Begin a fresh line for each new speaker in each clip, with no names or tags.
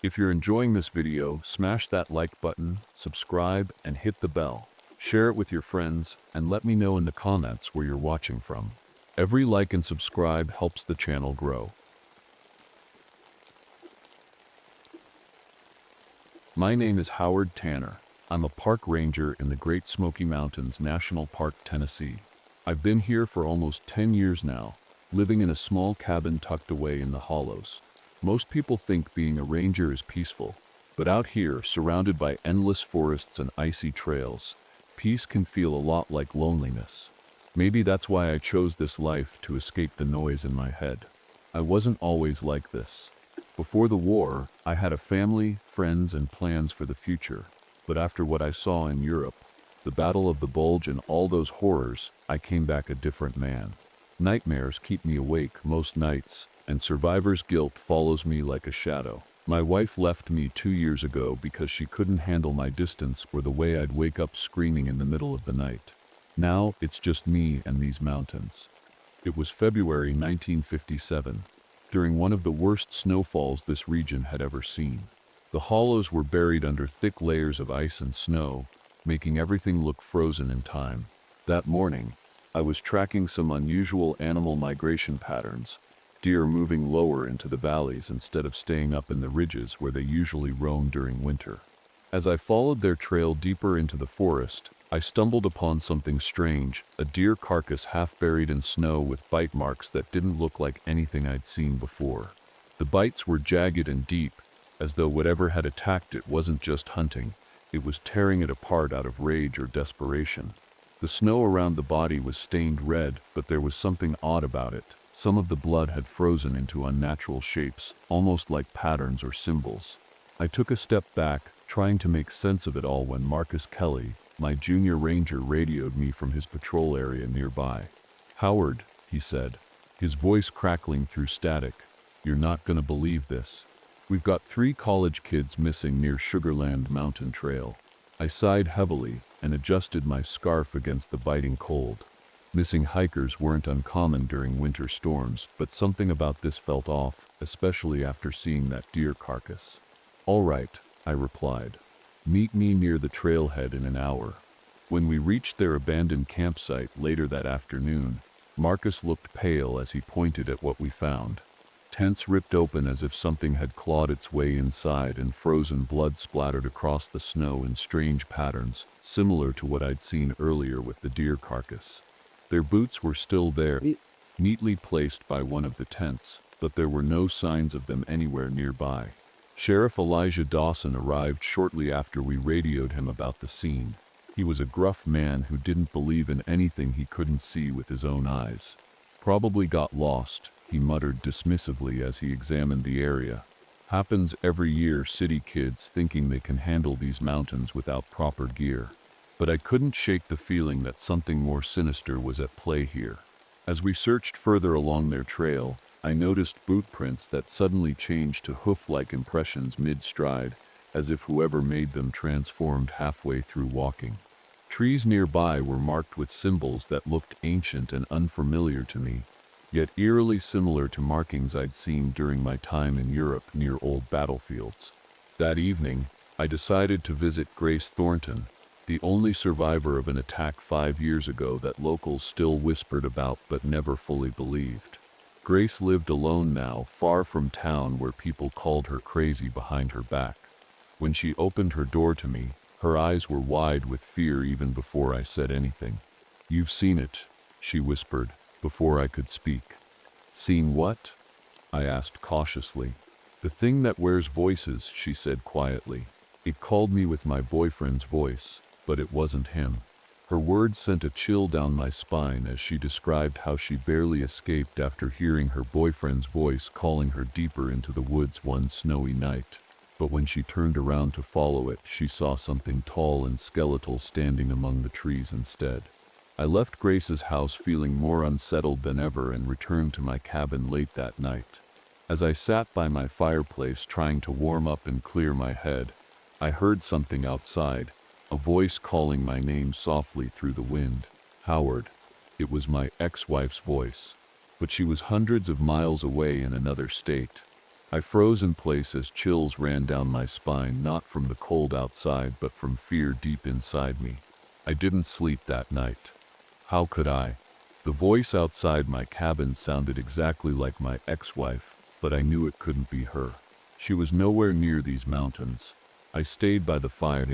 If you're enjoying this video, smash that like button, subscribe, and hit the bell. Share it with your friends, and let me know in the comments where you're watching from. Every like and subscribe helps the channel grow. My name is Howard Tanner. I'm a park ranger in the Great Smoky Mountains National Park, Tennessee. I've been here for almost 10 years now, living in a small cabin tucked away in the hollows. Most people think being a ranger is peaceful, but out here, surrounded by endless forests and icy trails, peace can feel a lot like loneliness. Maybe that's why I chose this life, to escape the noise in my head. I wasn't always like this. Before the war, I had a family, friends, and plans for the future. But after what I saw in Europe, the Battle of the Bulge and all those horrors, I came back a different man. Nightmares keep me awake most nights, and survivor's guilt follows me like a shadow. My wife left me 2 years ago because she couldn't handle my distance or the way I'd wake up screaming in the middle of the night. Now, it's just me and these mountains. It was February 1957, during one of the worst snowfalls this region had ever seen. The hollows were buried under thick layers of ice and snow, making everything look frozen in time. That morning, I was tracking some unusual animal migration patterns, deer moving lower into the valleys instead of staying up in the ridges where they usually roam during winter. As I followed their trail deeper into the forest, I stumbled upon something strange, a deer carcass half buried in snow with bite marks that didn't look like anything I'd seen before. The bites were jagged and deep, as though whatever had attacked it wasn't just hunting, it was tearing it apart out of rage or desperation. The snow around the body was stained red, but there was something odd about it. Some of the blood had frozen into unnatural shapes, almost like patterns or symbols. I took a step back, trying to make sense of it all, when Marcus Kelly, my junior ranger, radioed me from his patrol area nearby. "Howard," he said, his voice crackling through static, "you're not gonna believe this. We've got 3 college kids missing near Sugarland Mountain Trail." I sighed heavily and adjusted my scarf against the biting cold. Missing hikers weren't uncommon during winter storms, but something about this felt off, especially after seeing that deer carcass. "All right," I replied. "Meet me near the trailhead in an hour." When we reached their abandoned campsite later that afternoon, Marcus looked pale as he pointed at what we found. Tents ripped open as if something had clawed its way inside, and frozen blood splattered across the snow in strange patterns, similar to what I'd seen earlier with the deer carcass. Their boots were still there, neatly placed by one of the tents, but there were no signs of them anywhere nearby. Sheriff Elijah Dawson arrived shortly after we radioed him about the scene. He was a gruff man who didn't believe in anything he couldn't see with his own eyes. "Probably got lost," he muttered dismissively as he examined the area. "Happens every year, city kids thinking they can handle these mountains without proper gear." But I couldn't shake the feeling that something more sinister was at play here. As we searched further along their trail, I noticed boot prints that suddenly changed to hoof-like impressions mid-stride, as if whoever made them transformed halfway through walking. Trees nearby were marked with symbols that looked ancient and unfamiliar to me, yet eerily similar to markings I'd seen during my time in Europe near old battlefields. That evening, I decided to visit Grace Thornton, the only survivor of an attack 5 years ago that locals still whispered about but never fully believed. Grace lived alone now, far from town where people called her crazy behind her back. When she opened her door to me, her eyes were wide with fear even before I said anything. "You've seen it," she whispered, before I could speak. "Seen what?" I asked cautiously. "The thing that wears voices," she said quietly. "It called me with my boyfriend's voice, but it wasn't him." Her words sent a chill down my spine as she described how she barely escaped after hearing her boyfriend's voice calling her deeper into the woods one snowy night. But when she turned around to follow it, she saw something tall and skeletal standing among the trees instead. I left Grace's house feeling more unsettled than ever and returned to my cabin late that night. As I sat by my fireplace trying to warm up and clear my head, I heard something outside, a voice calling my name softly through the wind. "Howard." It was my ex-wife's voice, but she was hundreds of miles away in another state. I froze in place as chills ran down my spine, not from the cold outside, but from fear deep inside me. I didn't sleep that night. How could I? The voice outside my cabin sounded exactly like my ex-wife, but I knew it couldn't be her. She was nowhere near these mountains. I stayed by the fire,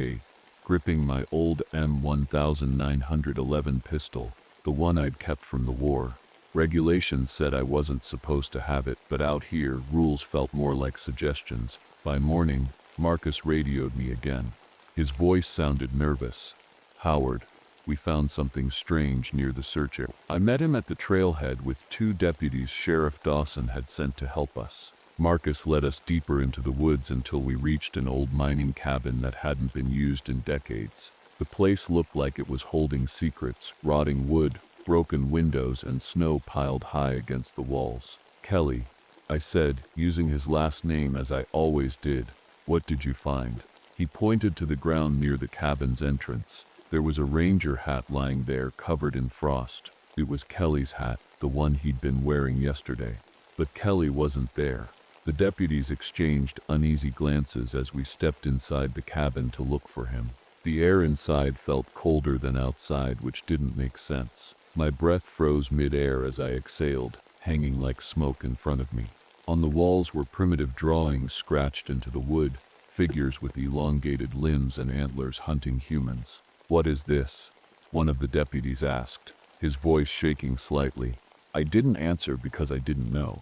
gripping my old M1911 pistol, the one I'd kept from the war. Regulations said I wasn't supposed to have it, but out here, rules felt more like suggestions. By morning, Marcus radioed me again. His voice sounded nervous. "Howard, we found something strange near the search area." I met him at the trailhead with 2 deputies Sheriff Dawson had sent to help us. Marcus led us deeper into the woods until we reached an old mining cabin that hadn't been used in decades. The place looked like it was holding secrets: rotting wood, broken windows, and snow piled high against the walls. "Kelly," I said, using his last name as I always did, "what did you find?" He pointed to the ground near the cabin's entrance. There was a ranger hat lying there, covered in frost. It was Kelly's hat, the one he'd been wearing yesterday. But Kelly wasn't there. The deputies exchanged uneasy glances as we stepped inside the cabin to look for him. The air inside felt colder than outside, which didn't make sense. My breath froze mid-air as I exhaled, hanging like smoke in front of me. On the walls were primitive drawings scratched into the wood, figures with elongated limbs and antlers hunting humans. "What is this?" one of the deputies asked, his voice shaking slightly. I didn't answer because I didn't know.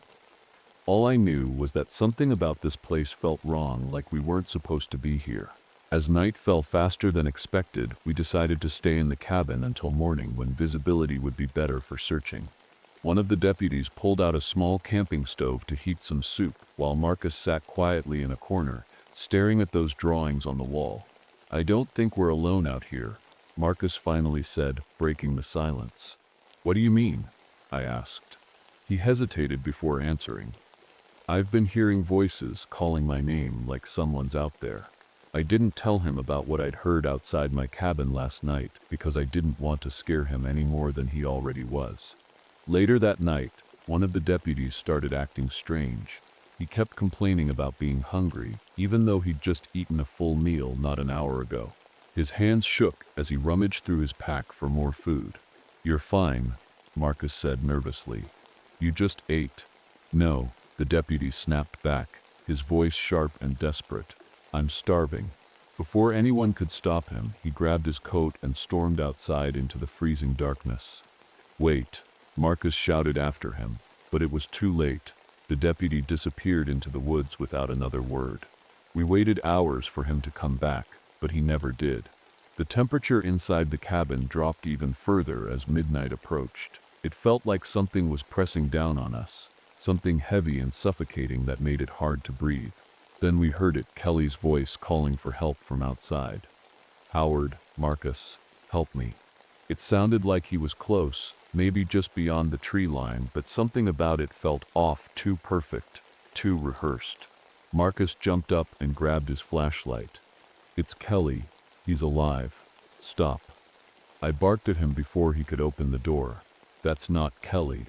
All I knew was that something about this place felt wrong, like we weren't supposed to be here. As night fell faster than expected, we decided to stay in the cabin until morning, when visibility would be better for searching. One of the deputies pulled out a small camping stove to heat some soup, while Marcus sat quietly in a corner, staring at those drawings on the wall. "I don't think we're alone out here," Marcus finally said, breaking the silence. "What do you mean?" I asked. He hesitated before answering. "I've been hearing voices calling my name, like someone's out there." I didn't tell him about what I'd heard outside my cabin last night because I didn't want to scare him any more than he already was. Later that night, one of the deputies started acting strange. He kept complaining about being hungry, even though he'd just eaten a full meal not an hour ago. His hands shook as he rummaged through his pack for more food. "You're fine," Marcus said nervously. "You just ate." "No," the deputy snapped back, his voice sharp and desperate. "I'm starving." Before anyone could stop him, he grabbed his coat and stormed outside into the freezing darkness. "Wait," Marcus shouted after him, but it was too late. The deputy disappeared into the woods without another word. We waited hours for him to come back, but he never did. The temperature inside the cabin dropped even further as midnight approached. It felt like something was pressing down on us, something heavy and suffocating that made it hard to breathe. Then we heard it, Kelly's voice calling for help from outside. "Howard, Marcus, help me." It sounded like he was close, maybe just beyond the tree line, but something about it felt off, too perfect, too rehearsed. Marcus jumped up and grabbed his flashlight. "It's Kelly. He's alive. Stop." I barked at him before he could open the door. "That's not Kelly."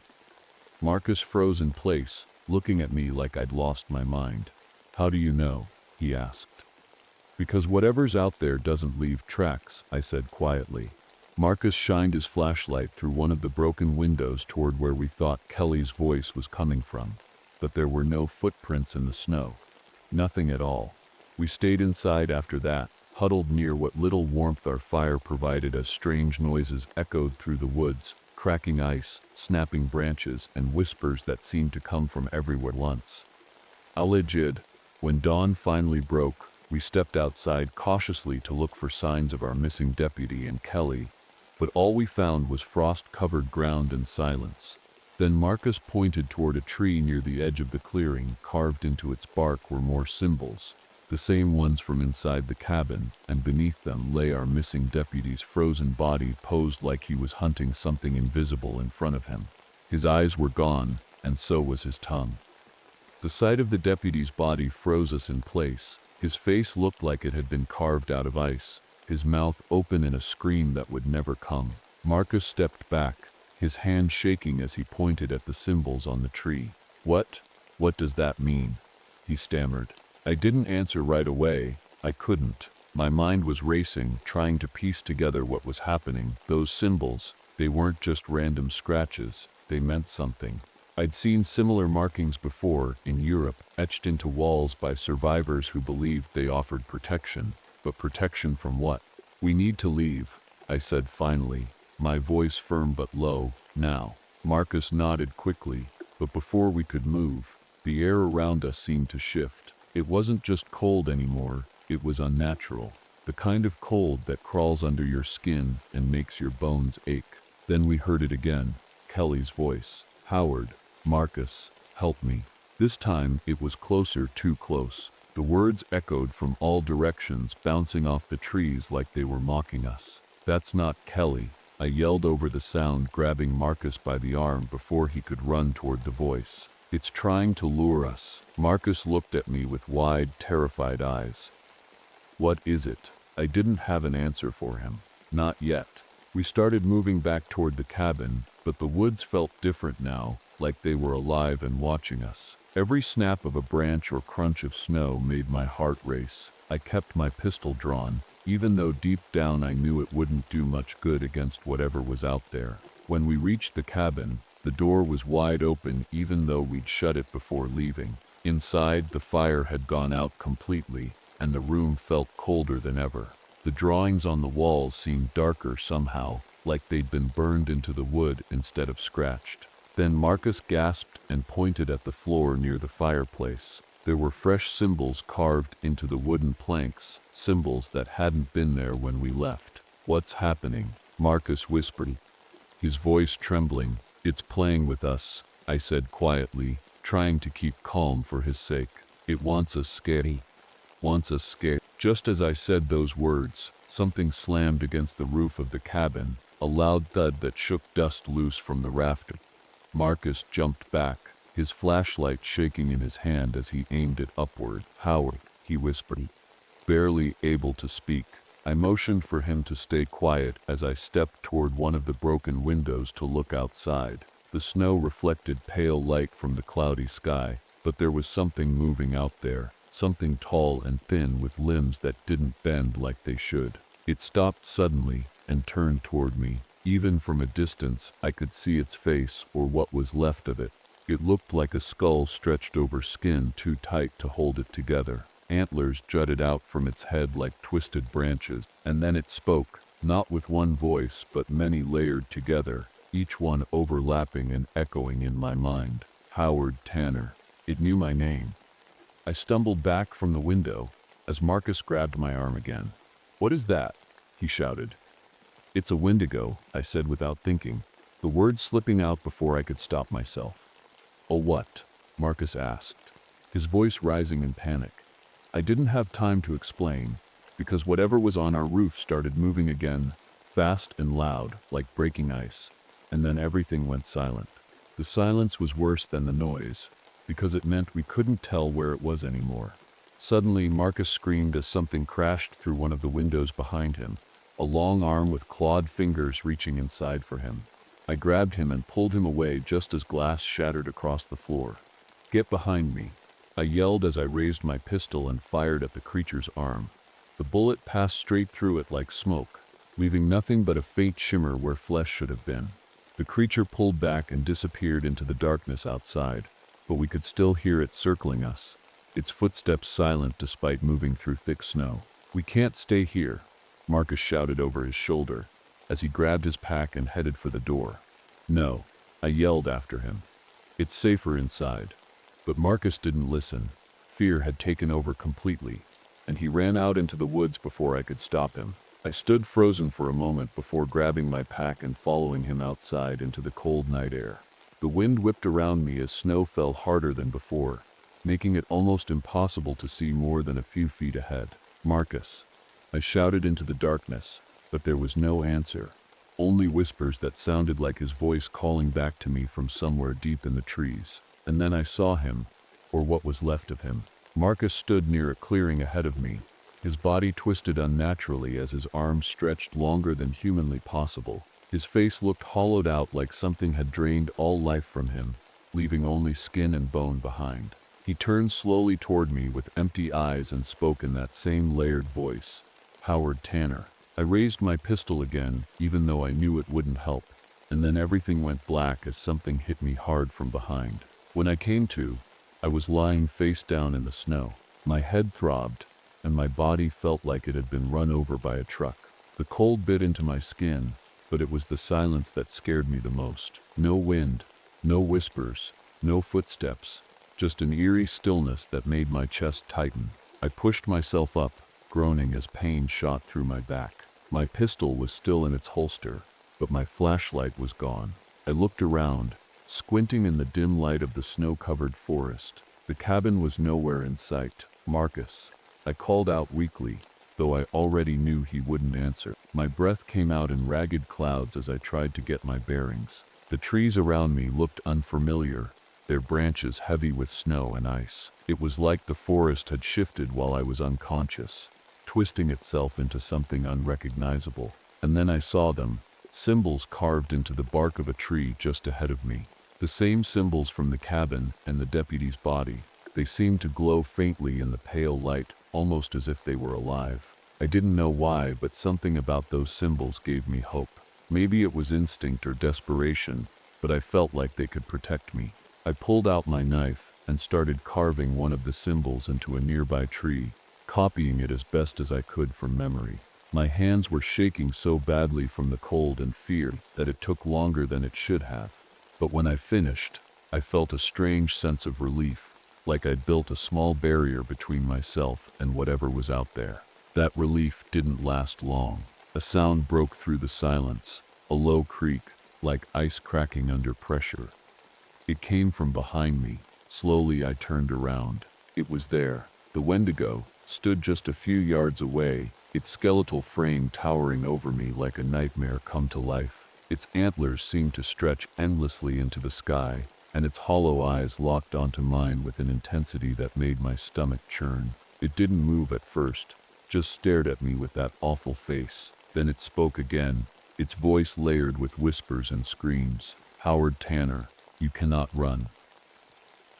Marcus froze in place, looking at me like I'd lost my mind. "How do you know?" he asked. "Because whatever's out there doesn't leave tracks," I said quietly. Marcus shined his flashlight through one of the broken windows toward where we thought Kelly's voice was coming from. But there were no footprints in the snow. Nothing at all. We stayed inside after that, huddled near what little warmth our fire provided as strange noises echoed through the woods, cracking ice, snapping branches, and whispers that seemed to come from everywhere at once. Alleged. When dawn finally broke, we stepped outside cautiously to look for signs of our missing deputy and Kelly, but all we found was frost-covered ground and silence. Then Marcus pointed toward a tree near the edge of the clearing. Carved into its bark were more symbols, the same ones from inside the cabin, and beneath them lay our missing deputy's frozen body, posed like he was hunting something invisible in front of him. His eyes were gone, and so was his tongue. The sight of the deputy's body froze us in place. His face looked like it had been carved out of ice, his mouth open in a scream that would never come. Marcus stepped back, his hand shaking as he pointed at the symbols on the tree. What does that mean?" he stammered. I didn't answer right away. I couldn't. My mind was racing, trying to piece together what was happening. Those symbols, they weren't just random scratches. They meant something. I'd seen similar markings before, in Europe, etched into walls by survivors who believed they offered protection. But protection from what? "We need to leave," I said finally, my voice firm but low. "Now." Marcus nodded quickly, but before we could move, the air around us seemed to shift. It wasn't just cold anymore, it was unnatural. The kind of cold that crawls under your skin and makes your bones ache. Then we heard it again, Kelly's voice. "Howard, Marcus, help me." This time it was closer, too close. The words echoed from all directions, bouncing off the trees like they were mocking us. "That's not Kelly," I yelled over the sound, grabbing Marcus by the arm before he could run toward the voice. "It's trying to lure us." Marcus looked at me with wide, terrified eyes. "What is it?" I didn't have an answer for him. Not yet. We started moving back toward the cabin, but the woods felt different now, like they were alive and watching us. Every snap of a branch or crunch of snow made my heart race. I kept my pistol drawn, even though deep down I knew it wouldn't do much good against whatever was out there. When we reached the cabin, the door was wide open even though we'd shut it before leaving. Inside, the fire had gone out completely, and the room felt colder than ever. The drawings on the walls seemed darker somehow, like they'd been burned into the wood instead of scratched. Then Marcus gasped and pointed at the floor near the fireplace. There were fresh symbols carved into the wooden planks, symbols that hadn't been there when we left. "What's happening?" Marcus whispered, his voice trembling. "It's playing with us," I said quietly, trying to keep calm for his sake. "It wants us scared. Wants us scared." Just as I said those words, something slammed against the roof of the cabin, a loud thud that shook dust loose from the rafter. Marcus jumped back, his flashlight shaking in his hand as he aimed it upward. "Howard," he whispered, barely able to speak. I motioned for him to stay quiet as I stepped toward one of the broken windows to look outside. The snow reflected pale light from the cloudy sky, but there was something moving out there, something tall and thin with limbs that didn't bend like they should. It stopped suddenly and turned toward me. Even from a distance, I could see its face, or what was left of it. It looked like a skull stretched over skin too tight to hold it together. Antlers jutted out from its head like twisted branches, and then it spoke, not with one voice but many layered together, each one overlapping and echoing in my mind. "Howard Tanner." It knew my name. I stumbled back from the window as Marcus grabbed my arm again. "What is that?" he shouted. "It's a Wendigo," I said without thinking, the words slipping out before I could stop myself. "A what?" Marcus asked, his voice rising in panic. I didn't have time to explain, because whatever was on our roof started moving again, fast and loud, like breaking ice, and then everything went silent. The silence was worse than the noise, because it meant we couldn't tell where it was anymore. Suddenly, Marcus screamed as something crashed through one of the windows behind him, a long arm with clawed fingers reaching inside for him. I grabbed him and pulled him away just as glass shattered across the floor. "Get behind me," I yelled as I raised my pistol and fired at the creature's arm. The bullet passed straight through it like smoke, leaving nothing but a faint shimmer where flesh should have been. The creature pulled back and disappeared into the darkness outside, but we could still hear it circling us, its footsteps silent despite moving through thick snow. "We can't stay here," Marcus shouted over his shoulder, as he grabbed his pack and headed for the door. "No," I yelled after him. "It's safer inside." But Marcus didn't listen. Fear had taken over completely, and he ran out into the woods before I could stop him. I stood frozen for a moment before grabbing my pack and following him outside into the cold night air. The wind whipped around me as snow fell harder than before, making it almost impossible to see more than a few feet ahead. "Marcus," I shouted into the darkness, but there was no answer, only whispers that sounded like his voice calling back to me from somewhere deep in the trees. And then I saw him, or what was left of him. Marcus stood near a clearing ahead of me, his body twisted unnaturally as his arms stretched longer than humanly possible. His face looked hollowed out like something had drained all life from him, leaving only skin and bone behind. He turned slowly toward me with empty eyes and spoke in that same layered voice. Howard Tanner. I raised my pistol again, even though I knew it wouldn't help. And then everything went black as something hit me hard from behind. When I came to, I was lying face down in the snow. My head throbbed, and my body felt like it had been run over by a truck. The cold bit into my skin, but it was the silence that scared me the most. No wind, no whispers, no footsteps, just an eerie stillness that made my chest tighten. I pushed myself up, groaning as pain shot through my back. My pistol was still in its holster, but my flashlight was gone. I looked around, squinting in the dim light of the snow-covered forest. The cabin was nowhere in sight. Marcus. I called out weakly, though I already knew he wouldn't answer. My breath came out in ragged clouds as I tried to get my bearings. The trees around me looked unfamiliar, their branches heavy with snow and ice. It was like the forest had shifted while I was unconscious, twisting itself into something unrecognizable. And then I saw them, symbols carved into the bark of a tree just ahead of me. The same symbols from the cabin and the deputy's body. They seemed to glow faintly in the pale light, almost as if they were alive. I didn't know why, but something about those symbols gave me hope. Maybe it was instinct or desperation, but I felt like they could protect me. I pulled out my knife and started carving one of the symbols into a nearby tree, copying it as best as I could from memory. My hands were shaking so badly from the cold and fear that it took longer than it should have. But when I finished, I felt a strange sense of relief, like I'd built a small barrier between myself and whatever was out there. That relief didn't last long. A sound broke through the silence, a low creak, like ice cracking under pressure. It came from behind me. Slowly I turned around. It was there. The Wendigo stood just a few yards away, its skeletal frame towering over me like a nightmare come to life. Its antlers seemed to stretch endlessly into the sky, and its hollow eyes locked onto mine with an intensity that made my stomach churn. It didn't move at first, just stared at me with that awful face. Then it spoke again, its voice layered with whispers and screams. Howard Tanner, you cannot run.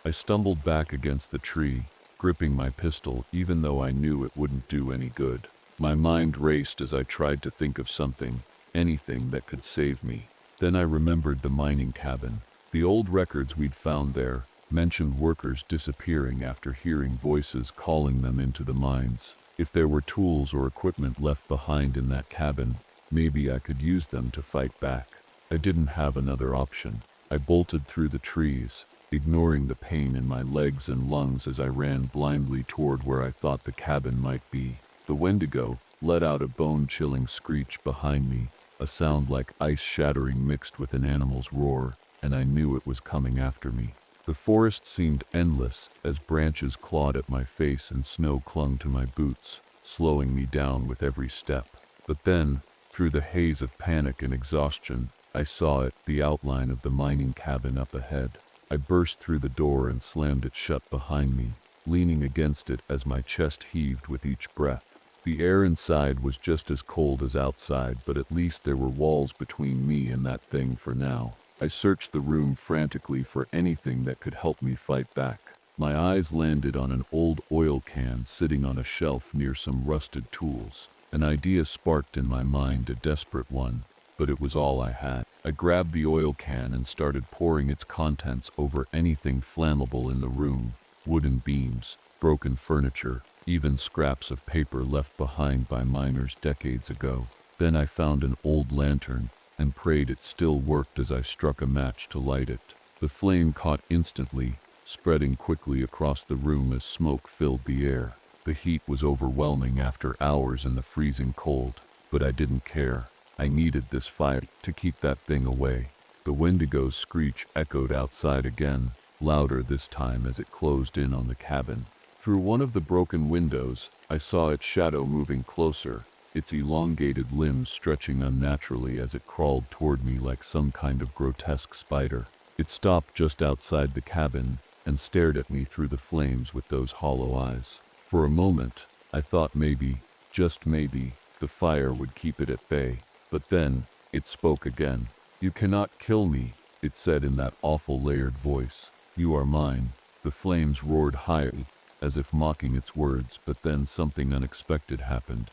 I stumbled back against the tree, gripping my pistol even though I knew it wouldn't do any good. My mind raced as I tried to think of something, anything that could save me. Then I remembered the mining cabin. The old records we'd found there mentioned workers disappearing after hearing voices calling them into the mines. If there were tools or equipment left behind in that cabin, maybe I could use them to fight back. I didn't have another option. I bolted through the trees, ignoring the pain in my legs and lungs as I ran blindly toward where I thought the cabin might be. The Wendigo let out a bone-chilling screech behind me, a sound like ice shattering mixed with an animal's roar, and I knew it was coming after me. The forest seemed endless as branches clawed at my face and snow clung to my boots, slowing me down with every step. But then, through the haze of panic and exhaustion, I saw it, the outline of the mining cabin up ahead. I burst through the door and slammed it shut behind me, leaning against it as my chest heaved with each breath. The air inside was just as cold as outside, but at least there were walls between me and that thing for now. I searched the room frantically for anything that could help me fight back. My eyes landed on an old oil can sitting on a shelf near some rusted tools. An idea sparked in my mind, a desperate one, but it was all I had. I grabbed the oil can and started pouring its contents over anything flammable in the room. Wooden beams, broken furniture, even scraps of paper left behind by miners decades ago. Then I found an old lantern and prayed it still worked as I struck a match to light it. The flame caught instantly, spreading quickly across the room as smoke filled the air. The heat was overwhelming after hours in the freezing cold, but I didn't care. I needed this fire to keep that thing away. The Wendigo's screech echoed outside again, louder this time as it closed in on the cabin. Through one of the broken windows, I saw its shadow moving closer, its elongated limbs stretching unnaturally as it crawled toward me like some kind of grotesque spider. It stopped just outside the cabin and stared at me through the flames with those hollow eyes. For a moment, I thought maybe, just maybe, the fire would keep it at bay. But then, it spoke again. "You cannot kill me," it said in that awful layered voice. "You are mine." The flames roared higher, as if mocking its words, but then something unexpected happened.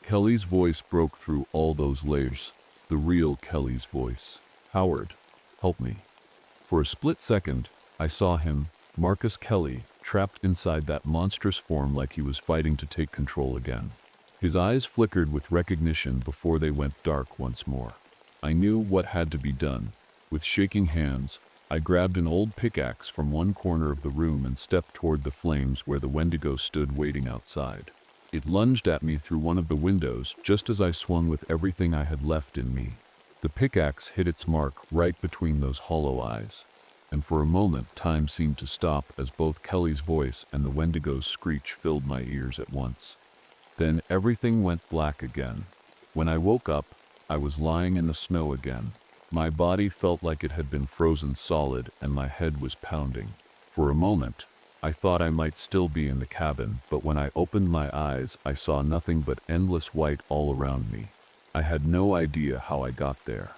Kelly's voice broke through all those layers, the real Kelly's voice. "Howard, help me." For a split second, I saw him, Marcus Kelly, trapped inside that monstrous form like he was fighting to take control again. His eyes flickered with recognition before they went dark once more. I knew what had to be done. With shaking hands, I grabbed an old pickaxe from one corner of the room and stepped toward the flames where the Wendigo stood waiting outside. It lunged at me through one of the windows just as I swung with everything I had left in me. The pickaxe hit its mark right between those hollow eyes, and for a moment time seemed to stop as both Kelly's voice and the Wendigo's screech filled my ears at once. Then everything went black again. When I woke up, I was lying in the snow again. My body felt like it had been frozen solid and my head was pounding. For a moment, I thought I might still be in the cabin, but when I opened my eyes, I saw nothing but endless white all around me. I had no idea how I got there.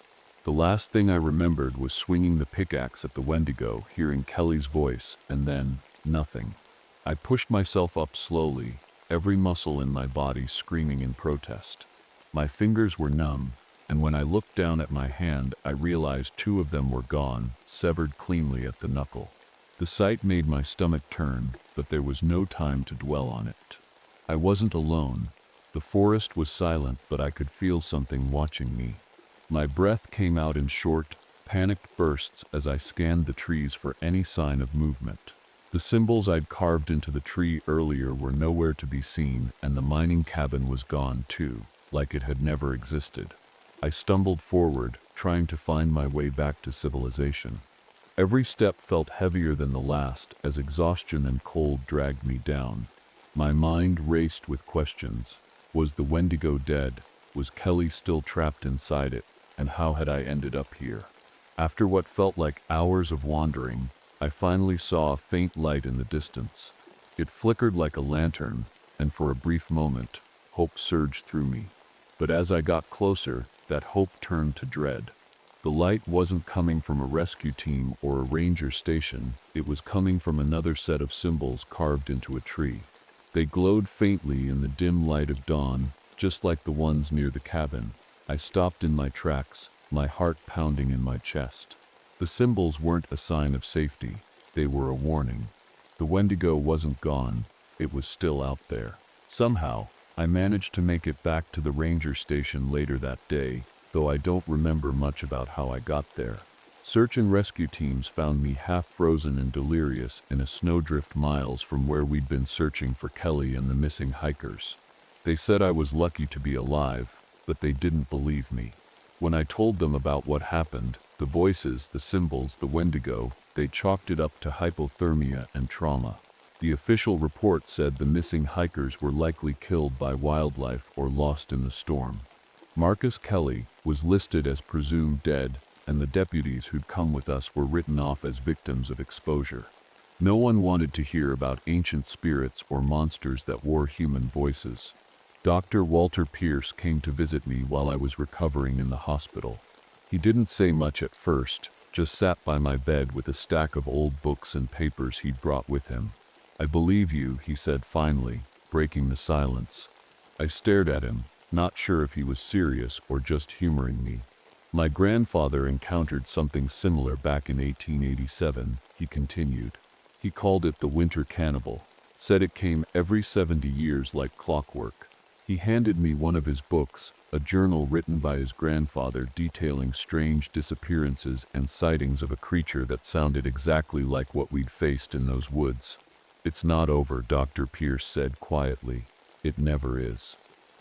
The last thing I remembered was swinging the pickaxe at the Wendigo, hearing Kelly's voice, and then nothing. I pushed myself up slowly, every muscle in my body screaming in protest. My fingers were numb, and when I looked down at my hand, I realized 2 of them were gone, severed cleanly at the knuckle. The sight made my stomach turn, but there was no time to dwell on it. I wasn't alone. The forest was silent, but I could feel something watching me. My breath came out in short, panicked bursts as I scanned the trees for any sign of movement. The symbols I'd carved into the tree earlier were nowhere to be seen, and the mining cabin was gone too, like it had never existed. I stumbled forward, trying to find my way back to civilization. Every step felt heavier than the last as exhaustion and cold dragged me down. My mind raced with questions. Was the Wendigo dead? Was Kelly still trapped inside it? And how had I ended up here? After what felt like hours of wandering, I finally saw a faint light in the distance. It flickered like a lantern, and for a brief moment, hope surged through me. But as I got closer, that hope turned to dread. The light wasn't coming from a rescue team or a ranger station, it was coming from another set of symbols carved into a tree. They glowed faintly in the dim light of dawn, just like the ones near the cabin. I stopped in my tracks, my heart pounding in my chest. The symbols weren't a sign of safety, they were a warning. The Wendigo wasn't gone, it was still out there. Somehow, I managed to make it back to the ranger station later that day, though I don't remember much about how I got there. Search and rescue teams found me half frozen and delirious in a snowdrift miles from where we'd been searching for Kelly and the missing hikers. They said I was lucky to be alive, but they didn't believe me. When I told them about what happened, the voices, the symbols, the Wendigo, they chalked it up to hypothermia and trauma. The official report said the missing hikers were likely killed by wildlife or lost in the storm. Marcus Kelly was listed as presumed dead, and the deputies who'd come with us were written off as victims of exposure. No one wanted to hear about ancient spirits or monsters that wore human voices. Dr. Walter Pierce came to visit me while I was recovering in the hospital. He didn't say much at first, just sat by my bed with a stack of old books and papers he'd brought with him. "I believe you," he said finally, breaking the silence. I stared at him, not sure if he was serious or just humoring me. "My grandfather encountered something similar back in 1887, he continued. He called it the winter cannibal, said it came every 70 years like clockwork. He handed me one of his books, a journal written by his grandfather detailing strange disappearances and sightings of a creature that sounded exactly like what we'd faced in those woods. "It's not over," Dr. Pierce said quietly. "It never is."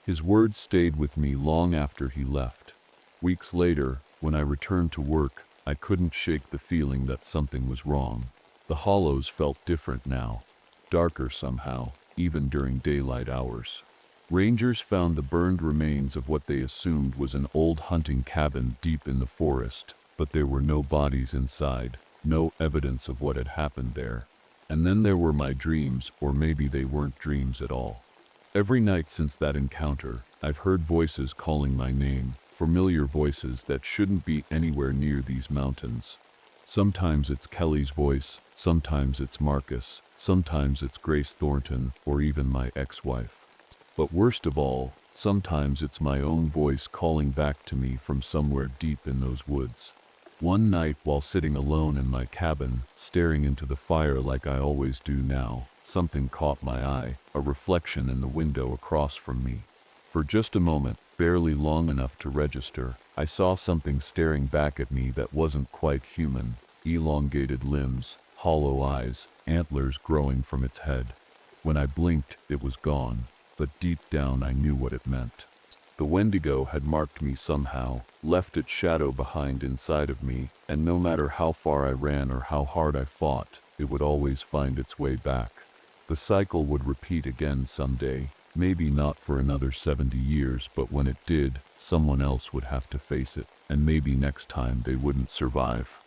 His words stayed with me long after he left. Weeks later, when I returned to work, I couldn't shake the feeling that something was wrong. The hollows felt different now, darker somehow, even during daylight hours. Rangers found the burned remains of what they assumed was an old hunting cabin deep in the forest, but there were no bodies inside, no evidence of what had happened there. And then there were my dreams, or maybe they weren't dreams at all. Every night since that encounter, I've heard voices calling my name, familiar voices that shouldn't be anywhere near these mountains. Sometimes it's Kelly's voice, sometimes it's Marcus, sometimes it's Grace Thornton, or even my ex-wife. But worst of all, sometimes it's my own voice calling back to me from somewhere deep in those woods. One night, while sitting alone in my cabin, staring into the fire like I always do now, something caught my eye, a reflection in the window across from me. For just a moment, barely long enough to register, I saw something staring back at me that wasn't quite human. Elongated limbs, hollow eyes, antlers growing from its head. When I blinked, it was gone, but deep down I knew what it meant. The Wendigo had marked me somehow, left its shadow behind inside of me, and no matter how far I ran or how hard I fought, it would always find its way back. The cycle would repeat again someday, maybe not for another 70 years, but when it did, someone else would have to face it, and maybe next time they wouldn't survive.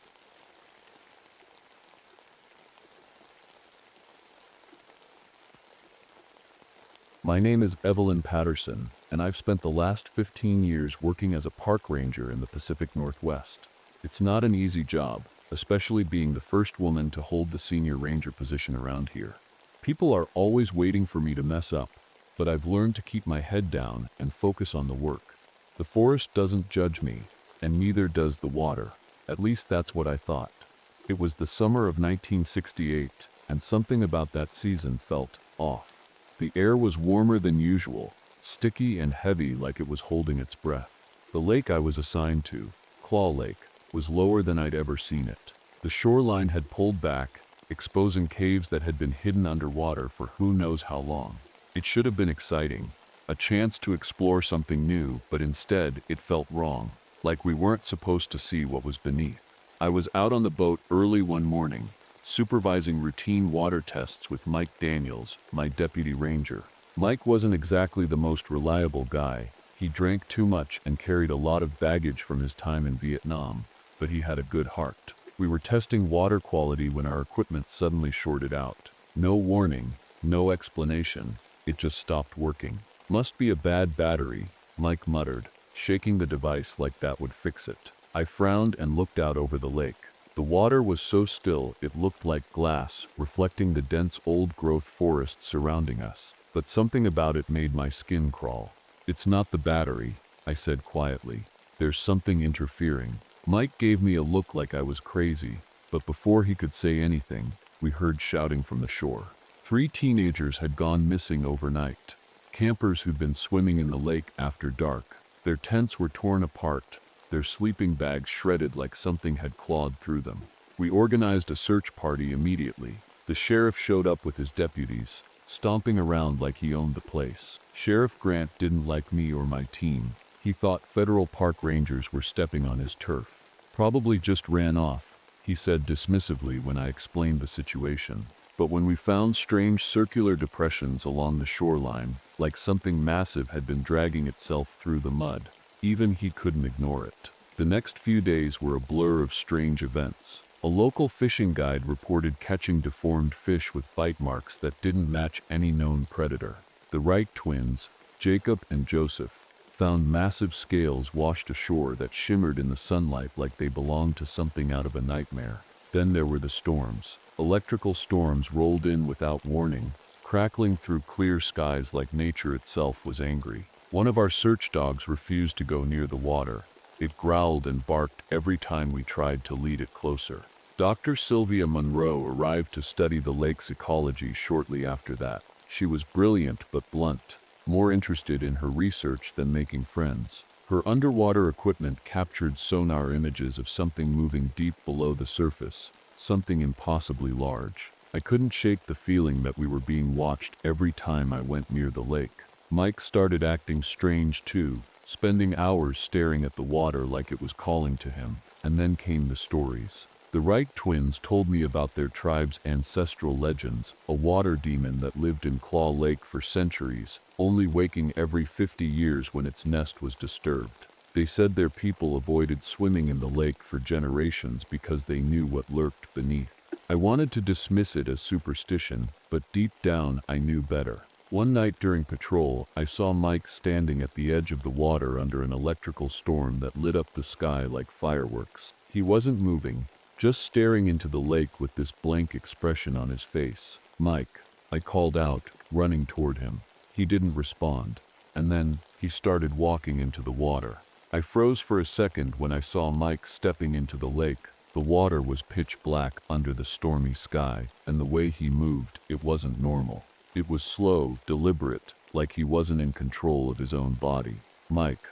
My name is Evelyn Patterson, and I've spent the last 15 years working as a park ranger in the Pacific Northwest. It's not an easy job, especially being the first woman to hold the senior ranger position around here. People are always waiting for me to mess up, but I've learned to keep my head down and focus on the work. The forest doesn't judge me, and neither does the water. At least that's what I thought. It was the summer of 1968, and something about that season felt off. The air was warmer than usual, sticky and heavy like it was holding its breath. The lake I was assigned to, Claw Lake, was lower than I'd ever seen it. The shoreline had pulled back, exposing caves that had been hidden underwater for who knows how long. It should have been exciting, a chance to explore something new, but instead it felt wrong, like we weren't supposed to see what was beneath. I was out on the boat early one morning, supervising routine water tests with Mike Daniels, my deputy ranger. Mike wasn't exactly the most reliable guy. He drank too much and carried a lot of baggage from his time in Vietnam, but he had a good heart. We were testing water quality when our equipment suddenly shorted out. No warning, no explanation, it just stopped working. "Must be a bad battery," Mike muttered, shaking the device like that would fix it. I frowned and looked out over the lake. The water was so still it looked like glass, reflecting the dense old-growth forest surrounding us. But something about it made my skin crawl. "It's not the battery," I said quietly. "There's something interfering." Mike gave me a look like I was crazy, but before he could say anything, we heard shouting from the shore. 3 teenagers had gone missing overnight. Campers who'd been swimming in the lake after dark. Their tents were torn apart, their sleeping bags shredded like something had clawed through them. We organized a search party immediately. The sheriff showed up with his deputies, stomping around like he owned the place. Sheriff Grant didn't like me or my team. He thought federal park rangers were stepping on his turf. "Probably just ran off," he said dismissively when I explained the situation. But when we found strange circular depressions along the shoreline, like something massive had been dragging itself through the mud, even he couldn't ignore it. The next few days were a blur of strange events. A local fishing guide reported catching deformed fish with bite marks that didn't match any known predator. The Wright twins, Jacob and Joseph, found massive scales washed ashore that shimmered in the sunlight like they belonged to something out of a nightmare. Then there were the storms. Electrical storms rolled in without warning, crackling through clear skies like nature itself was angry. One of our search dogs refused to go near the water. It growled and barked every time we tried to lead it closer. Dr. Sylvia Monroe arrived to study the lake's ecology shortly after that. She was brilliant but blunt, more interested in her research than making friends. Her underwater equipment captured sonar images of something moving deep below the surface, something impossibly large. I couldn't shake the feeling that we were being watched every time I went near the lake. Mike started acting strange too, spending hours staring at the water like it was calling to him. And then came the stories. The Wright twins told me about their tribe's ancestral legends, a water demon that lived in Claw Lake for centuries, only waking every 50 years when its nest was disturbed. They said their people avoided swimming in the lake for generations because they knew what lurked beneath. I wanted to dismiss it as superstition, but deep down I knew better. One night during patrol, I saw Mike standing at the edge of the water under an electrical storm that lit up the sky like fireworks. He wasn't moving, just staring into the lake with this blank expression on his face. "Mike," I called out, running toward him. He didn't respond, and then he started walking into the water. I froze for a second when I saw Mike stepping into the lake. The water was pitch black under the stormy sky, and the way he moved, it wasn't normal. It was slow, deliberate, like he wasn't in control of his own body. "Mike,"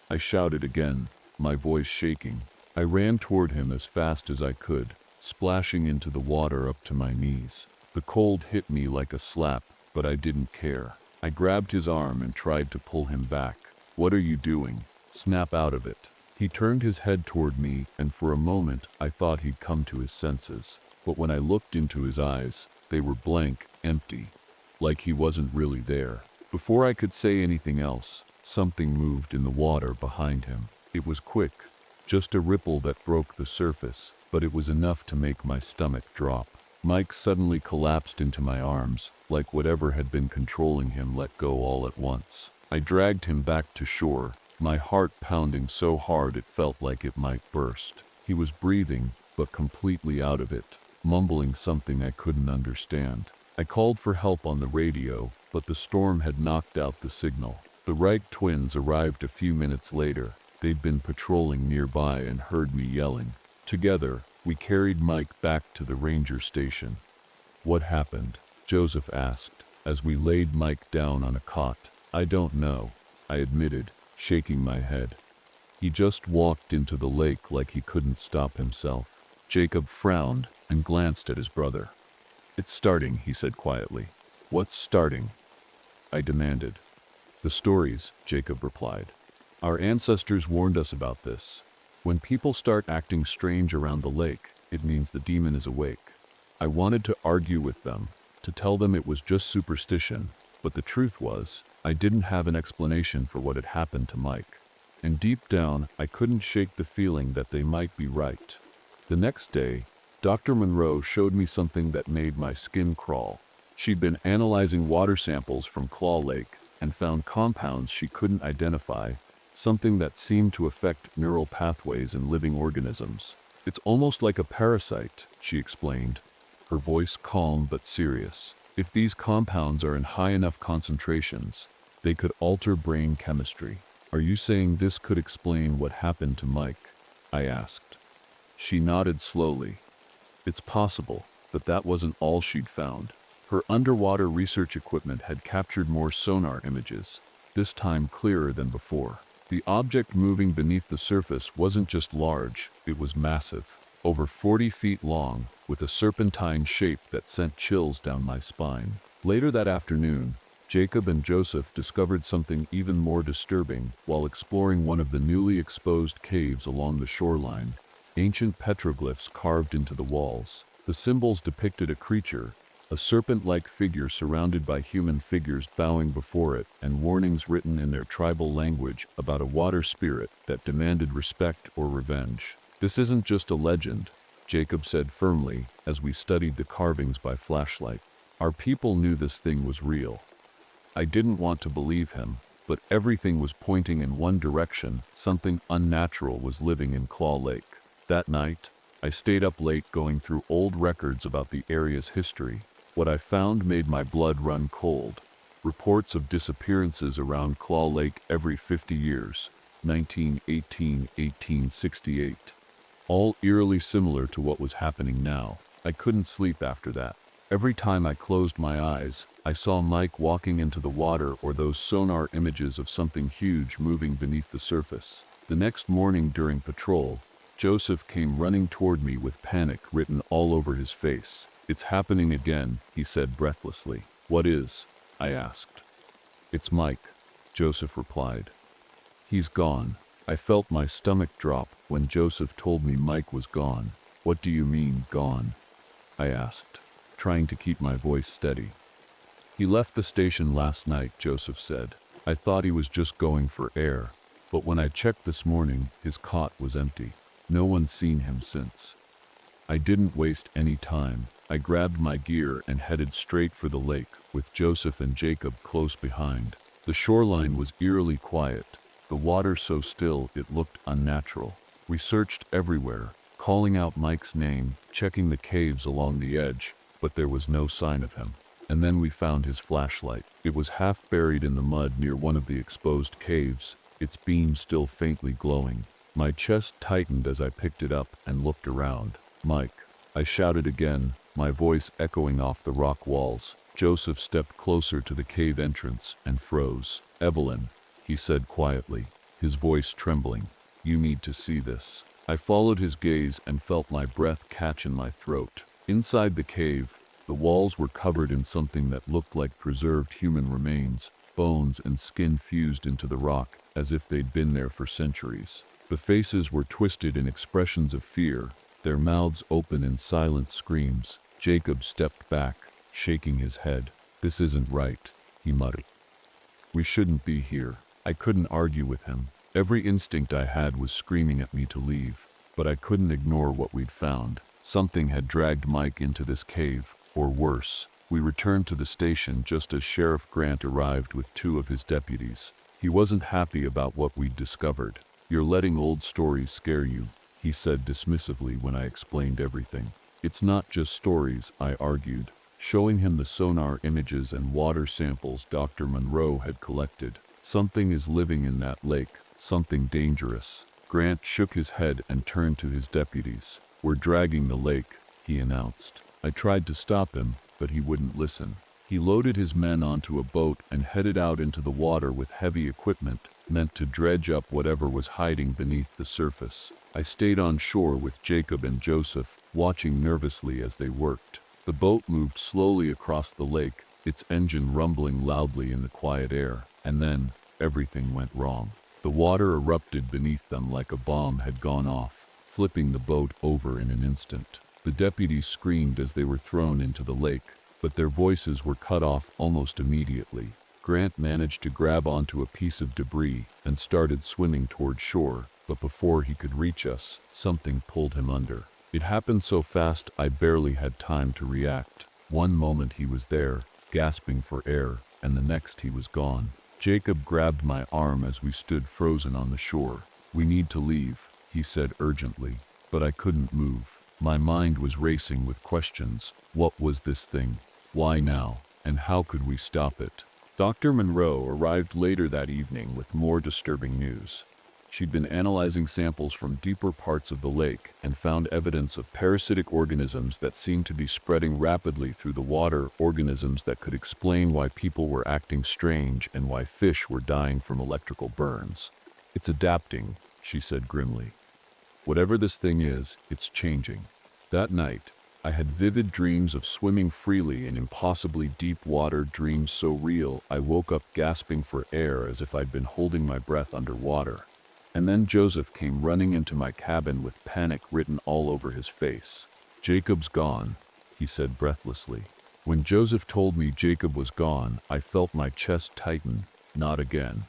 I shouted again, my voice shaking. I ran toward him as fast as I could, splashing into the water up to my knees. The cold hit me like a slap, but I didn't care. I grabbed his arm and tried to pull him back. "What are you doing? Snap out of it." He turned his head toward me, and for a moment I thought he'd come to his senses. But when I looked into his eyes, they were blank, empty, like he wasn't really there. Before I could say anything else, something moved in the water behind him. It was quick, just a ripple that broke the surface, but it was enough to make my stomach drop. Mike suddenly collapsed into my arms, like whatever had been controlling him let go all at once. I dragged him back to shore, my heart pounding so hard it felt like it might burst. He was breathing, but completely out of it, mumbling something I couldn't understand. I called for help on the radio, but the storm had knocked out the signal. The Wright twins arrived a few minutes later. They'd been patrolling nearby and heard me yelling. Together, we carried Mike back to the ranger station. "What happened?" Joseph asked, as we laid Mike down on a cot. "I don't know," I admitted, shaking my head. "He just walked into the lake like he couldn't stop himself." Jacob frowned and glanced at his brother. "It's starting," he said quietly. "What's starting?" I demanded. "The stories," Jacob replied. "Our ancestors warned us about this. When people start acting strange around the lake, it means the demon is awake." I wanted to argue with them, to tell them it was just superstition, but the truth was, I didn't have an explanation for what had happened to Mike. And deep down, I couldn't shake the feeling that they might be right. The next day, Dr. Monroe showed me something that made my skin crawl. She'd been analyzing water samples from Claw Lake and found compounds she couldn't identify, something that seemed to affect neural pathways in living organisms. "It's almost like a parasite," she explained, her voice calm but serious. "If these compounds are in high enough concentrations, they could alter brain chemistry." "Are you saying this could explain what happened to Mike?" I asked. She nodded slowly. It's possible, but that wasn't all she'd found. Her underwater research equipment had captured more sonar images, this time clearer than before. The object moving beneath the surface wasn't just large, it was massive, over 40 feet long, with a serpentine shape that sent chills down my spine. Later that afternoon, Jacob and Joseph discovered something even more disturbing while exploring one of the newly exposed caves along the shoreline. Ancient petroglyphs carved into the walls. The symbols depicted a creature, a serpent-like figure surrounded by human figures bowing before it, and warnings written in their tribal language about a water spirit that demanded respect or revenge. "This isn't just a legend," Jacob said firmly as we studied the carvings by flashlight. "Our people knew this thing was real." I didn't want to believe him, but everything was pointing in one direction. Something unnatural was living in Claw Lake. That night, I stayed up late going through old records about the area's history. What I found made my blood run cold. Reports of disappearances around Claw Lake every 50 years, 1918, 1868. All eerily similar to what was happening now. I couldn't sleep after that. Every time I closed my eyes, I saw Mike walking into the water or those sonar images of something huge moving beneath the surface. The next morning during patrol, Joseph came running toward me with panic written all over his face. "It's happening again," he said breathlessly. "What is?" I asked. "It's Mike," Joseph replied. "He's gone." I felt my stomach drop when Joseph told me Mike was gone. "What do you mean, gone?" I asked, trying to keep my voice steady. "He left the station last night," Joseph said. "I thought he was just going for air, but when I checked this morning, his cot was empty. No one's seen him since." I didn't waste any time. I grabbed my gear and headed straight for the lake, with Joseph and Jacob close behind. The shoreline was eerily quiet, the water so still it looked unnatural. We searched everywhere, calling out Mike's name, checking the caves along the edge, but there was no sign of him. And then we found his flashlight. It was half buried in the mud near one of the exposed caves, its beam still faintly glowing. My chest tightened as I picked it up and looked around. "Mike," I shouted again, my voice echoing off the rock walls. Joseph stepped closer to the cave entrance and froze. "Evelyn," he said quietly, his voice trembling, "you need to see this." I followed his gaze and felt my breath catch in my throat. Inside the cave, the walls were covered in something that looked like preserved human remains, bones and skin fused into the rock, as if they'd been there for centuries. The faces were twisted in expressions of fear, their mouths open in silent screams. Jacob stepped back, shaking his head. "This isn't right," he muttered. "We shouldn't be here." I couldn't argue with him. Every instinct I had was screaming at me to leave, but I couldn't ignore what we'd found. Something had dragged Mike into this cave, or worse. We returned to the station just as Sheriff Grant arrived with 2 of his deputies. He wasn't happy about what we'd discovered. "You're letting old stories scare you," he said dismissively when I explained everything. "It's not just stories," I argued, showing him the sonar images and water samples Dr. Monroe had collected. "Something is living in that lake, something dangerous." Grant shook his head and turned to his deputies. "We're dragging the lake," he announced. I tried to stop him, but he wouldn't listen. He loaded his men onto a boat and headed out into the water with heavy equipment, meant to dredge up whatever was hiding beneath the surface. I stayed on shore with Jacob and Joseph, watching nervously as they worked. The boat moved slowly across the lake, its engine rumbling loudly in the quiet air, and then everything went wrong. The water erupted beneath them like a bomb had gone off, flipping the boat over in an instant. The deputies screamed as they were thrown into the lake, but their voices were cut off almost immediately. Grant managed to grab onto a piece of debris and started swimming toward shore, but before he could reach us, something pulled him under. It happened so fast I barely had time to react. One moment he was there, gasping for air, and the next he was gone. Jacob grabbed my arm as we stood frozen on the shore. "We need to leave," he said urgently, but I couldn't move. My mind was racing with questions. What was this thing? Why now? And how could we stop it? Dr. Monroe arrived later that evening with more disturbing news. She'd been analyzing samples from deeper parts of the lake and found evidence of parasitic organisms that seemed to be spreading rapidly through the water, organisms that could explain why people were acting strange and why fish were dying from electrical burns. "It's adapting," she said grimly. "Whatever this thing is, it's changing." That night, I had vivid dreams of swimming freely in impossibly deep water, dreams so real I woke up gasping for air as if I'd been holding my breath underwater. And then Joseph came running into my cabin with panic written all over his face. "Jacob's gone," he said breathlessly. When Joseph told me Jacob was gone, I felt my chest tighten. Not again.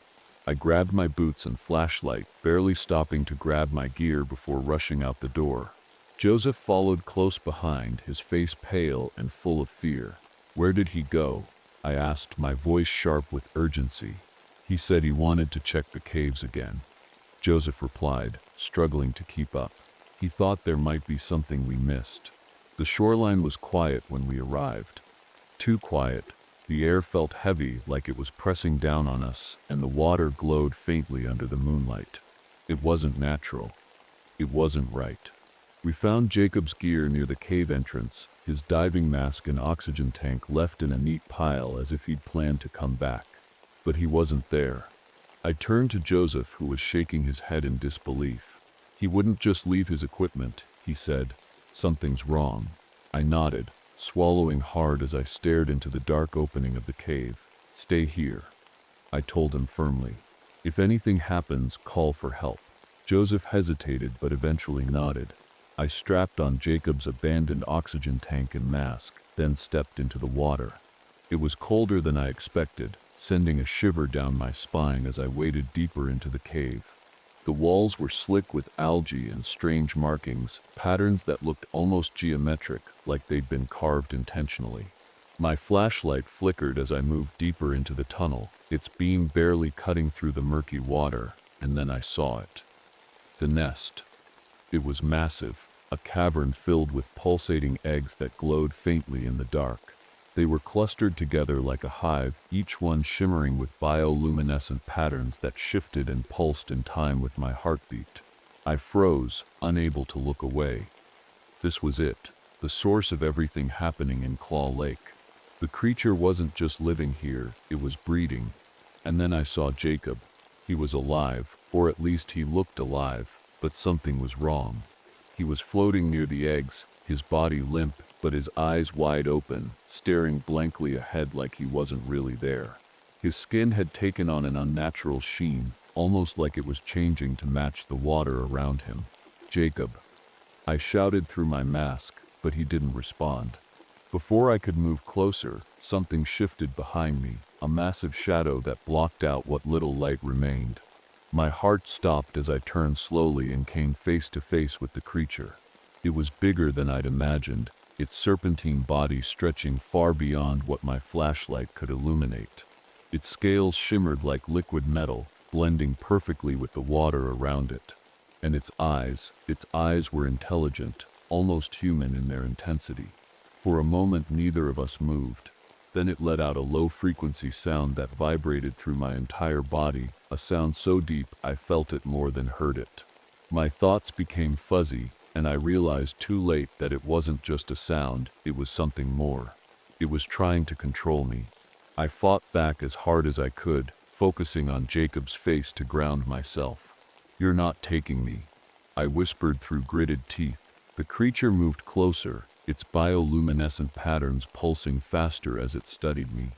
I grabbed my boots and flashlight, barely stopping to grab my gear before rushing out the door. Joseph followed close behind, his face pale and full of fear. "Where did he go?" I asked, my voice sharp with urgency. "He said he wanted to check the caves again," Joseph replied, struggling to keep up. "He thought there might be something we missed." The shoreline was quiet when we arrived. Too quiet. The air felt heavy, like it was pressing down on us, and the water glowed faintly under the moonlight. It wasn't natural. It wasn't right. We found Jacob's gear near the cave entrance, his diving mask and oxygen tank left in a neat pile as if he'd planned to come back. But he wasn't there. I turned to Joseph, who was shaking his head in disbelief. "He wouldn't just leave his equipment," he said. "Something's wrong." I nodded, swallowing hard as I stared into the dark opening of the cave. "Stay here," I told him firmly. "If anything happens, call for help." Joseph hesitated but eventually nodded. I strapped on Jacob's abandoned oxygen tank and mask, then stepped into the water. It was colder than I expected, sending a shiver down my spine as I waded deeper into the cave. The walls were slick with algae and strange markings, patterns that looked almost geometric, like they'd been carved intentionally. My flashlight flickered as I moved deeper into the tunnel, its beam barely cutting through the murky water, and then I saw it. The nest. It was massive, a cavern filled with pulsating eggs that glowed faintly in the dark. They were clustered together like a hive, each one shimmering with bioluminescent patterns that shifted and pulsed in time with my heartbeat. I froze, unable to look away. This was it, the source of everything happening in Claw Lake. The creature wasn't just living here, it was breeding. And then I saw Jacob. He was alive, or at least he looked alive, but something was wrong. He was floating near the eggs, his body limp, but his eyes wide open, staring blankly ahead like he wasn't really there. His skin had taken on an unnatural sheen, almost like it was changing to match the water around him. Jacob. I shouted through my mask, but he didn't respond. Before I could move closer, something shifted behind me, a massive shadow that blocked out what little light remained. My heart stopped as I turned slowly and came face to face with the creature. It was bigger than I'd imagined, its serpentine body stretching far beyond what my flashlight could illuminate. Its scales shimmered like liquid metal, blending perfectly with the water around it. And its eyes were intelligent, almost human in their intensity. For a moment neither of us moved. Then it let out a low-frequency sound that vibrated through my entire body, a sound so deep I felt it more than heard it. My thoughts became fuzzy, and I realized too late that it wasn't just a sound, it was something more. It was trying to control me. I fought back as hard as I could, focusing on Jacob's face to ground myself. "You're not taking me," I whispered through gritted teeth. The creature moved closer, its bioluminescent patterns pulsing faster as it studied me.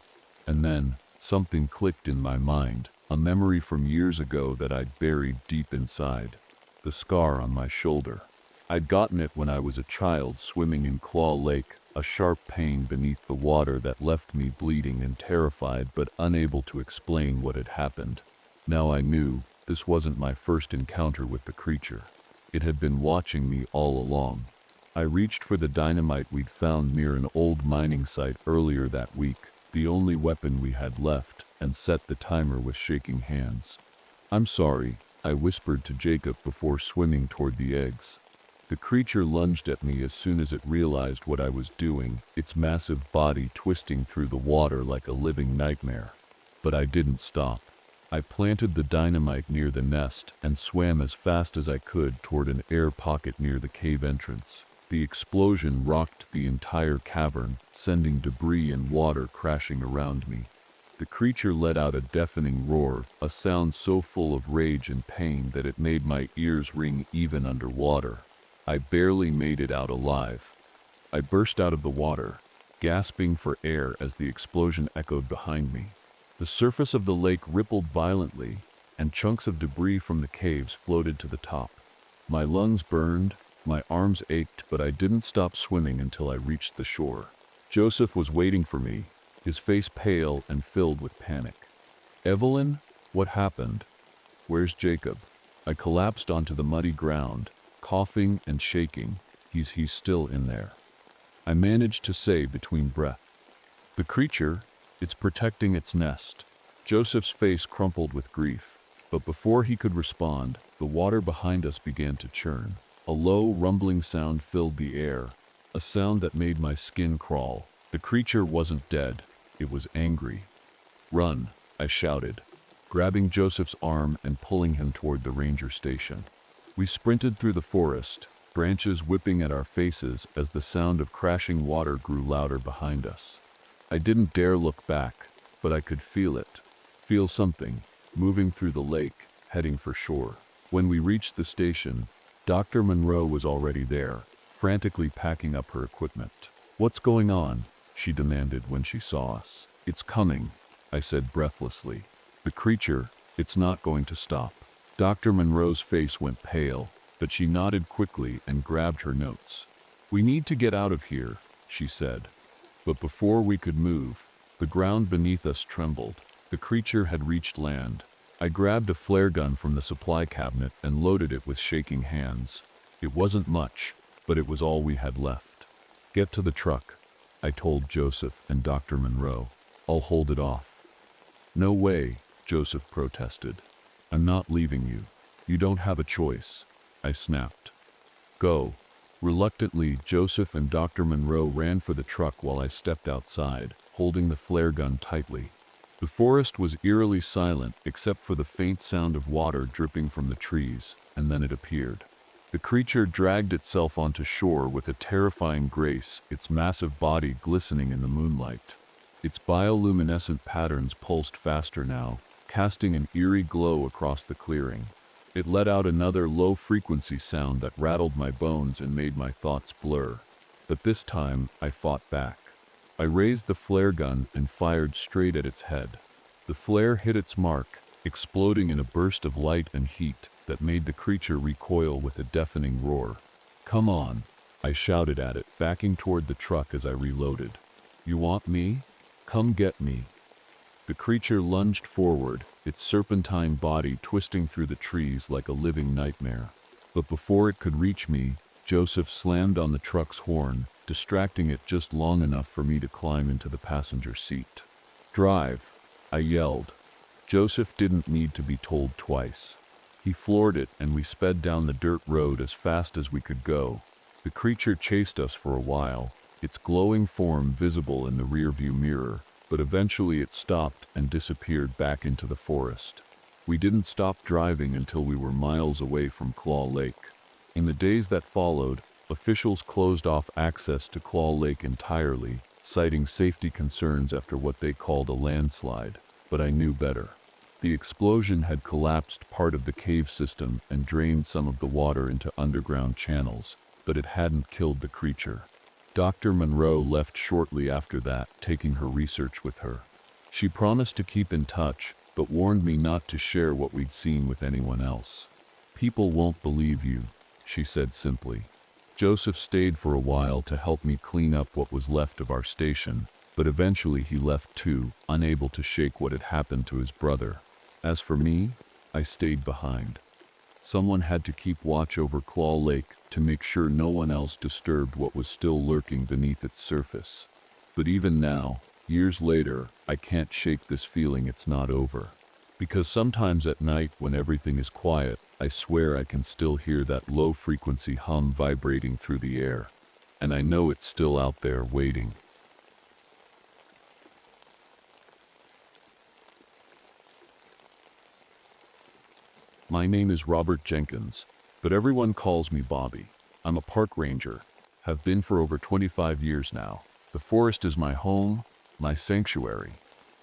And then, something clicked in my mind, a memory from years ago that I'd buried deep inside. The scar on my shoulder. I'd gotten it when I was a child swimming in Claw Lake, a sharp pain beneath the water that left me bleeding and terrified but unable to explain what had happened. Now I knew this wasn't my first encounter with the creature. It had been watching me all along. I reached for the dynamite we'd found near an old mining site earlier that week, the only weapon we had left, and set the timer with shaking hands. "I'm sorry," I whispered to Jacob before swimming toward the eggs. The creature lunged at me as soon as it realized what I was doing, its massive body twisting through the water like a living nightmare. But I didn't stop. I planted the dynamite near the nest and swam as fast as I could toward an air pocket near the cave entrance. The explosion rocked the entire cavern, sending debris and water crashing around me. The creature let out a deafening roar, a sound so full of rage and pain that it made my ears ring even underwater. I barely made it out alive. I burst out of the water, gasping for air as the explosion echoed behind me. The surface of the lake rippled violently, and chunks of debris from the caves floated to the top. My lungs burned, my arms ached, but I didn't stop swimming until I reached the shore. Joseph was waiting for me, his face pale and filled with panic. "Evelyn, what happened? Where's Jacob?" I collapsed onto the muddy ground, coughing and shaking. He's still in there," I managed to say between breaths. "The creature, it's protecting its nest." Joseph's face crumpled with grief, but before he could respond, the water behind us began to churn. A low, rumbling sound filled the air, a sound that made my skin crawl. The creature wasn't dead, it was angry. "Run," I shouted, grabbing Joseph's arm and pulling him toward the ranger station. We sprinted through the forest, branches whipping at our faces as the sound of crashing water grew louder behind us. I didn't dare look back, but I could feel it. Feel something, moving through the lake, heading for shore. When we reached the station, Dr. Monroe was already there, frantically packing up her equipment. "What's going on?" she demanded when she saw us. "It's coming," I said breathlessly. "The creature, it's not going to stop." Dr. Monroe's face went pale, but she nodded quickly and grabbed her notes. "We need to get out of here," she said. But before we could move, the ground beneath us trembled. The creature had reached land. I grabbed a flare gun from the supply cabinet and loaded it with shaking hands. It wasn't much, but it was all we had left. "Get to the truck," I told Joseph and Dr. Monroe. "I'll hold it off." "No way," Joseph protested. "I'm not leaving you. You don't have a choice," I snapped. "Go." Reluctantly, Joseph and Dr. Monroe ran for the truck while I stepped outside, holding the flare gun tightly. The forest was eerily silent except for the faint sound of water dripping from the trees, and then it appeared. The creature dragged itself onto shore with a terrifying grace, its massive body glistening in the moonlight. Its bioluminescent patterns pulsed faster now, casting an eerie glow across the clearing. It let out another low-frequency sound that rattled my bones and made my thoughts blur. But this time, I fought back. I raised the flare gun and fired straight at its head. The flare hit its mark, exploding in a burst of light and heat that made the creature recoil with a deafening roar. "Come on," I shouted at it, backing toward the truck as I reloaded. "You want me? Come get me." The creature lunged forward, its serpentine body twisting through the trees like a living nightmare. But before it could reach me, Joseph slammed on the truck's horn, distracting it just long enough for me to climb into the passenger seat. "Drive," I yelled. Joseph didn't need to be told twice. He floored it and we sped down the dirt road as fast as we could go. The creature chased us for a while, its glowing form visible in the rearview mirror, but eventually it stopped and disappeared back into the forest. We didn't stop driving until we were miles away from Claw Lake. In the days that followed, officials closed off access to Claw Lake entirely, citing safety concerns after what they called a landslide, but I knew better. The explosion had collapsed part of the cave system and drained some of the water into underground channels, but it hadn't killed the creature. Dr. Monroe left shortly after that, taking her research with her. She promised to keep in touch, but warned me not to share what we'd seen with anyone else. "People won't believe you," she said simply. Joseph stayed for a while to help me clean up what was left of our station, but eventually he left too, unable to shake what had happened to his brother. As for me, I stayed behind. Someone had to keep watch over Claw Lake to make sure no one else disturbed what was still lurking beneath its surface. But even now, years later, I can't shake this feeling it's not over. Because sometimes at night when everything is quiet, I swear I can still hear that low-frequency hum vibrating through the air. And I know it's still out there waiting. My name is Robert Jenkins, but everyone calls me Bobby. I'm a park ranger, have been for over 25 years now. The forest is my home, my sanctuary.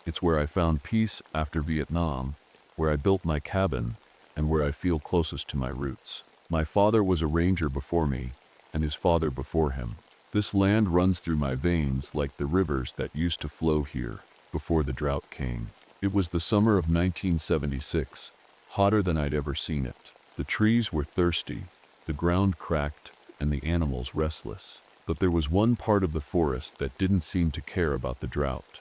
It's where I found peace after Vietnam, where I built my cabin, and where I feel closest to my roots. My father was a ranger before me, and his father before him. This land runs through my veins like the rivers that used to flow here before the drought came. It was the summer of 1976. Hotter than I'd ever seen it. The trees were thirsty, the ground cracked, and the animals restless. But there was one part of the forest that didn't seem to care about the drought.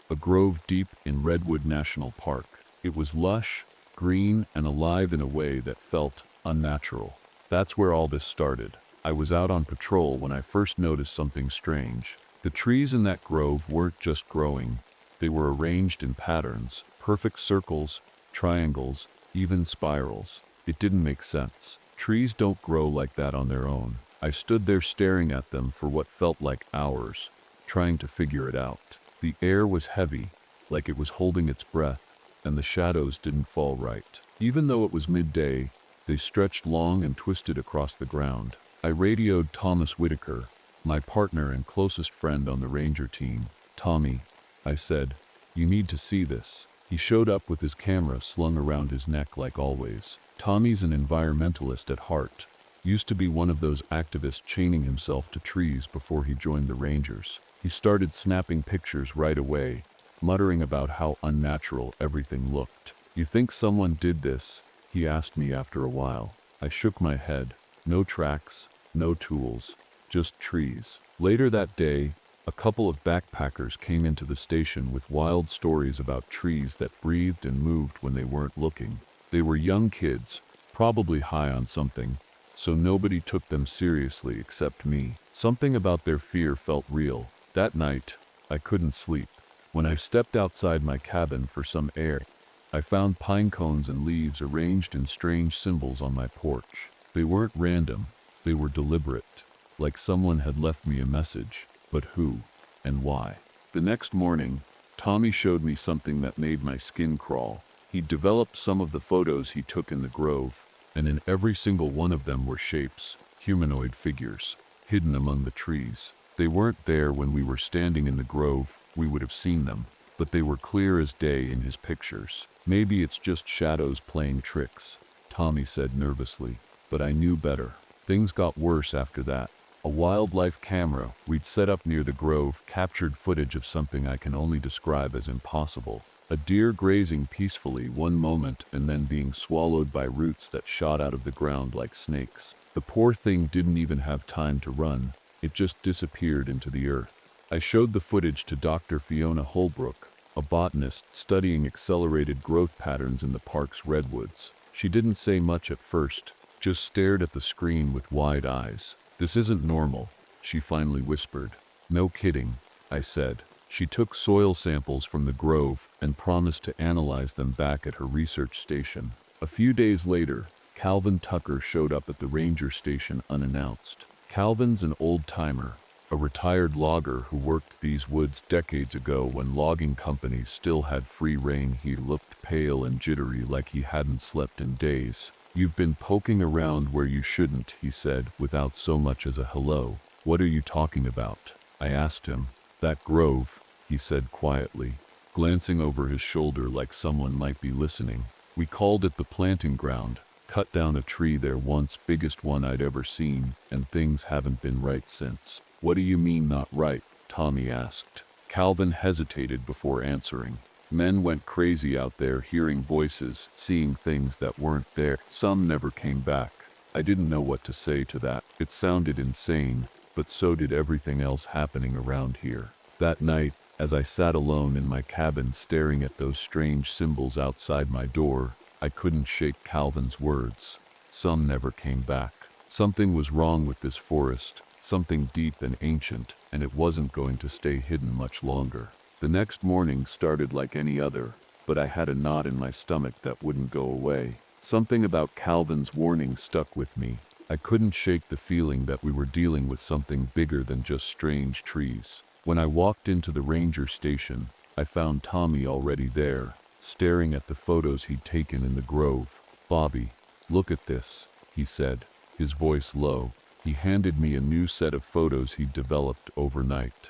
A grove deep in Redwood National Park. It was lush, green, and alive in a way that felt unnatural. That's where all this started. I was out on patrol when I first noticed something strange. The trees in that grove weren't just growing. They were arranged in patterns, perfect circles, triangles, even spirals. It didn't make sense. Trees don't grow like that on their own. I stood there staring at them for what felt like hours, trying to figure it out. The air was heavy, like it was holding its breath, and the shadows didn't fall right. Even though it was midday, they stretched long and twisted across the ground. I radioed Thomas Whitaker, my partner and closest friend on the ranger team. "Tommy," I said, "you need to see this." He showed up with his camera slung around his neck like always. Tommy's an environmentalist at heart. Used to be one of those activists chaining himself to trees before he joined the Rangers. He started snapping pictures right away, muttering about how unnatural everything looked. "You think someone did this?" he asked me after a while. I shook my head. No tracks, no tools, just trees. Later that day, a couple of backpackers came into the station with wild stories about trees that breathed and moved when they weren't looking. They were young kids, probably high on something, so nobody took them seriously except me. Something about their fear felt real. That night, I couldn't sleep. When I stepped outside my cabin for some air, I found pine cones and leaves arranged in strange symbols on my porch. They weren't random, they were deliberate. like someone had left me a message, but who and why? The next morning, Tommy showed me something that made my skin crawl. He'd developed some of the photos he took in the grove, and in every single one of them were shapes, humanoid figures, hidden among the trees. They weren't there when we were standing in the grove, we would have seen them, but they were clear as day in his pictures. Maybe it's just shadows playing tricks, Tommy said nervously, but I knew better. Things got worse after that. A wildlife camera we'd set up near the grove captured footage of something I can only describe as impossible. A deer grazing peacefully one moment and then being swallowed by roots that shot out of the ground like snakes. The poor thing didn't even have time to run. It just disappeared into the earth. I showed the footage to Dr. Fiona Holbrook, a botanist studying accelerated growth patterns in the park's redwoods. She didn't say much at first, just stared at the screen with wide eyes. "This isn't normal," she finally whispered. "No kidding," I said. She took soil samples from the grove and promised to analyze them back at her research station. A few days later, Calvin Tucker showed up at the ranger station unannounced. Calvin's an old-timer, a retired logger who worked these woods decades ago when logging companies still had free rein. He looked pale and jittery, like he hadn't slept in days. "You've been poking around where you shouldn't," he said, without so much as a hello. "What are you talking about?" I asked him. "That grove," he said quietly, glancing over his shoulder like someone might be listening. "We called it the planting ground. Cut down a tree there once, biggest one I'd ever seen, and things haven't been right since." "What do you mean not right?" Tommy asked. Calvin hesitated before answering. "Men went crazy out there, hearing voices, seeing things that weren't there. Some never came back." I didn't know what to say to that. It sounded insane, but so did everything else happening around here. That night, as I sat alone in my cabin staring at those strange symbols outside my door, I couldn't shake Calvin's words. Some never came back. Something was wrong with this forest, something deep and ancient, and it wasn't going to stay hidden much longer. The next morning started like any other, but I had a knot in my stomach that wouldn't go away. Something about Calvin's warning stuck with me. I couldn't shake the feeling that we were dealing with something bigger than just strange trees. When I walked into the ranger station, I found Tommy already there, staring at the photos he'd taken in the grove. "Bobby, look at this," he said, his voice low. He handed me a new set of photos he'd developed overnight.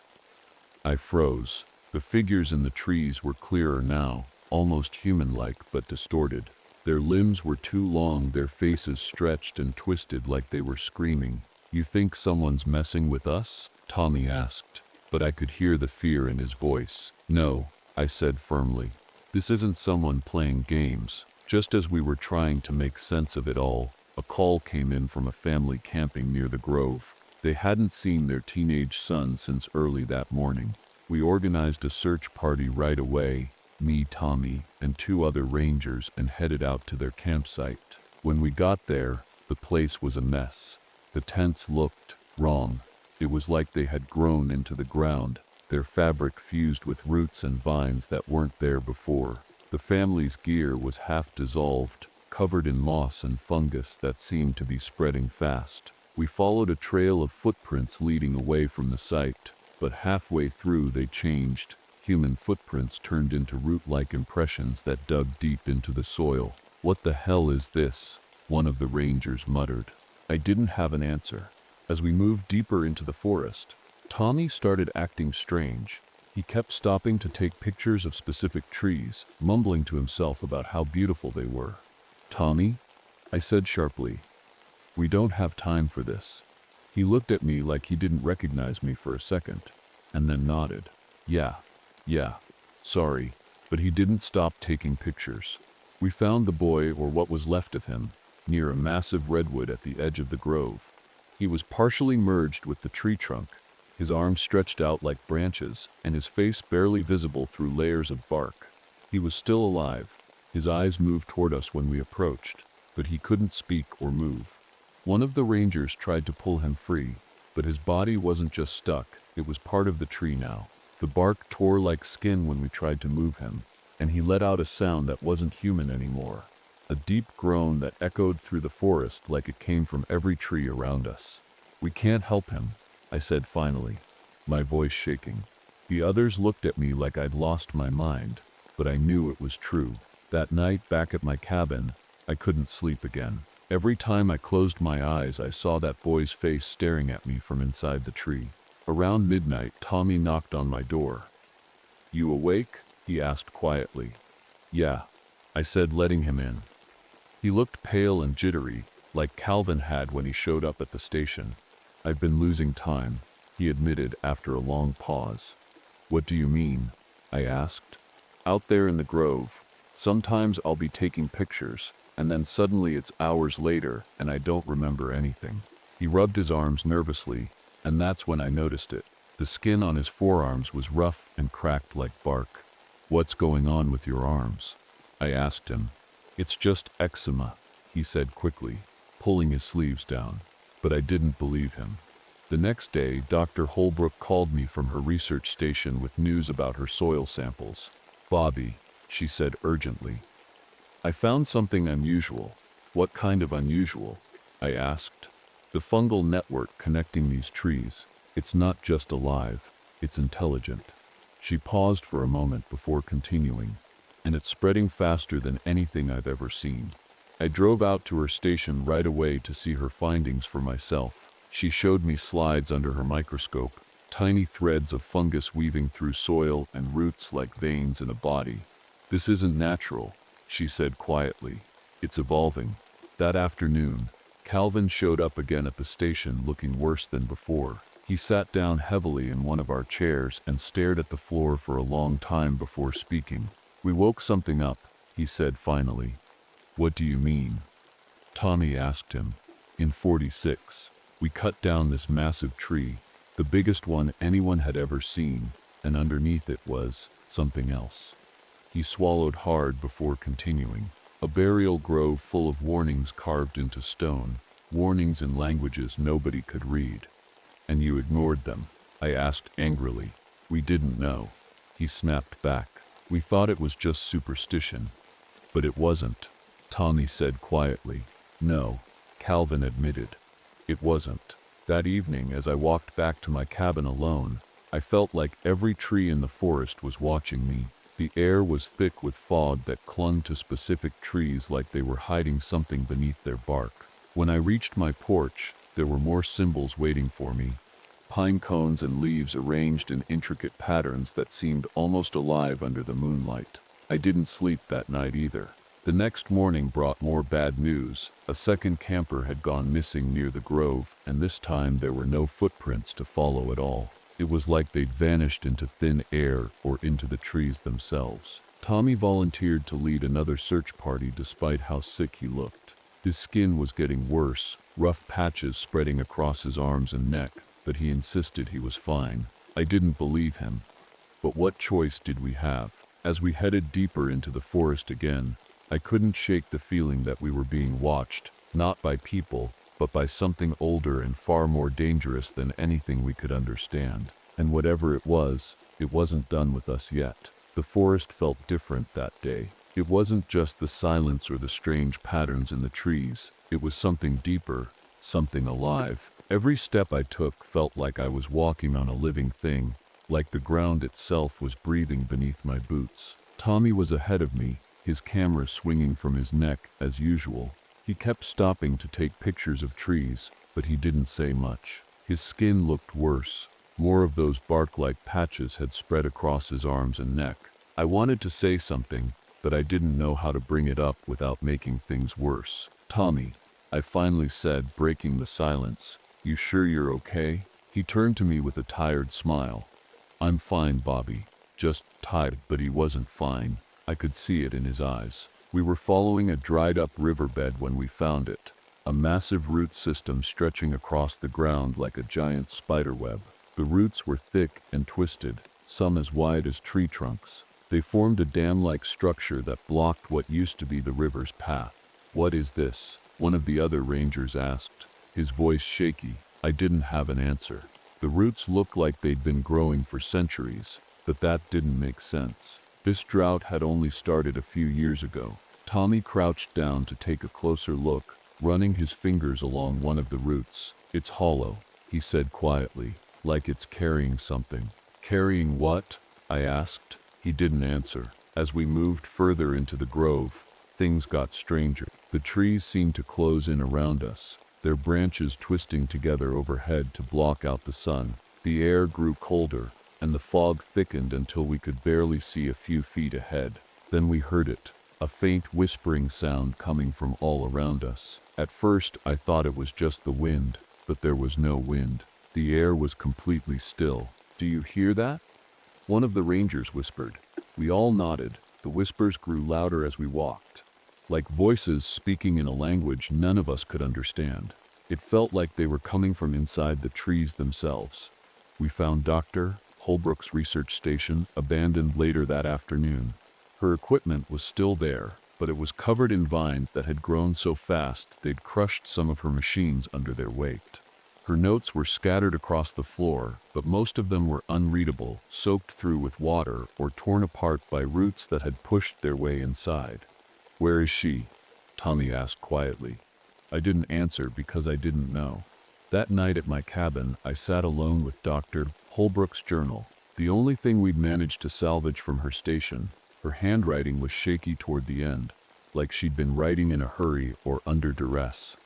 I froze. The figures in the trees were clearer now, almost human-like but distorted. Their limbs were too long, their faces stretched and twisted like they were screaming. "You think someone's messing with us?" Tommy asked, but I could hear the fear in his voice. "No," I said firmly. "This isn't someone playing games." Just as we were trying to make sense of it all, a call came in from a family camping near the grove. They hadn't seen their teenage son since early that morning. We organized a search party right away, me, Tommy, and 2 other rangers, and headed out to their campsite. When we got there, the place was a mess. The tents looked wrong. It was like they had grown into the ground, their fabric fused with roots and vines that weren't there before. The family's gear was half dissolved, covered in moss and fungus that seemed to be spreading fast. We followed a trail of footprints leading away from the site, but halfway through they changed. Human footprints turned into root-like impressions that dug deep into the soil. "What the hell is this?" one of the rangers muttered. I didn't have an answer. As we moved deeper into the forest, Tommy started acting strange. He kept stopping to take pictures of specific trees, mumbling to himself about how beautiful they were. "Tommy?" I said sharply. "We don't have time for this." He looked at me like he didn't recognize me for a second, and then nodded. Yeah, sorry," but he didn't stop taking pictures. We found the boy, or what was left of him, near a massive redwood at the edge of the grove. He was partially merged with the tree trunk, his arms stretched out like branches, and his face barely visible through layers of bark. He was still alive. His eyes moved toward us when we approached, but he couldn't speak or move. One of the rangers tried to pull him free, but his body wasn't just stuck, it was part of the tree now. The bark tore like skin when we tried to move him, and he let out a sound that wasn't human anymore. A deep groan that echoed through the forest like it came from every tree around us. We can't help him, I said finally, my voice shaking. The others looked at me like I'd lost my mind, but I knew it was true. That night back at my cabin, I couldn't sleep again. Every time I closed my eyes, I saw that boy's face staring at me from inside the tree. Around midnight, Tommy knocked on my door. "You awake?" he asked quietly. "Yeah," I said, letting him in. He looked pale and jittery, like Calvin had when he showed up at the station. "I've been losing time," he admitted after a long pause. "What do you mean?" I asked. "Out there in the grove, sometimes I'll be taking pictures, and then suddenly it's hours later and I don't remember anything." He rubbed his arms nervously, and that's when I noticed it. The skin on his forearms was rough and cracked like bark. "What's going on with your arms?" I asked him. "It's just eczema," he said quickly, pulling his sleeves down. But I didn't believe him. The next day, Dr. Holbrook called me from her research station with news about her soil samples. "Bobby," she said urgently, "I found something unusual." "What kind of unusual?" I asked. "The fungal network connecting these trees. It's not just alive, it's intelligent." She paused for a moment before continuing. "And it's spreading faster than anything I've ever seen." I drove out to her station right away to see her findings for myself. She showed me slides under her microscope, tiny threads of fungus weaving through soil and roots like veins in a body. "This isn't natural," she said quietly. "It's evolving." That afternoon, Calvin showed up again at the station looking worse than before. He sat down heavily in one of our chairs and stared at the floor for a long time before speaking. "We woke something up," he said finally. "What do you mean?" Tommy asked him. "In 46, we cut down this massive tree, the biggest one anyone had ever seen, and underneath it was something else." He swallowed hard before continuing. "A burial grove full of warnings carved into stone, warnings in languages nobody could read. And you ignored them?" I asked angrily. "We didn't know," he snapped back. "We thought it was just superstition." "But it wasn't," Tommy said quietly. "No," Calvin admitted. "It wasn't." That evening, as I walked back to my cabin alone, I felt like every tree in the forest was watching me. The air was thick with fog that clung to specific trees like they were hiding something beneath their bark. When I reached my porch, there were more symbols waiting for me. Pine cones and leaves arranged in intricate patterns that seemed almost alive under the moonlight. I didn't sleep that night either. The next morning brought more bad news. A second camper had gone missing near the grove, and this time there were no footprints to follow at all. It was like they'd vanished into thin air or into the trees themselves. Tommy volunteered to lead another search party despite how sick he looked. His skin was getting worse, rough patches spreading across his arms and neck, but he insisted he was fine. I didn't believe him. But what choice did we have? As we headed deeper into the forest again, I couldn't shake the feeling that we were being watched, not by people, but by something older and far more dangerous than anything we could understand. And whatever it wasn't done with us yet. The forest felt different that day. It wasn't just the silence or the strange patterns in the trees. It was something deeper, something alive. Every step I took felt like I was walking on a living thing, like the ground itself was breathing beneath my boots. Tommy was ahead of me, his camera swinging from his neck as usual. He kept stopping to take pictures of trees, but he didn't say much. His skin looked worse. More of those bark-like patches had spread across his arms and neck. I wanted to say something, but I didn't know how to bring it up without making things worse. "Tommy," I finally said, breaking the silence. "You sure you're okay?" He turned to me with a tired smile. "I'm fine, Bobby. Just tired." But he wasn't fine. I could see it in his eyes. We were following a dried-up riverbed when we found it, a massive root system stretching across the ground like a giant spiderweb. The roots were thick and twisted, some as wide as tree trunks. They formed a dam-like structure that blocked what used to be the river's path. "What is this?" one of the other rangers asked, his voice shaky. I didn't have an answer. The roots looked like they'd been growing for centuries, but that didn't make sense. This drought had only started a few years ago. Tommy crouched down to take a closer look, running his fingers along one of the roots. "It's hollow," he said quietly, like it's carrying something. Carrying what? I asked. He didn't answer. As we moved further into the grove, things got stranger. The trees seemed to close in around us, their branches twisting together overhead to block out the sun. The air grew colder, and the fog thickened until we could barely see a few feet ahead. Then we heard it, a faint whispering sound coming from all around us. At first, I thought it was just the wind, but there was no wind. The air was completely still. "Do you hear that?" one of the rangers whispered. We all nodded. The whispers grew louder as we walked, like voices speaking in a language none of us could understand. It felt like they were coming from inside the trees themselves. We found Dr. Holbrook's research station, abandoned later that afternoon. Her equipment was still there, but it was covered in vines that had grown so fast they'd crushed some of her machines under their weight. Her notes were scattered across the floor, but most of them were unreadable, soaked through with water, or torn apart by roots that had pushed their way inside. "Where is she?" Tommy asked quietly. I didn't answer because I didn't know. That night at my cabin, I sat alone with Dr. Holbrook's journal. The only thing we'd managed to salvage from her station. Her handwriting was shaky toward the end, like she'd been writing in a hurry or under duress.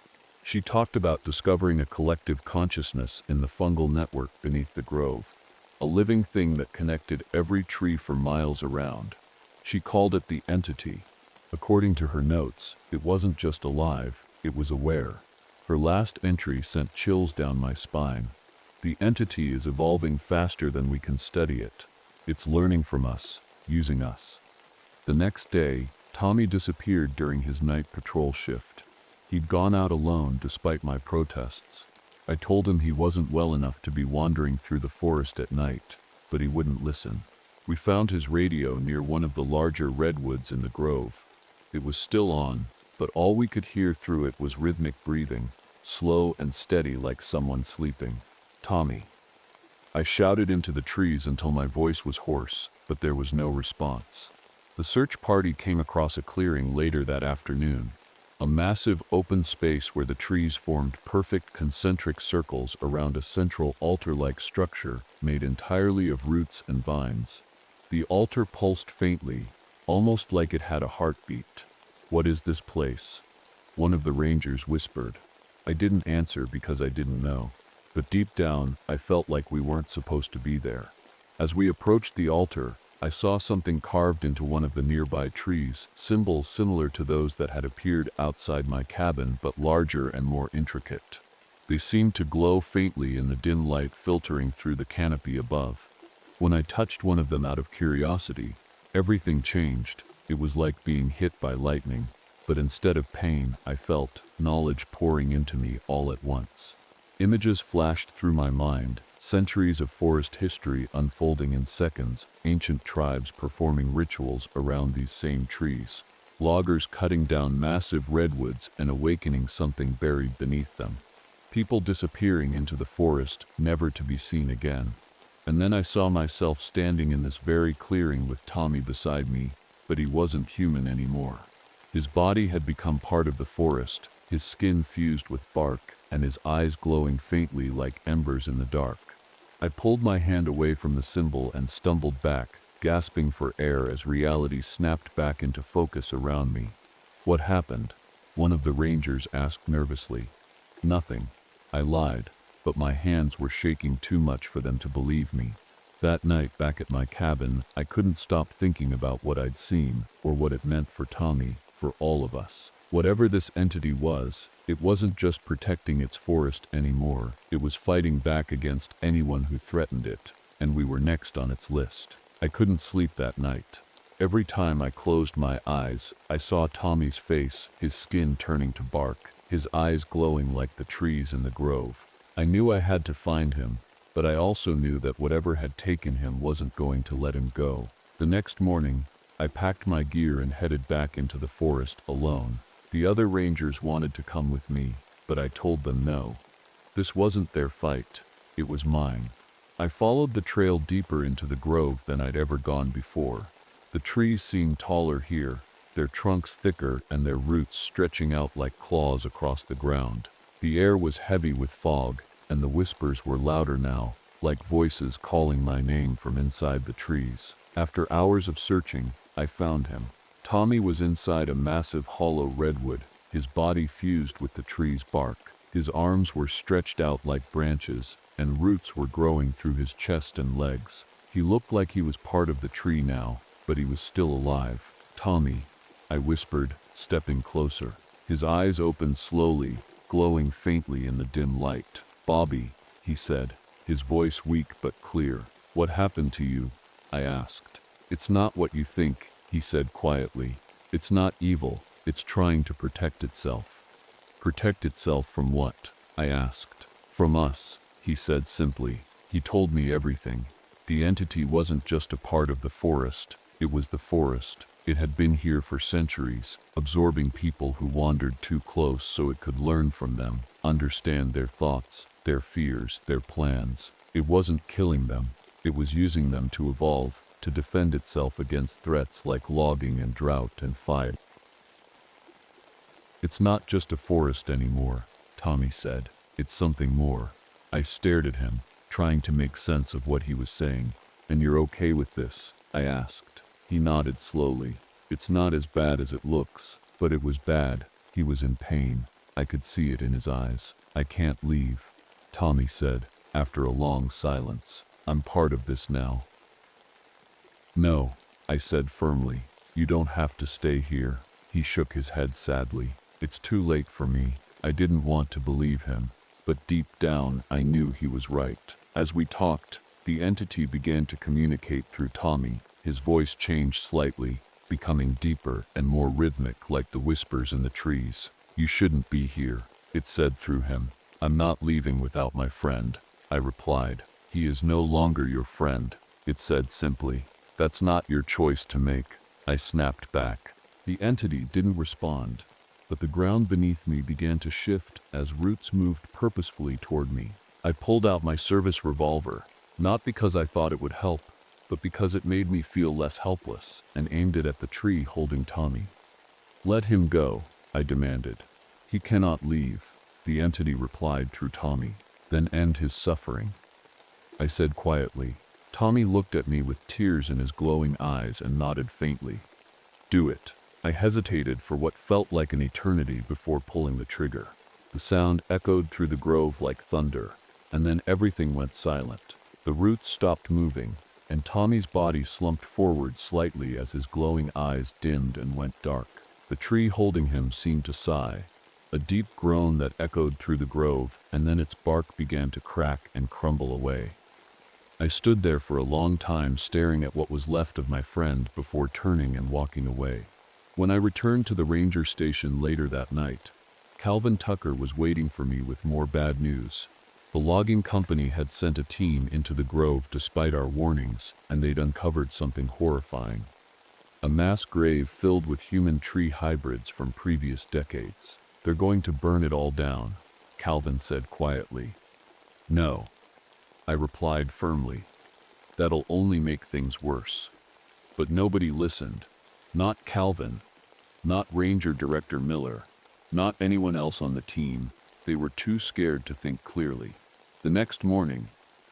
She talked about discovering a collective consciousness in the fungal network beneath the grove, a living thing that connected every tree for miles around. She called it the entity. According to her notes, it wasn't just alive, it was aware. Her last entry sent chills down my spine. The entity is evolving faster than we can study it. It's learning from us, using us. The next day, Tommy disappeared during his night patrol shift. He'd gone out alone despite my protests. I told him he wasn't well enough to be wandering through the forest at night, but he wouldn't listen. We found his radio near one of the larger redwoods in the grove. It was still on, but all we could hear through it was rhythmic breathing, slow and steady like someone sleeping. "Tommy." I shouted into the trees until my voice was hoarse, but there was no response. The search party came across a clearing later that afternoon. A massive open space where the trees formed perfect concentric circles around a central altar-like structure made entirely of roots and vines. The altar pulsed faintly, almost like it had a heartbeat. "What is this place?" one of the rangers whispered. I didn't answer because I didn't know, but deep down I felt like we weren't supposed to be there. As we approached the altar, I saw something carved into one of the nearby trees, symbols similar to those that had appeared outside my cabin but larger and more intricate. They seemed to glow faintly in the dim light filtering through the canopy above. When I touched one of them out of curiosity, everything changed. It was like being hit by lightning, but instead of pain, I felt knowledge pouring into me all at once. Images flashed through my mind. Centuries of forest history unfolding in seconds, ancient tribes performing rituals around these same trees, loggers cutting down massive redwoods and awakening something buried beneath them, people disappearing into the forest, never to be seen again. And then I saw myself standing in this very clearing with Tommy beside me, but he wasn't human anymore. His body had become part of the forest, his skin fused with bark, and his eyes glowing faintly like embers in the dark. I pulled my hand away from the symbol and stumbled back, gasping for air as reality snapped back into focus around me. "What happened?" one of the rangers asked nervously. "Nothing," I lied, but my hands were shaking too much for them to believe me. That night back at my cabin, I couldn't stop thinking about what I'd seen, or what it meant for Tommy, for all of us. Whatever this entity was, it wasn't just protecting its forest anymore, it was fighting back against anyone who threatened it, and we were next on its list. I couldn't sleep that night. Every time I closed my eyes, I saw Tommy's face, his skin turning to bark, his eyes glowing like the trees in the grove. I knew I had to find him, but I also knew that whatever had taken him wasn't going to let him go. The next morning, I packed my gear and headed back into the forest alone. The other rangers wanted to come with me, but I told them no. This wasn't their fight, it was mine. I followed the trail deeper into the grove than I'd ever gone before. The trees seemed taller here, their trunks thicker and their roots stretching out like claws across the ground. The air was heavy with fog, and the whispers were louder now, like voices calling my name from inside the trees. After hours of searching, I found him. Tommy was inside a massive hollow redwood, his body fused with the tree's bark. His arms were stretched out like branches, and roots were growing through his chest and legs. He looked like he was part of the tree now, but he was still alive. "Tommy," I whispered, stepping closer. His eyes opened slowly, glowing faintly in the dim light. "Bobby," he said, his voice weak but clear. "What happened to you?" I asked. "It's not what you think," he said quietly. "It's not evil, it's trying to protect itself." "Protect itself from what?" I asked. "From us," he said simply. He told me everything. The entity wasn't just a part of the forest, it was the forest. It had been here for centuries, absorbing people who wandered too close so it could learn from them, understand their thoughts, their fears, their plans. It wasn't killing them, it was using them to evolve, to defend itself against threats like logging and drought and fire. "It's not just a forest anymore," Tommy said. "It's something more." I stared at him, trying to make sense of what he was saying. "And you're okay with this?" I asked. He nodded slowly. "It's not as bad as it looks, but it was bad." He was in pain. I could see it in his eyes. "I can't leave," Tommy said, after a long silence. "I'm part of this now." "No," I said firmly. "You don't have to stay here." He shook his head sadly. "It's too late for me." I didn't want to believe him, but deep down I knew he was right. As we talked, the entity began to communicate through Tommy. His voice changed slightly, becoming deeper and more rhythmic like the whispers in the trees. "You shouldn't be here," it said through him. "I'm not leaving without my friend," I replied. "He is no longer your friend," it said simply. "That's not your choice to make," I snapped back. The entity didn't respond, but the ground beneath me began to shift as roots moved purposefully toward me. I pulled out my service revolver, not because I thought it would help, but because it made me feel less helpless, and aimed it at the tree holding Tommy. "Let him go," I demanded. "He cannot leave," the entity replied through Tommy. "Then end his suffering," I said quietly. Tommy looked at me with tears in his glowing eyes and nodded faintly. "Do it." I hesitated for what felt like an eternity before pulling the trigger. The sound echoed through the grove like thunder, and then everything went silent. The roots stopped moving, and Tommy's body slumped forward slightly as his glowing eyes dimmed and went dark. The tree holding him seemed to sigh, a deep groan that echoed through the grove, and then its bark began to crack and crumble away. I stood there for a long time staring at what was left of my friend before turning and walking away. When I returned to the ranger station later that night, Calvin Tucker was waiting for me with more bad news. The logging company had sent a team into the grove despite our warnings, and they'd uncovered something horrifying. A mass grave filled with human tree hybrids from previous decades. "They're going to burn it all down," Calvin said quietly. "No," I replied firmly. "That'll only make things worse." But nobody listened. Not Calvin, not Ranger Director Miller, not anyone else on the team. They were too scared to think clearly. The next morning,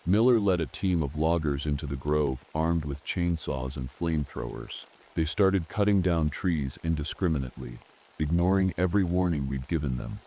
Miller led a team of loggers into the grove armed with chainsaws and flamethrowers. They started cutting down trees indiscriminately, ignoring every warning we'd given them.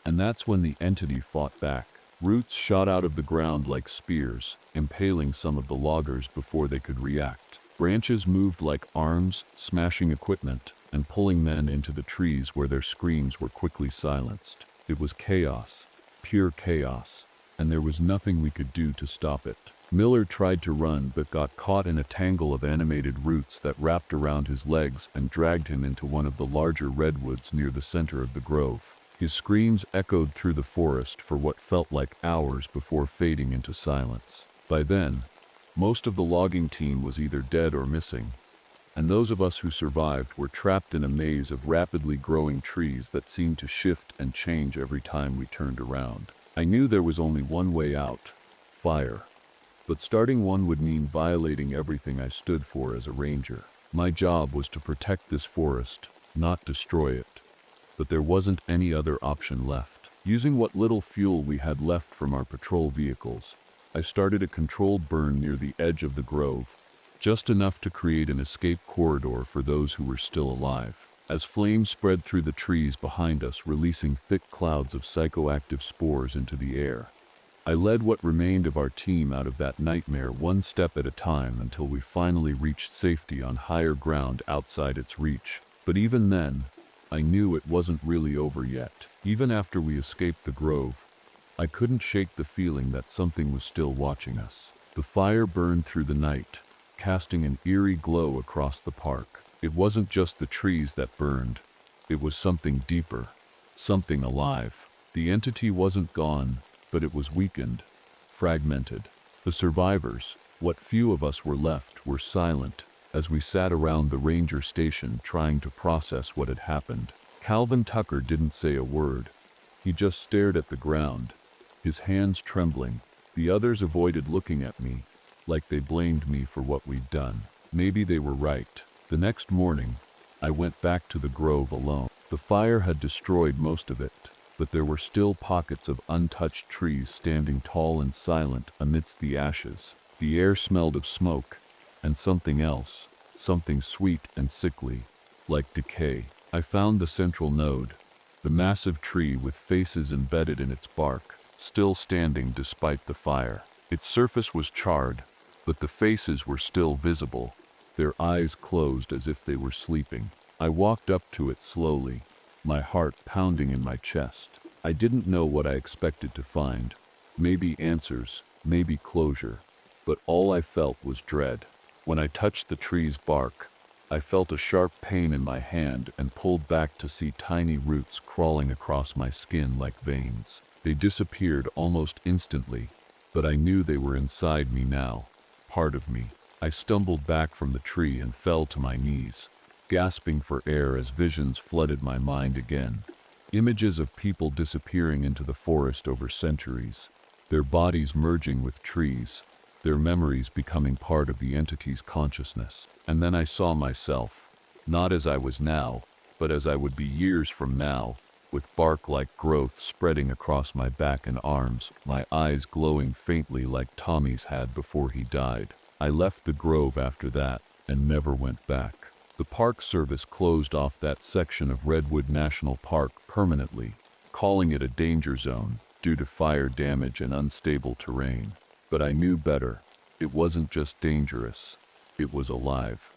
And that's when the entity fought back. Roots shot out of the ground like spears, impaling some of the loggers before they could react. Branches moved like arms, smashing equipment, and pulling men into the trees where their screams were quickly silenced. It was chaos, pure chaos, and there was nothing we could do to stop it. Miller tried to run but got caught in a tangle of animated roots that wrapped around his legs and dragged him into one of the larger redwoods near the center of the grove. His screams echoed through the forest for what felt like hours before fading into silence. By then, most of the logging team was either dead or missing, and those of us who survived were trapped in a maze of rapidly growing trees that seemed to shift and change every time we turned around. I knew there was only one way out: fire. But starting one would mean violating everything I stood for as a ranger. My job was to protect this forest, not destroy it. But there wasn't any other option left. Using what little fuel we had left from our patrol vehicles, I started a controlled burn near the edge of the grove, just enough to create an escape corridor for those who were still alive. As flames spread through the trees behind us, releasing thick clouds of psychoactive spores into the air, I led what remained of our team out of that nightmare one step at a time until we finally reached safety on higher ground outside its reach. But even then, I knew it wasn't really over yet. Even after we escaped the grove, I couldn't shake the feeling that something was still watching us. The fire burned through the night, casting an eerie glow across the park. It wasn't just the trees that burned, it was something deeper, something alive. The entity wasn't gone, but it was weakened, fragmented. The survivors, what few of us were left, were silent as we sat around the ranger station trying to process what had happened. Calvin Tucker didn't say a word. He just stared at the ground, his hands trembling. The others avoided looking at me, like they blamed me for what we'd done. Maybe they were right. The next morning, I went back to the grove alone. The fire had destroyed most of it, but there were still pockets of untouched trees standing tall and silent amidst the ashes. The air smelled of smoke, and something else, something sweet and sickly, like decay. I found the central node, the massive tree with faces embedded in its bark, still standing despite the fire. Its surface was charred, but the faces were still visible, their eyes closed as if they were sleeping. I walked up to it slowly, my heart pounding in my chest. I didn't know what I expected to find. Maybe answers, maybe closure, but all I felt was dread. When I touched the tree's bark, I felt a sharp pain in my hand and pulled back to see tiny roots crawling across my skin like veins. They disappeared almost instantly, but I knew they were inside me now, part of me. I stumbled back from the tree and fell to my knees, gasping for air as visions flooded my mind again. Images of people disappearing into the forest over centuries, their bodies merging with trees, their memories becoming part of the entity's consciousness. And then I saw myself, not as I was now, but as I would be years from now, with bark-like growth spreading across my back and arms, my eyes glowing faintly like Tommy's had before he died. I left the grove after that, and never went back. The Park Service closed off that section of Redwood National Park permanently, calling it a danger zone due to fire damage and unstable terrain. But I knew better. It wasn't just dangerous, it was alive.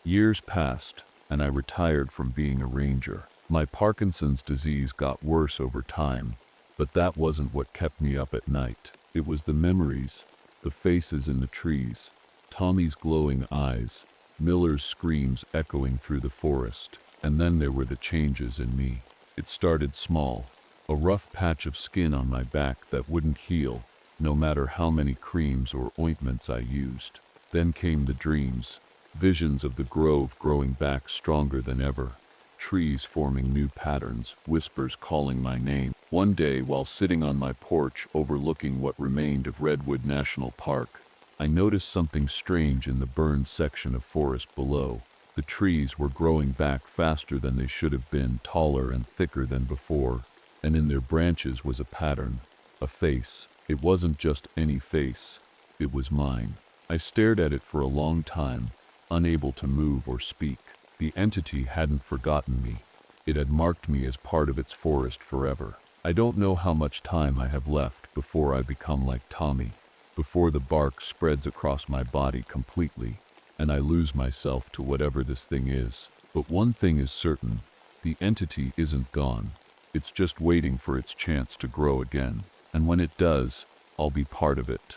Years passed, and I retired from being a ranger. My Parkinson's disease got worse over time, but that wasn't what kept me up at night. It was the memories, the faces in the trees, Tommy's glowing eyes, Miller's screams echoing through the forest. And then there were the changes in me. It started small, a rough patch of skin on my back that wouldn't heal, no matter how many creams or ointments I used. Then came the dreams, visions of the grove growing back stronger than ever, trees forming new patterns, whispers calling my name. One day, while sitting on my porch overlooking what remained of Redwood National Park, I noticed something strange in the burned section of forest below. The trees were growing back faster than they should have been, taller and thicker than before, and in their branches was a pattern, a face. It wasn't just any face, it was mine. I stared at it for a long time, unable to move or speak. The entity hadn't forgotten me. It had marked me as part of its forest forever. I don't know how much time I have left before I become like Tommy, before the bark spreads across my body completely, and I lose myself to whatever this thing is. But one thing is certain, the entity isn't gone. It's just waiting for its chance to grow again. And when it does, I'll be part of it.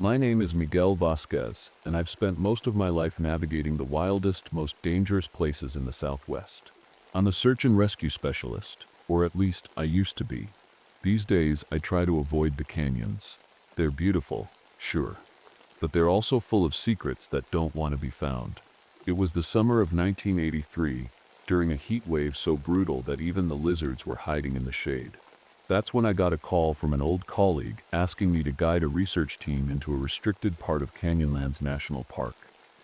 My name is Miguel Vasquez, and I've spent most of my life navigating the wildest, most dangerous places in the Southwest. I'm a search and rescue specialist, or at least I used to be. These days, I try to avoid the canyons. They're beautiful, sure, but they're also full of secrets that don't want to be found. It was the summer of 1983, during a heat wave so brutal that even the lizards were hiding in the shade. That's when I got a call from an old colleague asking me to guide a research team into a restricted part of Canyonlands National Park.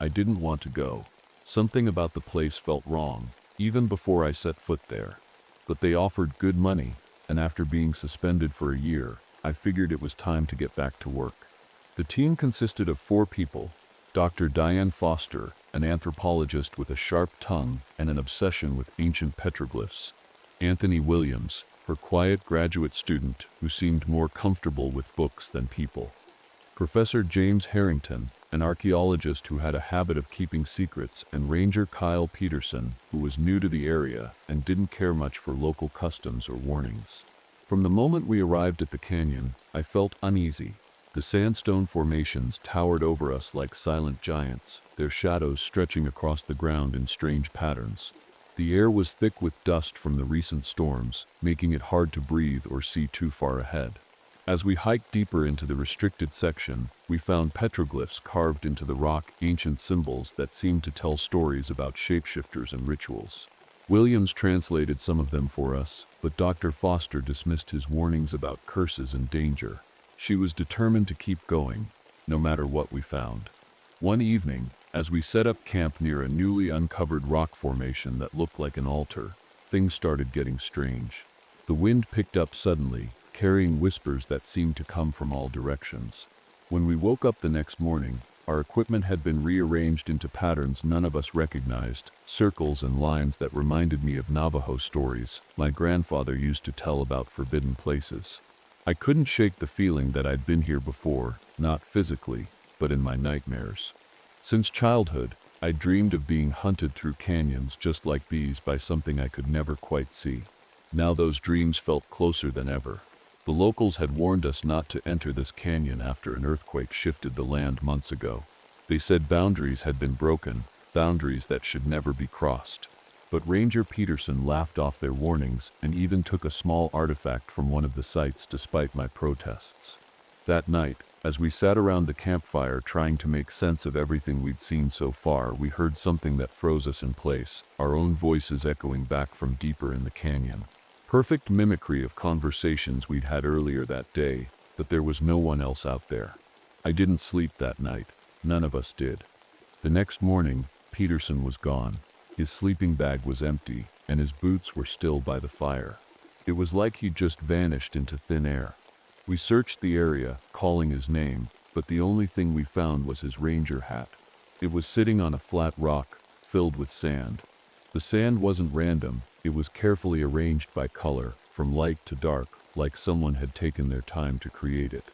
I didn't want to go. Something about the place felt wrong, even before I set foot there. But they offered good money, and after being suspended for a year, I figured it was time to get back to work. The team consisted of 4 people: Dr. Diane Foster, an anthropologist with a sharp tongue and an obsession with ancient petroglyphs; Anthony Williams, her quiet graduate student who seemed more comfortable with books than people; Professor James Harrington, an archaeologist who had a habit of keeping secrets; and Ranger Kyle Peterson, who was new to the area and didn't care much for local customs or warnings. From the moment we arrived at the canyon, I felt uneasy. The sandstone formations towered over us like silent giants, their shadows stretching across the ground in strange patterns. The air was thick with dust from the recent storms, making it hard to breathe or see too far ahead. As we hiked deeper into the restricted section, we found petroglyphs carved into the rock, ancient symbols that seemed to tell stories about shapeshifters and rituals. Williams translated some of them for us, but Dr. Foster dismissed his warnings about curses and danger. She was determined to keep going, no matter what we found. One evening, as we set up camp near a newly uncovered rock formation that looked like an altar, things started getting strange. The wind picked up suddenly, carrying whispers that seemed to come from all directions. When we woke up the next morning, our equipment had been rearranged into patterns none of us recognized, circles and lines that reminded me of Navajo stories my grandfather used to tell about forbidden places. I couldn't shake the feeling that I'd been here before, not physically, but in my nightmares. Since childhood, I dreamed of being hunted through canyons just like these by something I could never quite see. Now those dreams felt closer than ever. The locals had warned us not to enter this canyon after an earthquake shifted the land months ago. They said boundaries had been broken, boundaries that should never be crossed. But Ranger Peterson laughed off their warnings and even took a small artifact from one of the sites despite my protests. That night, as we sat around the campfire trying to make sense of everything we'd seen so far, we heard something that froze us in place, our own voices echoing back from deeper in the canyon. Perfect mimicry of conversations we'd had earlier that day, but there was no one else out there. I didn't sleep that night. None of us did. The next morning, Peterson was gone. His sleeping bag was empty, and his boots were still by the fire. It was like he'd just vanished into thin air. We searched the area, calling his name, but the only thing we found was his ranger hat. It was sitting on a flat rock, filled with sand. The sand wasn't random, it was carefully arranged by color, from light to dark, like someone had taken their time to create it.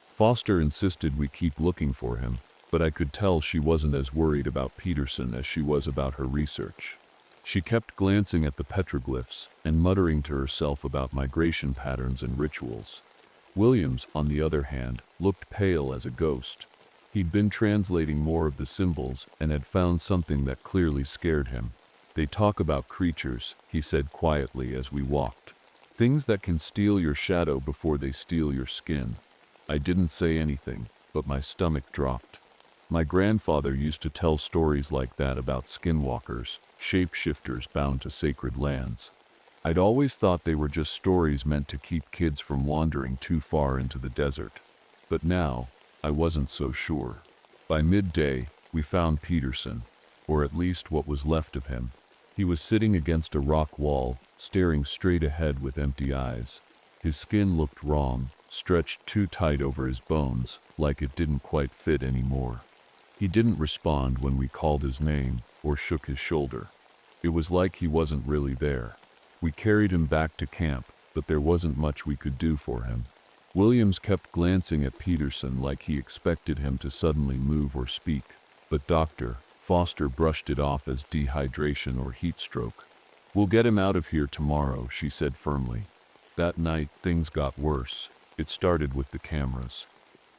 Foster insisted we keep looking for him, but I could tell she wasn't as worried about Peterson as she was about her research. She kept glancing at the petroglyphs and muttering to herself about migration patterns and rituals. Williams, on the other hand, looked pale as a ghost. He'd been translating more of the symbols and had found something that clearly scared him. "They talk about creatures," he said quietly as we walked. "Things that can steal your shadow before they steal your skin." I didn't say anything, but my stomach dropped. My grandfather used to tell stories like that about skinwalkers, shapeshifters bound to sacred lands. I'd always thought they were just stories meant to keep kids from wandering too far into the desert. But now, I wasn't so sure. By midday, we found Peterson, or at least what was left of him. He was sitting against a rock wall, staring straight ahead with empty eyes. His skin looked wrong, stretched too tight over his bones, like it didn't quite fit anymore. He didn't respond when we called his name or shook his shoulder. It was like he wasn't really there. We carried him back to camp, but there wasn't much we could do for him. Williams kept glancing at Peterson like he expected him to suddenly move or speak, but Dr. Foster brushed it off as dehydration or heat stroke. "We'll get him out of here tomorrow," she said firmly. That night, things got worse. It started with the cameras.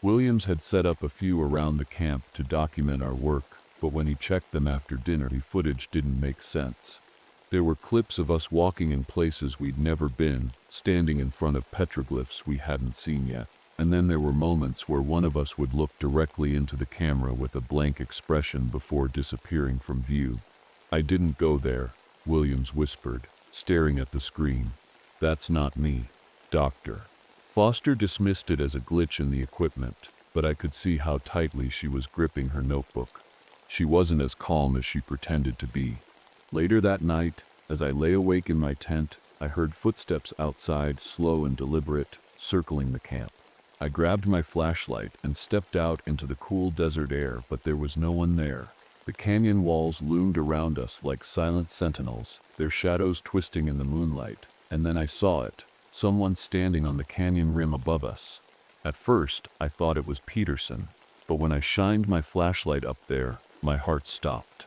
Williams had set up a few around the camp to document our work, but when he checked them after dinner, the footage didn't make sense. There were clips of us walking in places we'd never been, standing in front of petroglyphs we hadn't seen yet. And then there were moments where one of us would look directly into the camera with a blank expression before disappearing from view. "I didn't go there," Williams whispered, staring at the screen. "That's not me, Doctor." Foster dismissed it as a glitch in the equipment, but I could see how tightly she was gripping her notebook. She wasn't as calm as she pretended to be. Later that night, as I lay awake in my tent, I heard footsteps outside, slow and deliberate, circling the camp. I grabbed my flashlight and stepped out into the cool desert air, but there was no one there. The canyon walls loomed around us like silent sentinels, their shadows twisting in the moonlight, and then I saw it, someone standing on the canyon rim above us. At first, I thought it was Peterson, but when I shined my flashlight up there, my heart stopped.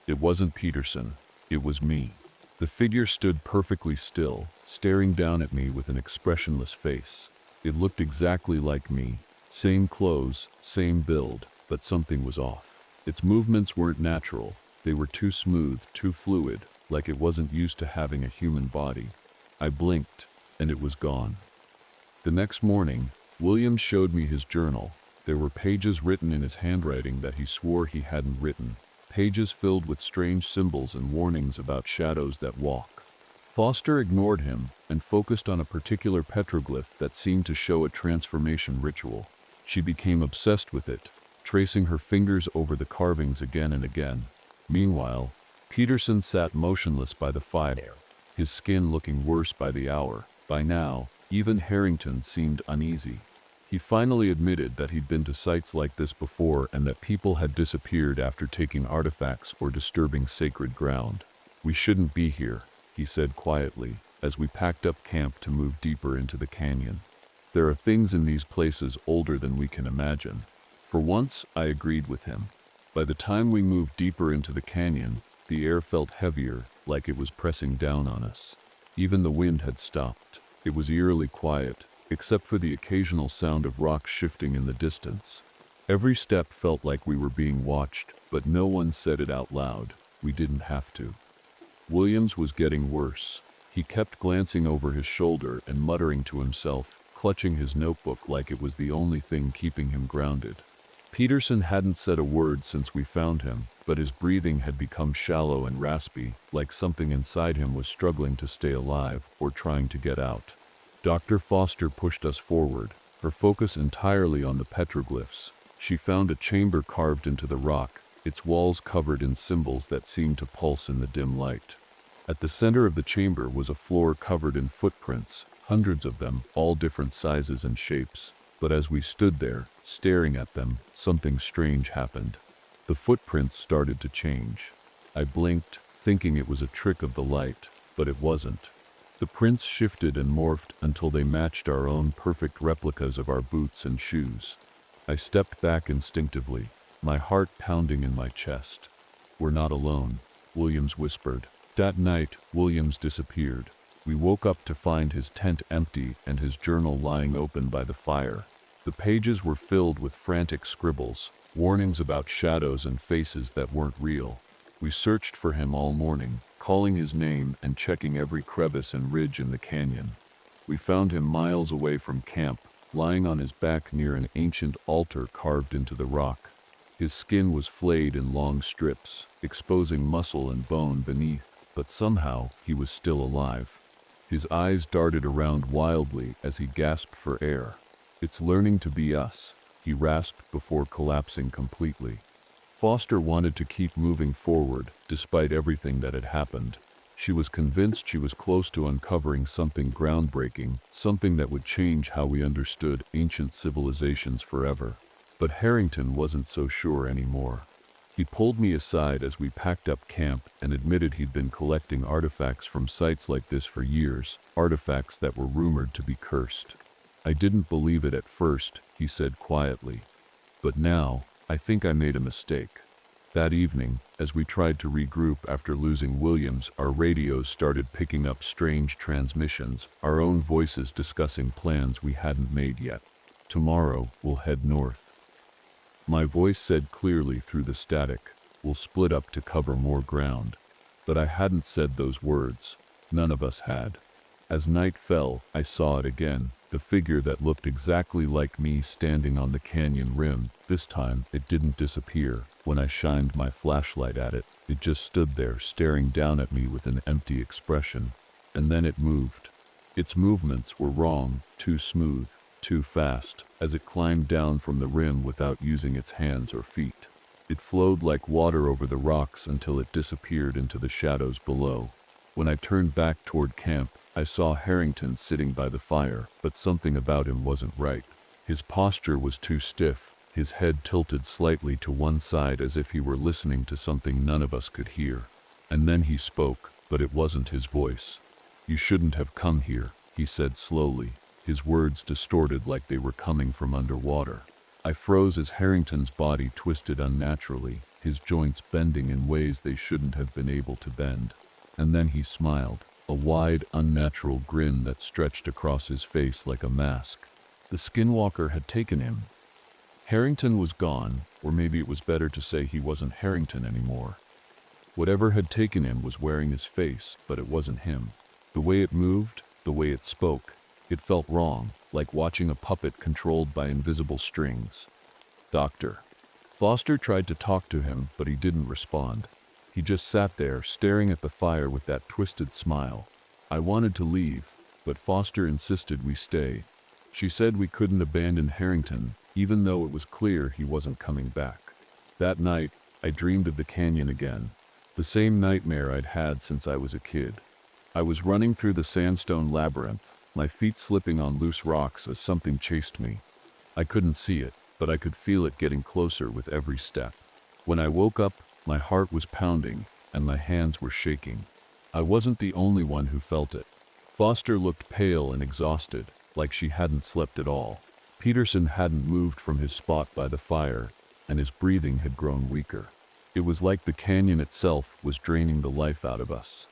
It wasn't Peterson, it was me. The figure stood perfectly still, staring down at me with an expressionless face. It looked exactly like me, same clothes, same build, but something was off. Its movements weren't natural, they were too smooth, too fluid, like it wasn't used to having a human body. I blinked, and it was gone. The next morning, Williams showed me his journal. There were pages written in his handwriting that he swore he hadn't written, pages filled with strange symbols and warnings about shadows that walk. Foster ignored him and focused on a particular petroglyph that seemed to show a transformation ritual. She became obsessed with it, tracing her fingers over the carvings again and again. Meanwhile, Peterson sat motionless by the fire, his skin looking worse by the hour. By now, even Harrington seemed uneasy. He finally admitted that he'd been to sites like this before and that people had disappeared after taking artifacts or disturbing sacred ground. "We shouldn't be here," he said quietly, as we packed up camp to move deeper into the canyon. "There are things in these places older than we can imagine." For once, I agreed with him. By the time we moved deeper into the canyon, the air felt heavier, like it was pressing down on us. Even the wind had stopped. It was eerily quiet, except for the occasional sound of rocks shifting in the distance. Every step felt like we were being watched, but no one said it out loud. We didn't have to. Williams was getting worse. He kept glancing over his shoulder and muttering to himself, clutching his notebook like it was the only thing keeping him grounded. Peterson hadn't said a word since we found him, but his breathing had become shallow and raspy, like something inside him was struggling to stay alive or trying to get out. Dr. Foster pushed us forward, her focus entirely on the petroglyphs. She found a chamber carved into the rock, its walls covered in symbols that seemed to pulse in the dim light. At the center of the chamber was a floor covered in footprints, hundreds of them, all different sizes and shapes. But as we stood there, staring at them, something strange happened. The footprints started to change. I blinked, thinking it was a trick of the light, but it wasn't. The prints shifted and morphed until they matched our own perfect replicas of our boots and shoes. I stepped back instinctively, my heart pounding in my chest. "We're not alone," Williams whispered. That night, Williams disappeared. We woke up to find his tent empty and his journal lying open by the fire. The pages were filled with frantic scribbles, warnings about shadows and faces that weren't real. We searched for him all morning, calling his name and checking every crevice and ridge in the canyon. We found him miles away from camp, lying on his back near an ancient altar carved into the rock. His skin was flayed in long strips, exposing muscle and bone beneath, but somehow he was still alive. His eyes darted around wildly as he gasped for air. "It's learning to be us," he rasped before collapsing completely. Foster wanted to keep moving forward, despite everything that had happened. She was convinced she was close to uncovering something groundbreaking, something that would change how we understood ancient civilizations forever. But Harrington wasn't so sure anymore. He pulled me aside as we packed up camp and admitted he'd been collecting artifacts from sites like this for years, artifacts that were rumored to be cursed. "I didn't believe it at first," he said quietly. "But now, I think I made a mistake." That evening, as we tried to regroup after losing Williams, our radios started picking up strange transmissions, our own voices discussing plans we hadn't made yet. "Tomorrow, we'll head north." My voice said clearly through the static, "We'll split up to cover more ground." But I hadn't said those words. None of us had. As night fell, I saw it again, the figure that looked exactly like me standing on the canyon rim. This time, it didn't disappear. When I shined my flashlight at it, it just stood there staring down at me with an empty expression. And then it moved. Its movements were wrong, too smooth, too fast, as it climbed down from the rim without using its hands or feet. It flowed like water over the rocks until it disappeared into the shadows below. When I turned back toward camp, I saw Harrington sitting by the fire, but something about him wasn't right. His posture was too stiff, his head tilted slightly to one side as if he were listening to something none of us could hear. And then he spoke, but it wasn't his voice. "You shouldn't have come here," he said slowly, his words distorted like they were coming from underwater. I froze as Harrington's body twisted unnaturally, his joints bending in ways they shouldn't have been able to bend. And then he smiled, a wide, unnatural grin that stretched across his face like a mask. The skinwalker had taken him. Harrington was gone, or maybe it was better to say he wasn't Harrington anymore. Whatever had taken him was wearing his face, but it wasn't him. The way it moved, the way it spoke, it felt wrong, like watching a puppet controlled by invisible strings. "Doctor." Foster tried to talk to him, but he didn't respond. He just sat there, staring at the fire with that twisted smile. I wanted to leave, but Foster insisted we stay. She said we couldn't abandon Harrington, even though it was clear he wasn't coming back. That night, I dreamed of the canyon again. The same nightmare I'd had since I was a kid. I was running through the sandstone labyrinth, my feet slipping on loose rocks as something chased me. I couldn't see it, but I could feel it getting closer with every step. When I woke up, my heart was pounding, and my hands were shaking. I wasn't the only one who felt it. Foster looked pale and exhausted, like she hadn't slept at all. Peterson hadn't moved from his spot by the fire, and his breathing had grown weaker. It was like the canyon itself was draining the life out of us.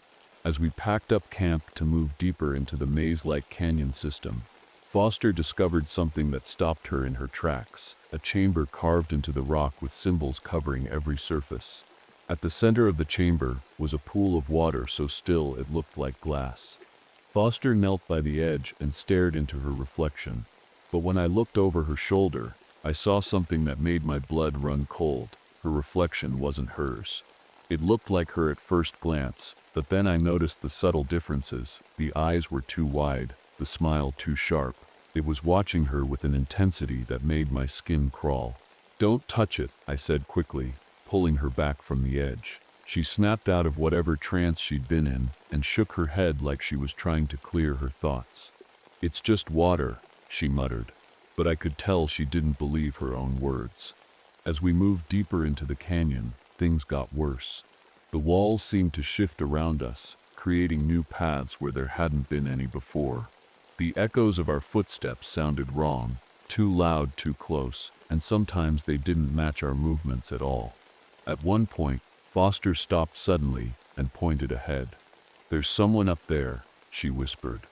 As we packed up camp to move deeper into the maze-like canyon system, Foster discovered something that stopped her in her tracks, a chamber carved into the rock with symbols covering every surface. At the center of the chamber was a pool of water so still it looked like glass. Foster knelt by the edge and stared into her reflection. But when I looked over her shoulder, I saw something that made my blood run cold. Her reflection wasn't hers. It looked like her at first glance, but then I noticed the subtle differences. The eyes were too wide, the smile too sharp. It was watching her with an intensity that made my skin crawl. "Don't touch it," I said quickly, pulling her back from the edge. She snapped out of whatever trance she'd been in and shook her head like she was trying to clear her thoughts. "It's just water," she muttered, but I could tell she didn't believe her own words. As we moved deeper into the canyon, things got worse. The walls seemed to shift around us, creating new paths where there hadn't been any before. The echoes of our footsteps sounded wrong, too loud, too close, and sometimes they didn't match our movements at all. At one point, Foster stopped suddenly and pointed ahead. "There's someone up there," she whispered.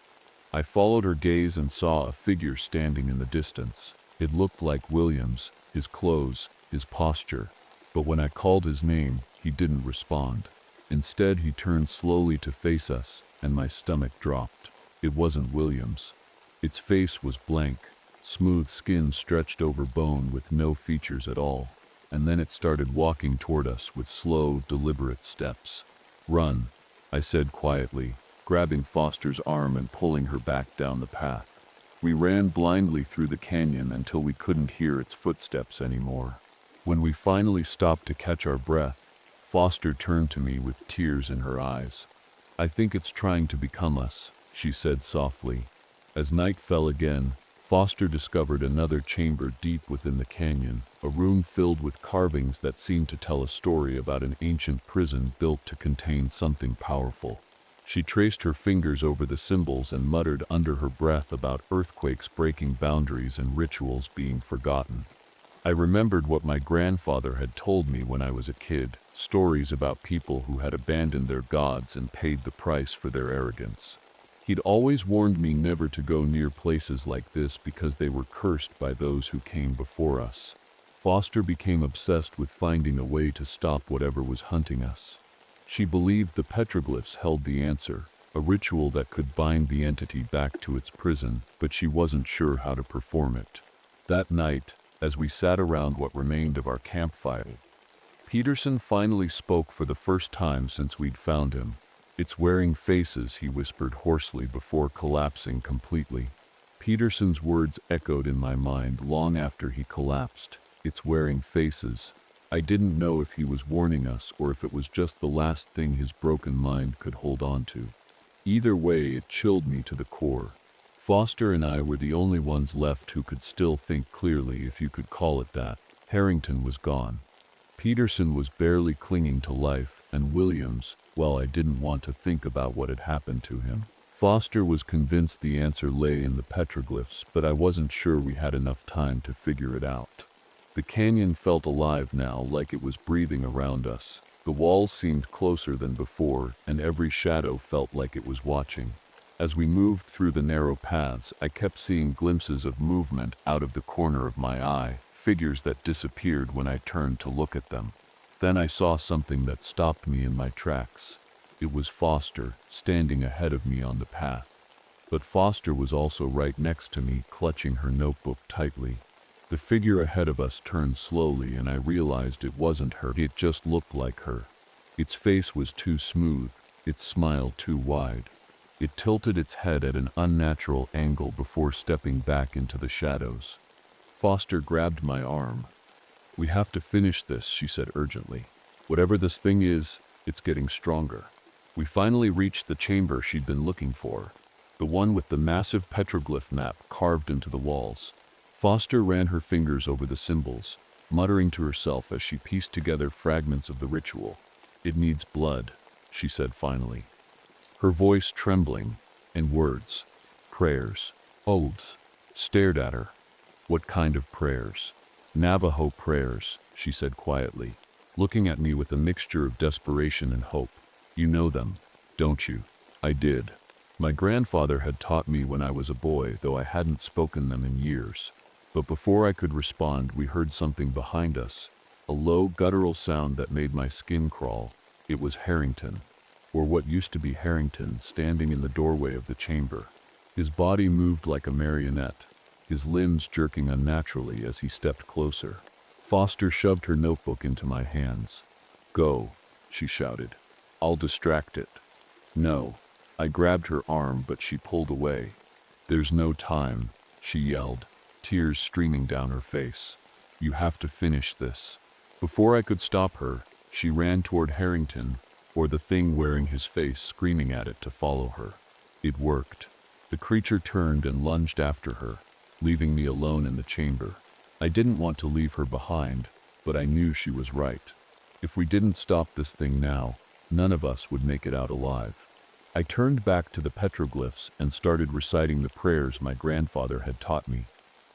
I followed her gaze and saw a figure standing in the distance. It looked like Williams, his clothes, his posture. But when I called his name, he didn't respond. Instead, he turned slowly to face us, and my stomach dropped. It wasn't Williams. Its face was blank, smooth skin stretched over bone with no features at all. And then it started walking toward us with slow, deliberate steps. "Run," I said quietly, grabbing Foster's arm and pulling her back down the path. We ran blindly through the canyon until we couldn't hear its footsteps anymore. When we finally stopped to catch our breath, Foster turned to me with tears in her eyes. "I think it's trying to become us," she said softly. As night fell again, Foster discovered another chamber deep within the canyon, a room filled with carvings that seemed to tell a story about an ancient prison built to contain something powerful. She traced her fingers over the symbols and muttered under her breath about earthquakes breaking boundaries and rituals being forgotten. I remembered what my grandfather had told me when I was a kid, stories about people who had abandoned their gods and paid the price for their arrogance. He'd always warned me never to go near places like this because they were cursed by those who came before us. Foster became obsessed with finding a way to stop whatever was hunting us. She believed the petroglyphs held the answer, a ritual that could bind the entity back to its prison, but she wasn't sure how to perform it. That night, as we sat around what remained of our campfire, Peterson finally spoke for the first time since we'd found him. "It's wearing faces," he whispered hoarsely before collapsing completely. Peterson's words echoed in my mind long after he collapsed. "It's wearing faces." I didn't know if he was warning us or if it was just the last thing his broken mind could hold on to. Either way, it chilled me to the core. Foster and I were the only ones left who could still think clearly, if you could call it that. Harrington was gone. Peterson was barely clinging to life, and Williams, well, I didn't want to think about what had happened to him. Foster was convinced the answer lay in the petroglyphs, but I wasn't sure we had enough time to figure it out. The canyon felt alive now, like it was breathing around us. The walls seemed closer than before, and every shadow felt like it was watching. As we moved through the narrow paths, I kept seeing glimpses of movement out of the corner of my eye, figures that disappeared when I turned to look at them. Then I saw something that stopped me in my tracks. It was Foster, standing ahead of me on the path. But Foster was also right next to me, clutching her notebook tightly. The figure ahead of us turned slowly, and I realized it wasn't her. It just looked like her. Its face was too smooth, its smile too wide. It tilted its head at an unnatural angle before stepping back into the shadows. Foster grabbed my arm. "We have to finish this," she said urgently. "Whatever this thing is, it's getting stronger." We finally reached the chamber she'd been looking for, the one with the massive petroglyph map carved into the walls. Foster ran her fingers over the symbols, muttering to herself as she pieced together fragments of the ritual. "It needs blood," she said finally, her voice trembling, and words, prayers, oaths, stared at her. "What kind of prayers?" "Navajo prayers," she said quietly, looking at me with a mixture of desperation and hope. "You know them, don't you?" I did. My grandfather had taught me when I was a boy, though I hadn't spoken them in years. But before I could respond, we heard something behind us, a low, guttural sound that made my skin crawl. It was Harrington, or what used to be Harrington, standing in the doorway of the chamber. His body moved like a marionette, his limbs jerking unnaturally as he stepped closer. Foster shoved her notebook into my hands. "Go," she shouted. "I'll distract it." "No." I grabbed her arm, but she pulled away. "There's no time," she yelled, tears streaming down her face. "You have to finish this." Before I could stop her, she ran toward Harrington, or the thing wearing his face, screaming at it to follow her. It worked. The creature turned and lunged after her, leaving me alone in the chamber. I didn't want to leave her behind, but I knew she was right. If we didn't stop this thing now, none of us would make it out alive. I turned back to the petroglyphs and started reciting the prayers my grandfather had taught me.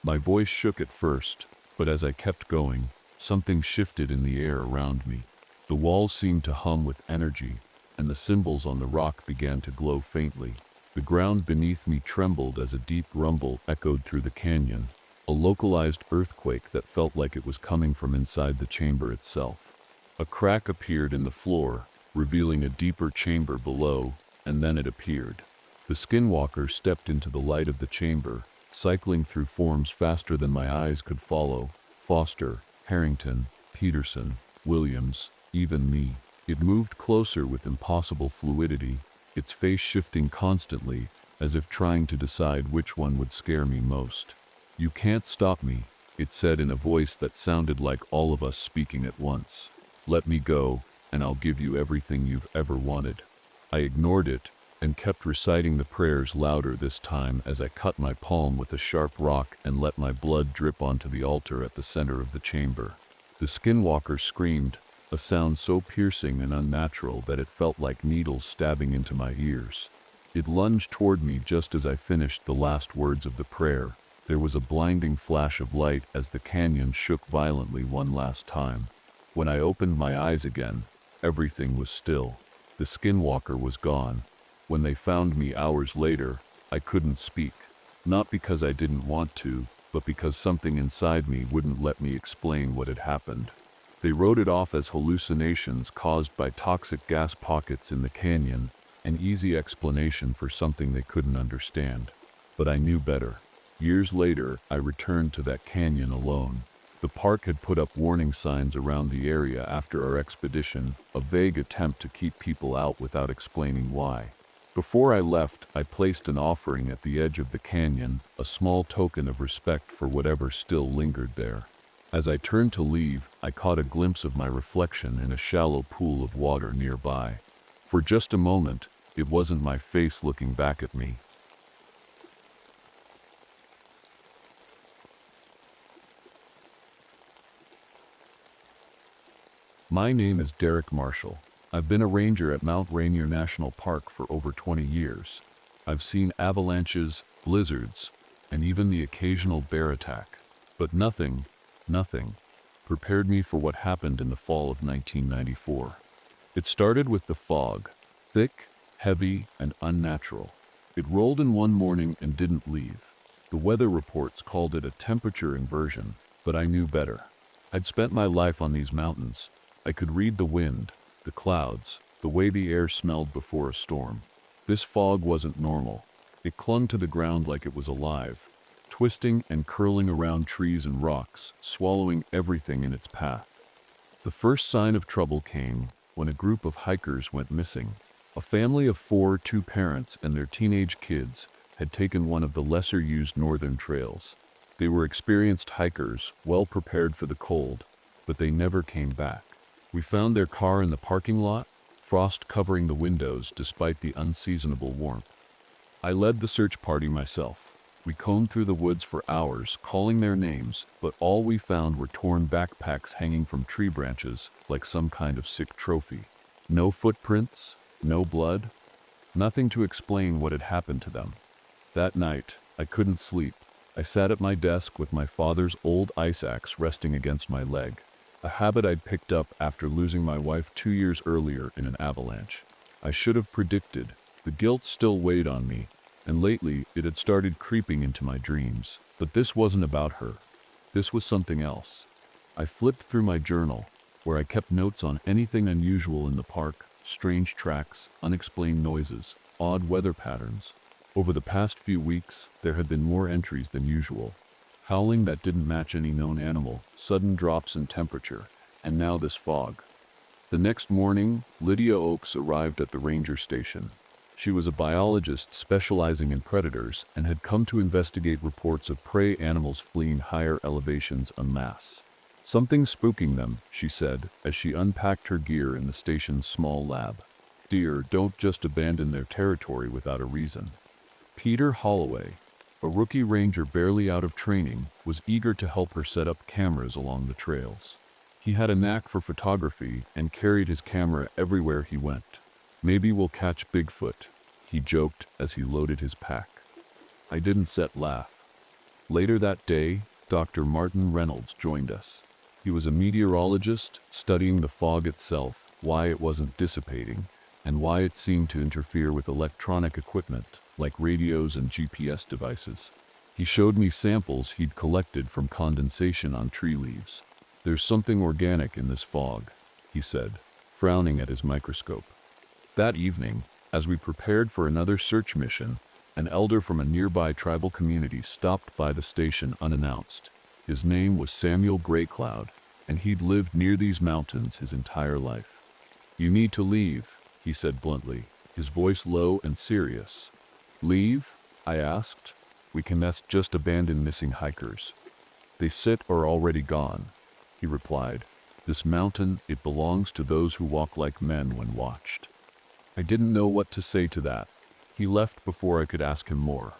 My voice shook at first, but as I kept going, something shifted in the air around me. The walls seemed to hum with energy, and the symbols on the rock began to glow faintly. The ground beneath me trembled as a deep rumble echoed through the canyon, a localized earthquake that felt like it was coming from inside the chamber itself. A crack appeared in the floor, revealing a deeper chamber below, and then it appeared. The skinwalker stepped into the light of the chamber, cycling through forms faster than my eyes could follow. Foster, Harrington, Peterson, Williams, even me. It moved closer with impossible fluidity, its face shifting constantly, as if trying to decide which one would scare me most. "You can't stop me," it said in a voice that sounded like all of us speaking at once. "Let me go, and I'll give you everything you've ever wanted." I ignored it, and kept reciting the prayers louder this time as I cut my palm with a sharp rock and let my blood drip onto the altar at the center of the chamber. The skinwalker screamed, a sound so piercing and unnatural that it felt like needles stabbing into my ears. It lunged toward me just as I finished the last words of the prayer. There was a blinding flash of light as the canyon shook violently one last time. When I opened my eyes again, everything was still. The skinwalker was gone. When they found me hours later, I couldn't speak. Not because I didn't want to, but because something inside me wouldn't let me explain what had happened. They wrote it off as hallucinations caused by toxic gas pockets in the canyon, an easy explanation for something they couldn't understand. But I knew better. Years later, I returned to that canyon alone. The park had put up warning signs around the area after our expedition, a vague attempt to keep people out without explaining why. Before I left, I placed an offering at the edge of the canyon, a small token of respect for whatever still lingered there. As I turned to leave, I caught a glimpse of my reflection in a shallow pool of water nearby. For just a moment, it wasn't my face looking back at me. My name is Derek Marshall. I've been a ranger at Mount Rainier National Park for over 20 years. I've seen avalanches, blizzards, and even the occasional bear attack. But nothing prepared me for what happened in the fall of 1994. It started with the fog, thick, heavy, and unnatural. It rolled in one morning and didn't leave. The weather reports called it a temperature inversion, but I knew better. I'd spent my life on these mountains. I could read the wind, the clouds, the way the air smelled before a storm. This fog wasn't normal. It clung to the ground like it was alive, twisting and curling around trees and rocks, swallowing everything in its path. The first sign of trouble came when a group of hikers went missing. A family of 4, 2 parents and their teenage kids, had taken one of the lesser-used northern trails. They were experienced hikers, well prepared for the cold, but they never came back. We found their car in the parking lot, frost covering the windows despite the unseasonable warmth. I led the search party myself. We combed through the woods for hours, calling their names, but all we found were torn backpacks hanging from tree branches like some kind of sick trophy. No footprints, no blood, nothing to explain what had happened to them. That night, I couldn't sleep. I sat at my desk with my father's old ice axe resting against my leg, a habit I'd picked up after losing my wife 2 years earlier in an avalanche. I should have predicted. The guilt still weighed on me, and lately it had started creeping into my dreams. But this wasn't about her. This was something else. I flipped through my journal, where I kept notes on anything unusual in the park, strange tracks, unexplained noises, odd weather patterns. Over the past few weeks, there had been more entries than usual. Howling that didn't match any known animal, sudden drops in temperature, and now this fog. The next morning, Lydia Oakes arrived at the ranger station. She was a biologist specializing in predators and had come to investigate reports of prey animals fleeing higher elevations en masse. Something spooking them, she said, as she unpacked her gear in the station's small lab. Deer don't just abandon their territory without a reason. Peter Holloway, a rookie ranger barely out of training, was eager to help her set up cameras along the trails. He had a knack for photography and carried his camera everywhere he went. Maybe we'll catch Bigfoot, he joked as he loaded his pack. I didn't laugh. Later that day, Dr. Martin Reynolds joined us. He was a meteorologist studying the fog itself, why it wasn't dissipating, and why it seemed to interfere with electronic equipment like radios and GPS devices. He showed me samples he'd collected from condensation on tree leaves. There's something organic in this fog, he said, frowning at his microscope. That evening, as we prepared for another search mission, an elder from a nearby tribal community stopped by the station unannounced. His name was Samuel Greycloud, and he'd lived near these mountains his entire life. "You need to leave," he said bluntly, his voice low and serious. "Leave?" I asked. "We can just abandon missing hikers. They sit or already gone," he replied. "This mountain, it belongs to those who walk like men when watched." I didn't know what to say to that. He left before I could ask him more.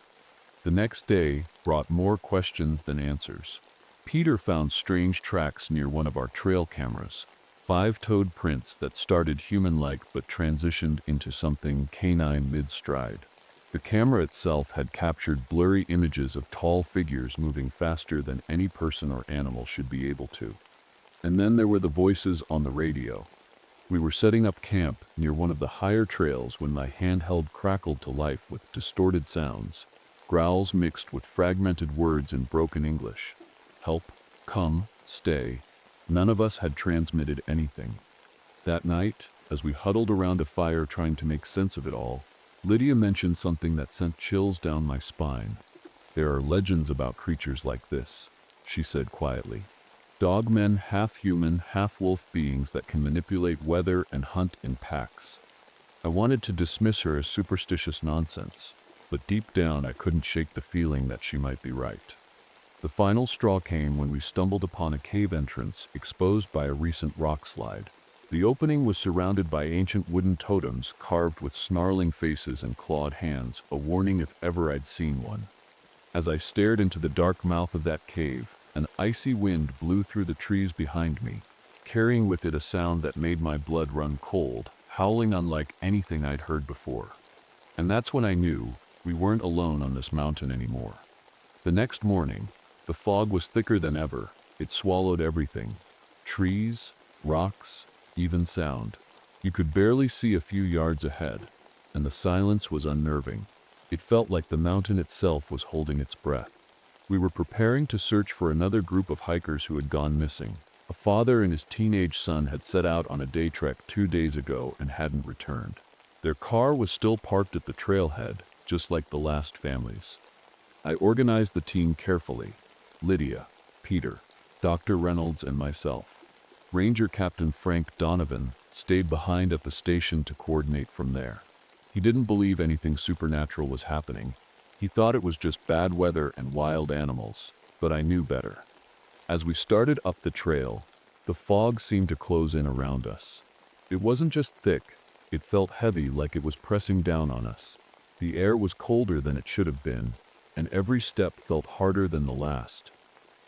The next day brought more questions than answers. Peter found strange tracks near one of our trail cameras, 5-toed prints that started human-like but transitioned into something canine mid-stride. The camera itself had captured blurry images of tall figures moving faster than any person or animal should be able to. And then there were the voices on the radio. We were setting up camp near one of the higher trails when my handheld crackled to life with distorted sounds, growls mixed with fragmented words in broken English. Help, come, stay. None of us had transmitted anything. That night, as we huddled around a fire trying to make sense of it all, Lydia mentioned something that sent chills down my spine. "There are legends about creatures like this," she said quietly. "Dogmen, half-human, half-wolf beings that can manipulate weather and hunt in packs." I wanted to dismiss her as superstitious nonsense, but deep down I couldn't shake the feeling that she might be right. The final straw came when we stumbled upon a cave entrance exposed by a recent rock slide. The opening was surrounded by ancient wooden totems carved with snarling faces and clawed hands, a warning if ever I'd seen one. As I stared into the dark mouth of that cave, an icy wind blew through the trees behind me, carrying with it a sound that made my blood run cold, howling unlike anything I'd heard before. And that's when I knew we weren't alone on this mountain anymore. The next morning, the fog was thicker than ever. It swallowed everything. Trees, rocks, even sound. You could barely see a few yards ahead, and the silence was unnerving. It felt like the mountain itself was holding its breath. We were preparing to search for another group of hikers who had gone missing. A father and his teenage son had set out on a day trek 2 days ago and hadn't returned. Their car was still parked at the trailhead, just like the last family's. I organized the team carefully. Lydia, Peter, Dr. Reynolds, and myself. Ranger Captain Frank Donovan stayed behind at the station to coordinate from there. He didn't believe anything supernatural was happening. He thought it was just bad weather and wild animals, but I knew better. As we started up the trail, the fog seemed to close in around us. It wasn't just thick, it felt heavy, like it was pressing down on us. The air was colder than it should have been, and every step felt harder than the last.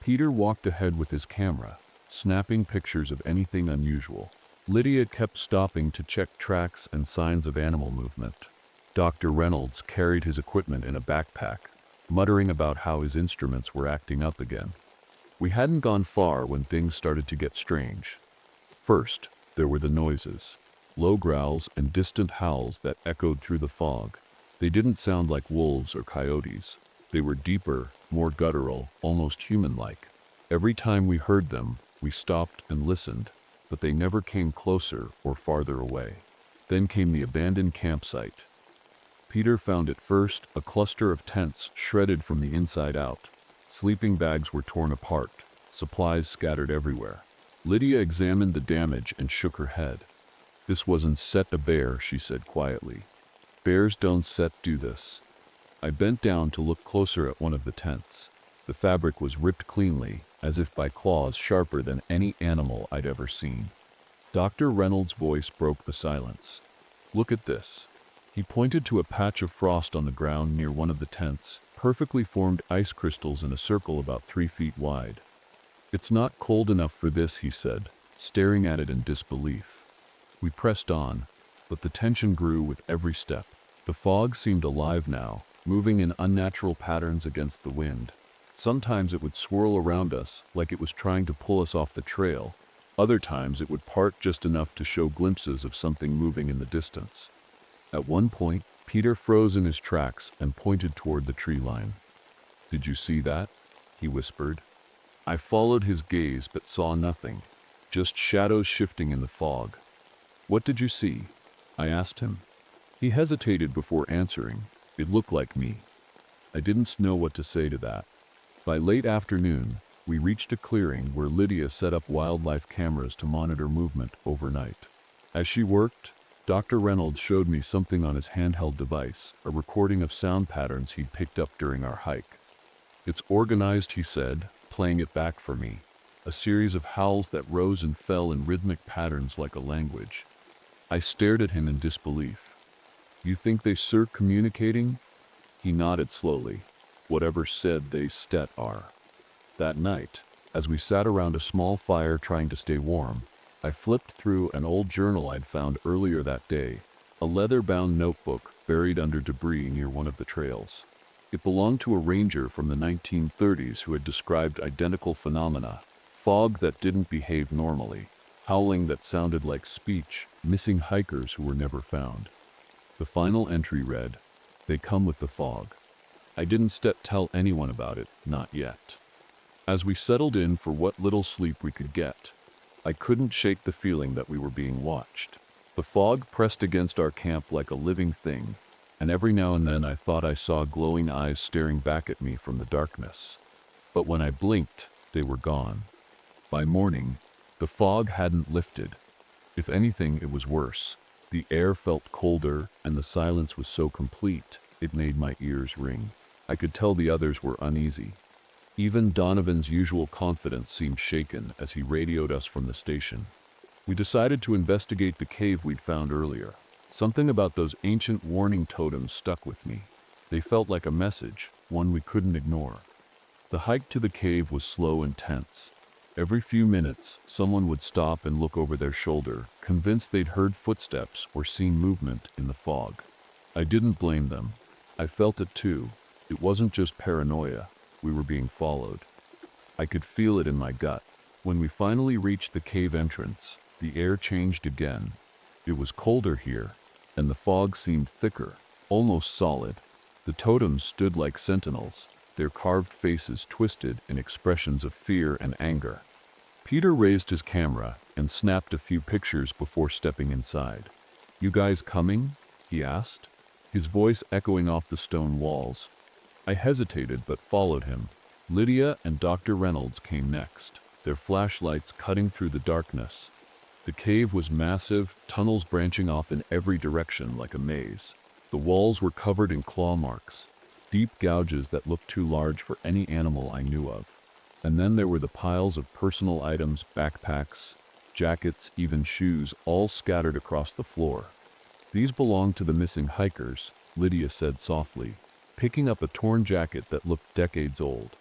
Peter walked ahead with his camera, snapping pictures of anything unusual. Lydia kept stopping to check tracks and signs of animal movement. Dr. Reynolds carried his equipment in a backpack, muttering about how his instruments were acting up again. We hadn't gone far when things started to get strange. First, there were the noises. Low growls and distant howls that echoed through the fog. They didn't sound like wolves or coyotes. They were deeper, more guttural, almost human-like. Every time we heard them, we stopped and listened, but they never came closer or farther away. Then came the abandoned campsite. Peter found it first, a cluster of tents shredded from the inside out. Sleeping bags were torn apart, supplies scattered everywhere. Lydia examined the damage and shook her head. "This wasn't set a bear," she said quietly. "Bears don't do this." I bent down to look closer at one of the tents. The fabric was ripped cleanly, as if by claws sharper than any animal I'd ever seen. Dr. Reynolds' voice broke the silence. "Look at this." He pointed to a patch of frost on the ground near one of the tents, perfectly formed ice crystals in a circle about 3 feet wide. "It's not cold enough for this," he said, staring at it in disbelief. We pressed on, but the tension grew with every step. The fog seemed alive now, moving in unnatural patterns against the wind. Sometimes it would swirl around us like it was trying to pull us off the trail. Other times it would part just enough to show glimpses of something moving in the distance. At one point, Peter froze in his tracks and pointed toward the tree line. "Did you see that?" he whispered. I followed his gaze but saw nothing, just shadows shifting in the fog. "What did you see?" I asked him. He hesitated before answering. It looked like me. I didn't know what to say to that. By late afternoon, we reached a clearing where Lydia set up wildlife cameras to monitor movement overnight. As she worked, Dr. Reynolds showed me something on his handheld device, a recording of sound patterns he'd picked up during our hike. "It's organized," he said, playing it back for me. A series of howls that rose and fell in rhythmic patterns like a language. I stared at him in disbelief. "You think they communicating?" He nodded slowly. "Whatever said they are." That night, as we sat around a small fire trying to stay warm, I flipped through an old journal I'd found earlier that day, a leather-bound notebook buried under debris near one of the trails. It belonged to a ranger from the 1930s who had described identical phenomena: fog that didn't behave normally, howling that sounded like speech, missing hikers who were never found. The final entry read, "They come with the fog." I didn't tell anyone about it, not yet. As we settled in for what little sleep we could get, I couldn't shake the feeling that we were being watched. The fog pressed against our camp like a living thing, and every now and then I thought I saw glowing eyes staring back at me from the darkness. But when I blinked, they were gone. By morning, the fog hadn't lifted. If anything, it was worse. The air felt colder, and the silence was so complete, it made my ears ring. I could tell the others were uneasy. Even Donovan's usual confidence seemed shaken as he radioed us from the station. We decided to investigate the cave we'd found earlier. Something about those ancient warning totems stuck with me. They felt like a message, one we couldn't ignore. The hike to the cave was slow and tense. Every few minutes, someone would stop and look over their shoulder, convinced they'd heard footsteps or seen movement in the fog. I didn't blame them. I felt it too. It wasn't just paranoia. We were being followed. I could feel it in my gut. When we finally reached the cave entrance, the air changed again. It was colder here, and the fog seemed thicker, almost solid. The totems stood like sentinels, their carved faces twisted in expressions of fear and anger. Peter raised his camera and snapped a few pictures before stepping inside. "You guys coming?" he asked, his voice echoing off the stone walls. I hesitated but followed him. Lydia and Dr. Reynolds came next, their flashlights cutting through the darkness. The cave was massive, tunnels branching off in every direction like a maze. The walls were covered in claw marks, deep gouges that looked too large for any animal I knew of. And then there were the piles of personal items, backpacks, jackets, even shoes, all scattered across the floor. "These belong to the missing hikers," Lydia said softly, picking up a torn jacket that looked decades old.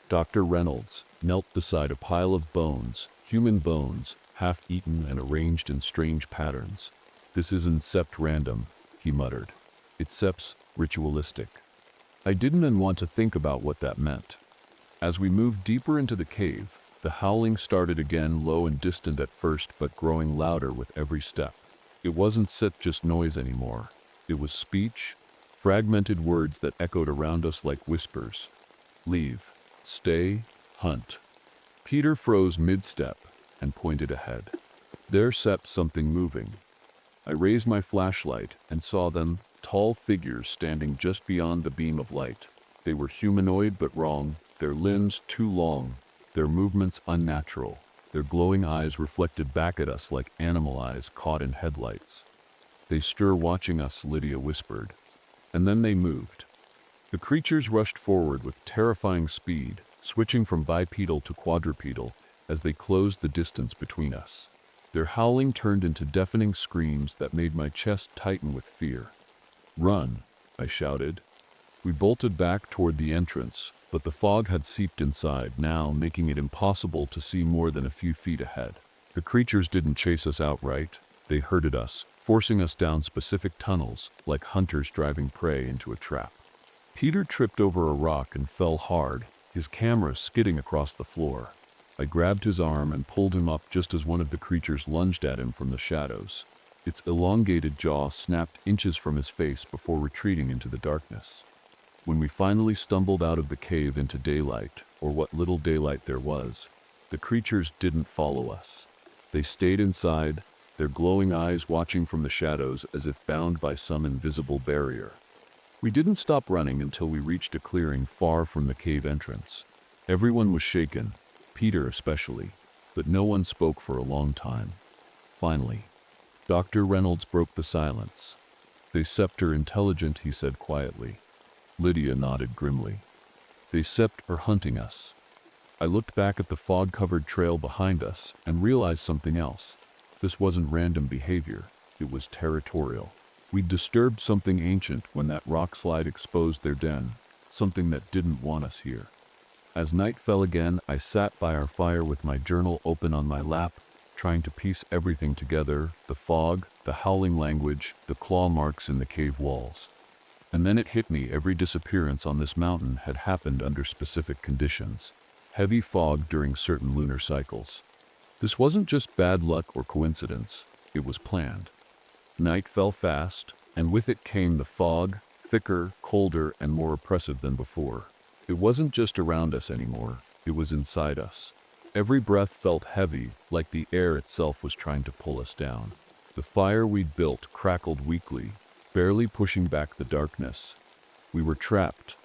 Dr. Reynolds knelt beside a pile of bones, human bones, half-eaten and arranged in strange patterns. "This isn't sept random," he muttered. "It's seps ritualistic." I didn't want to think about what that meant. As we moved deeper into the cave, the howling started again, low and distant at first, but growing louder with every step. It wasn't just noise anymore. It was speech, fragmented words that echoed around us like whispers. "Leave. Stay. Hunt." Peter froze mid-step and pointed ahead. There sat something moving. I raised my flashlight and saw them, tall figures standing just beyond the beam of light. They were humanoid but wrong, their limbs too long, their movements unnatural. Their glowing eyes reflected back at us like animal eyes caught in headlights. "They stir watching us," Lydia whispered. And then they moved. The creatures rushed forward with terrifying speed, switching from bipedal to quadrupedal as they closed the distance between us. Their howling turned into deafening screams that made my chest tighten with fear. "Run!" I shouted. We bolted back toward the entrance, but the fog had seeped inside, now making it impossible to see more than a few feet ahead. The creatures didn't chase us outright. They herded us, forcing us down specific tunnels, like hunters driving prey into a trap. Peter tripped over a rock and fell hard, his camera skidding across the floor. I grabbed his arm and pulled him up just as one of the creatures lunged at him from the shadows. Its elongated jaw snapped inches from his face before retreating into the darkness. When we finally stumbled out of the cave into daylight, or what little daylight there was, the creatures didn't follow us. They stayed inside, their glowing eyes watching from the shadows as if bound by some invisible barrier. We didn't stop running until we reached a clearing far from the cave entrance. Everyone was shaken, Peter especially, but no one spoke for a long time. Finally, Dr. Reynolds broke the silence. "They sept are intelligent," he said quietly. Lydia nodded grimly. "They sept are hunting us." I looked back at the fog-covered trail behind us and realized something else. This wasn't random behavior, it was territorial. We'd disturbed something ancient when that rock slide exposed their den, something that didn't want us here. As night fell again, I sat by our fire with my journal open on my lap, trying to piece everything together, the fog, the howling language, the claw marks in the cave walls. And then it hit me, every disappearance on this mountain had happened under specific conditions. Heavy fog during certain lunar cycles. This wasn't just bad luck or coincidence, it was planned. Night fell fast, and with it came the fog, thicker, colder, and more oppressive than before. It wasn't just around us anymore, it was inside us. Every breath felt heavy, like the air itself was trying to pull us down. The fire we'd built crackled weakly, barely pushing back the darkness. We were trapped.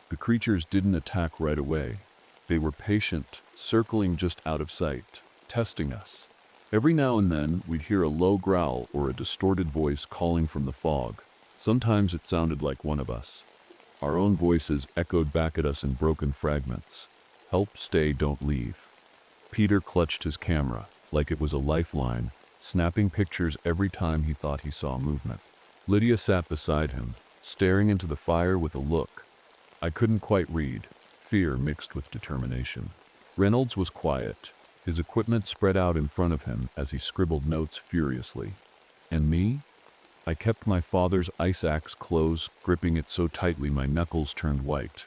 The creatures didn't attack right away. They were patient, circling just out of sight, testing us. Every now and then, we'd hear a low growl or a distorted voice calling from the fog. Sometimes it sounded like one of us. Our own voices echoed back at us in broken fragments. Help, stay, don't leave. Peter clutched his camera like it was a lifeline, snapping pictures every time he thought he saw movement. Lydia sat beside him, staring into the fire with a look I couldn't quite read, fear mixed with determination. Reynolds was quiet, his equipment spread out in front of him as he scribbled notes furiously. And me? I kept my father's ice axe close, gripping it so tightly my knuckles turned white.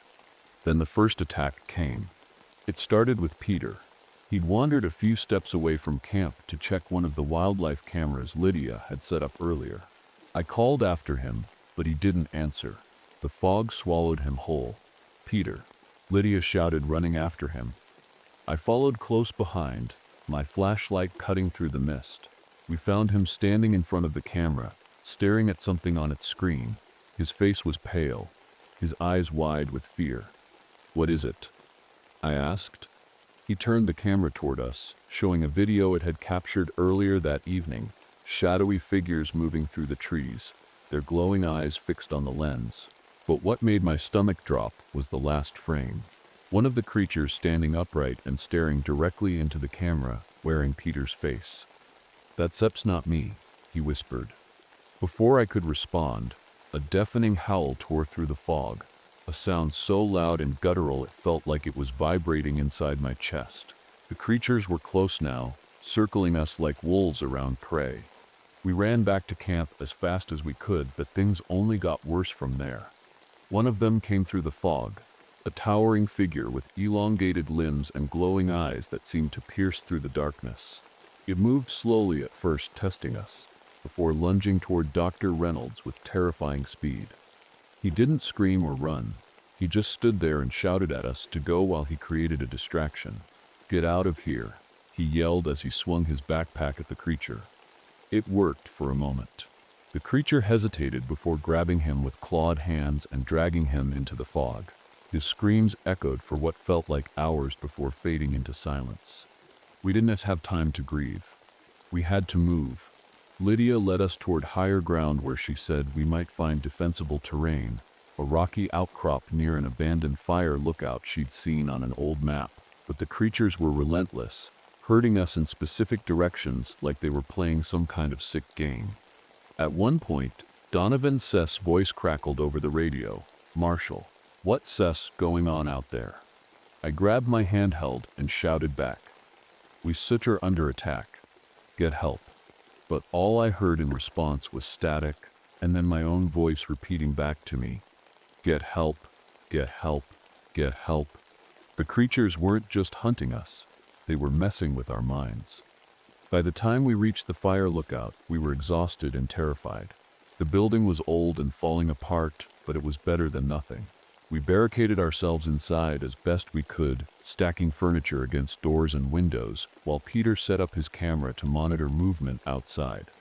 Then the first attack came. It started with Peter. He'd wandered a few steps away from camp to check one of the wildlife cameras Lydia had set up earlier. I called after him, but he didn't answer. The fog swallowed him whole. Peter, Lydia shouted, running after him. I followed close behind, my flashlight cutting through the mist. We found him standing in front of the camera, staring at something on its screen. His face was pale, his eyes wide with fear. "What is it?" I asked. He turned the camera toward us, showing a video it had captured earlier that evening. Shadowy figures moving through the trees, their glowing eyes fixed on the lens. But what made my stomach drop was the last frame. One of the creatures standing upright and staring directly into the camera, wearing Peter's face. "That's not me," he whispered. Before I could respond, a deafening howl tore through the fog, a sound so loud and guttural it felt like it was vibrating inside my chest. The creatures were close now, circling us like wolves around prey. We ran back to camp as fast as we could, but things only got worse from there. One of them came through the fog, a towering figure with elongated limbs and glowing eyes that seemed to pierce through the darkness. It moved slowly at first, testing us, before lunging toward Dr. Reynolds with terrifying speed. He didn't scream or run. He just stood there and shouted at us to go while he created a distraction. "Get out of here," he yelled as he swung his backpack at the creature. It worked for a moment. The creature hesitated before grabbing him with clawed hands and dragging him into the fog. His screams echoed for what felt like hours before fading into silence. We didn't have time to grieve. We had to move. Lydia led us toward higher ground where she said we might find defensible terrain, a rocky outcrop near an abandoned fire lookout she'd seen on an old map. But the creatures were relentless, herding us in specific directions like they were playing some kind of sick game. At one point, Donovan Seth's voice crackled over the radio. "Marshall, what's Seth's going on out there?" I grabbed my handheld and shouted back. "We are under attack. Get help." But all I heard in response was static, and then my own voice repeating back to me, "Get help, get help, get help." The creatures weren't just hunting us, they were messing with our minds. By the time we reached the fire lookout, we were exhausted and terrified. The building was old and falling apart, but it was better than nothing. We barricaded ourselves inside as best we could, stacking furniture against doors and windows, while Peter set up his camera to monitor movement outside.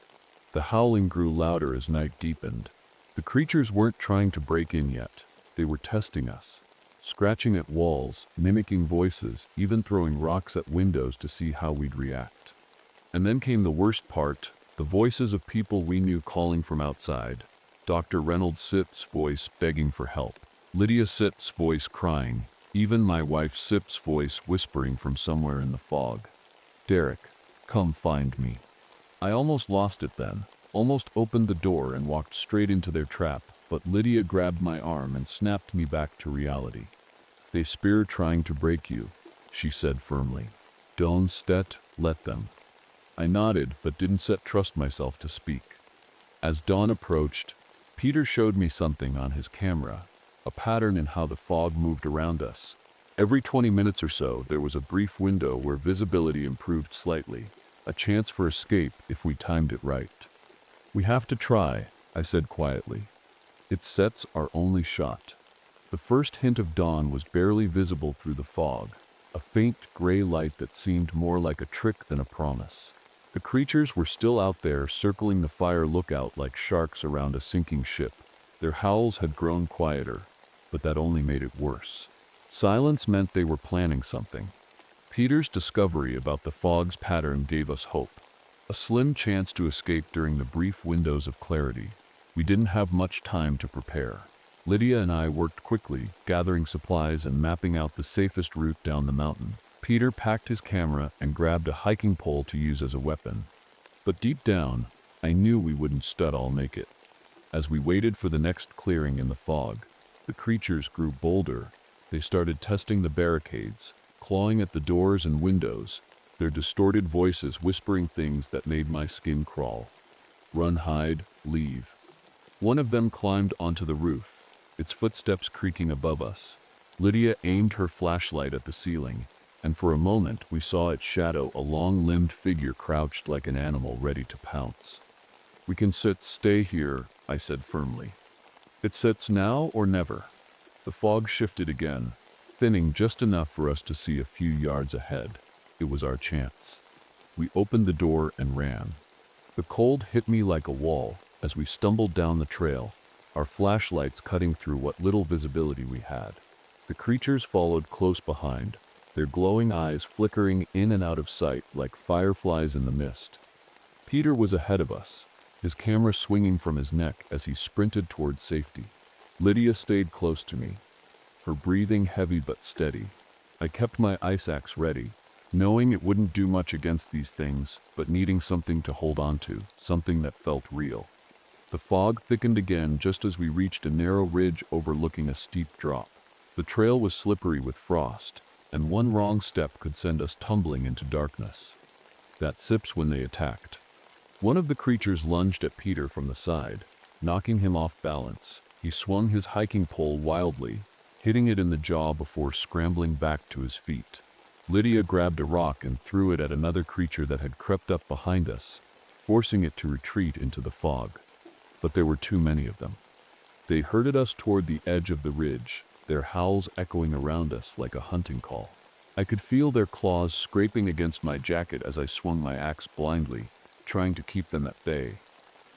The howling grew louder as night deepened. The creatures weren't trying to break in yet. They were testing us, scratching at walls, mimicking voices, even throwing rocks at windows to see how we'd react. And then came the worst part, the voices of people we knew calling from outside. Dr. Reynolds Sip's voice begging for help. Lydia Sip's voice crying. Even my wife Sip's voice whispering from somewhere in the fog. "Derek, come find me." I almost lost it then, almost opened the door and walked straight into their trap, but Lydia grabbed my arm and snapped me back to reality. "They spear trying to break you," she said firmly. "Don't let them." I nodded, but didn't trust myself to speak. As dawn approached, Peter showed me something on his camera, a pattern in how the fog moved around us. Every 20 minutes or so, there was a brief window where visibility improved slightly, a chance for escape if we timed it right. "We have to try," I said quietly. "It sets our only shot." The first hint of dawn was barely visible through the fog, a faint gray light that seemed more like a trick than a promise. The creatures were still out there circling the fire lookout like sharks around a sinking ship. Their howls had grown quieter, but that only made it worse. Silence meant they were planning something. Peter's discovery about the fog's pattern gave us hope. A slim chance to escape during the brief windows of clarity. We didn't have much time to prepare. Lydia and I worked quickly, gathering supplies and mapping out the safest route down the mountain. Peter packed his camera and grabbed a hiking pole to use as a weapon. But deep down, I knew we wouldn't stud all make it. As we waited for the next clearing in the fog, the creatures grew bolder. They started testing the barricades, clawing at the doors and windows, their distorted voices whispering things that made my skin crawl. Run, hide, leave. One of them climbed onto the roof, its footsteps creaking above us. Lydia aimed her flashlight at the ceiling, and for a moment we saw its shadow, a long-limbed figure crouched like an animal ready to pounce. "We can stay here," I said firmly. "It sits now or never." The fog shifted again, thinning just enough for us to see a few yards ahead. It was our chance. We opened the door and ran. The cold hit me like a wall as we stumbled down the trail, our flashlights cutting through what little visibility we had. The creatures followed close behind, their glowing eyes flickering in and out of sight like fireflies in the mist. Peter was ahead of us, his camera swinging from his neck as he sprinted towards safety. Lydia stayed close to me, her breathing heavy but steady. I kept my ice axe ready, knowing it wouldn't do much against these things, but needing something to hold on to, something that felt real. The fog thickened again just as we reached a narrow ridge overlooking a steep drop. The trail was slippery with frost, and one wrong step could send us tumbling into darkness. That sips when they attacked. One of the creatures lunged at Peter from the side, knocking him off balance. He swung his hiking pole wildly, hitting it in the jaw before scrambling back to his feet. Lydia grabbed a rock and threw it at another creature that had crept up behind us, forcing it to retreat into the fog. But there were too many of them. They herded us toward the edge of the ridge, their howls echoing around us like a hunting call. I could feel their claws scraping against my jacket as I swung my axe blindly, trying to keep them at bay.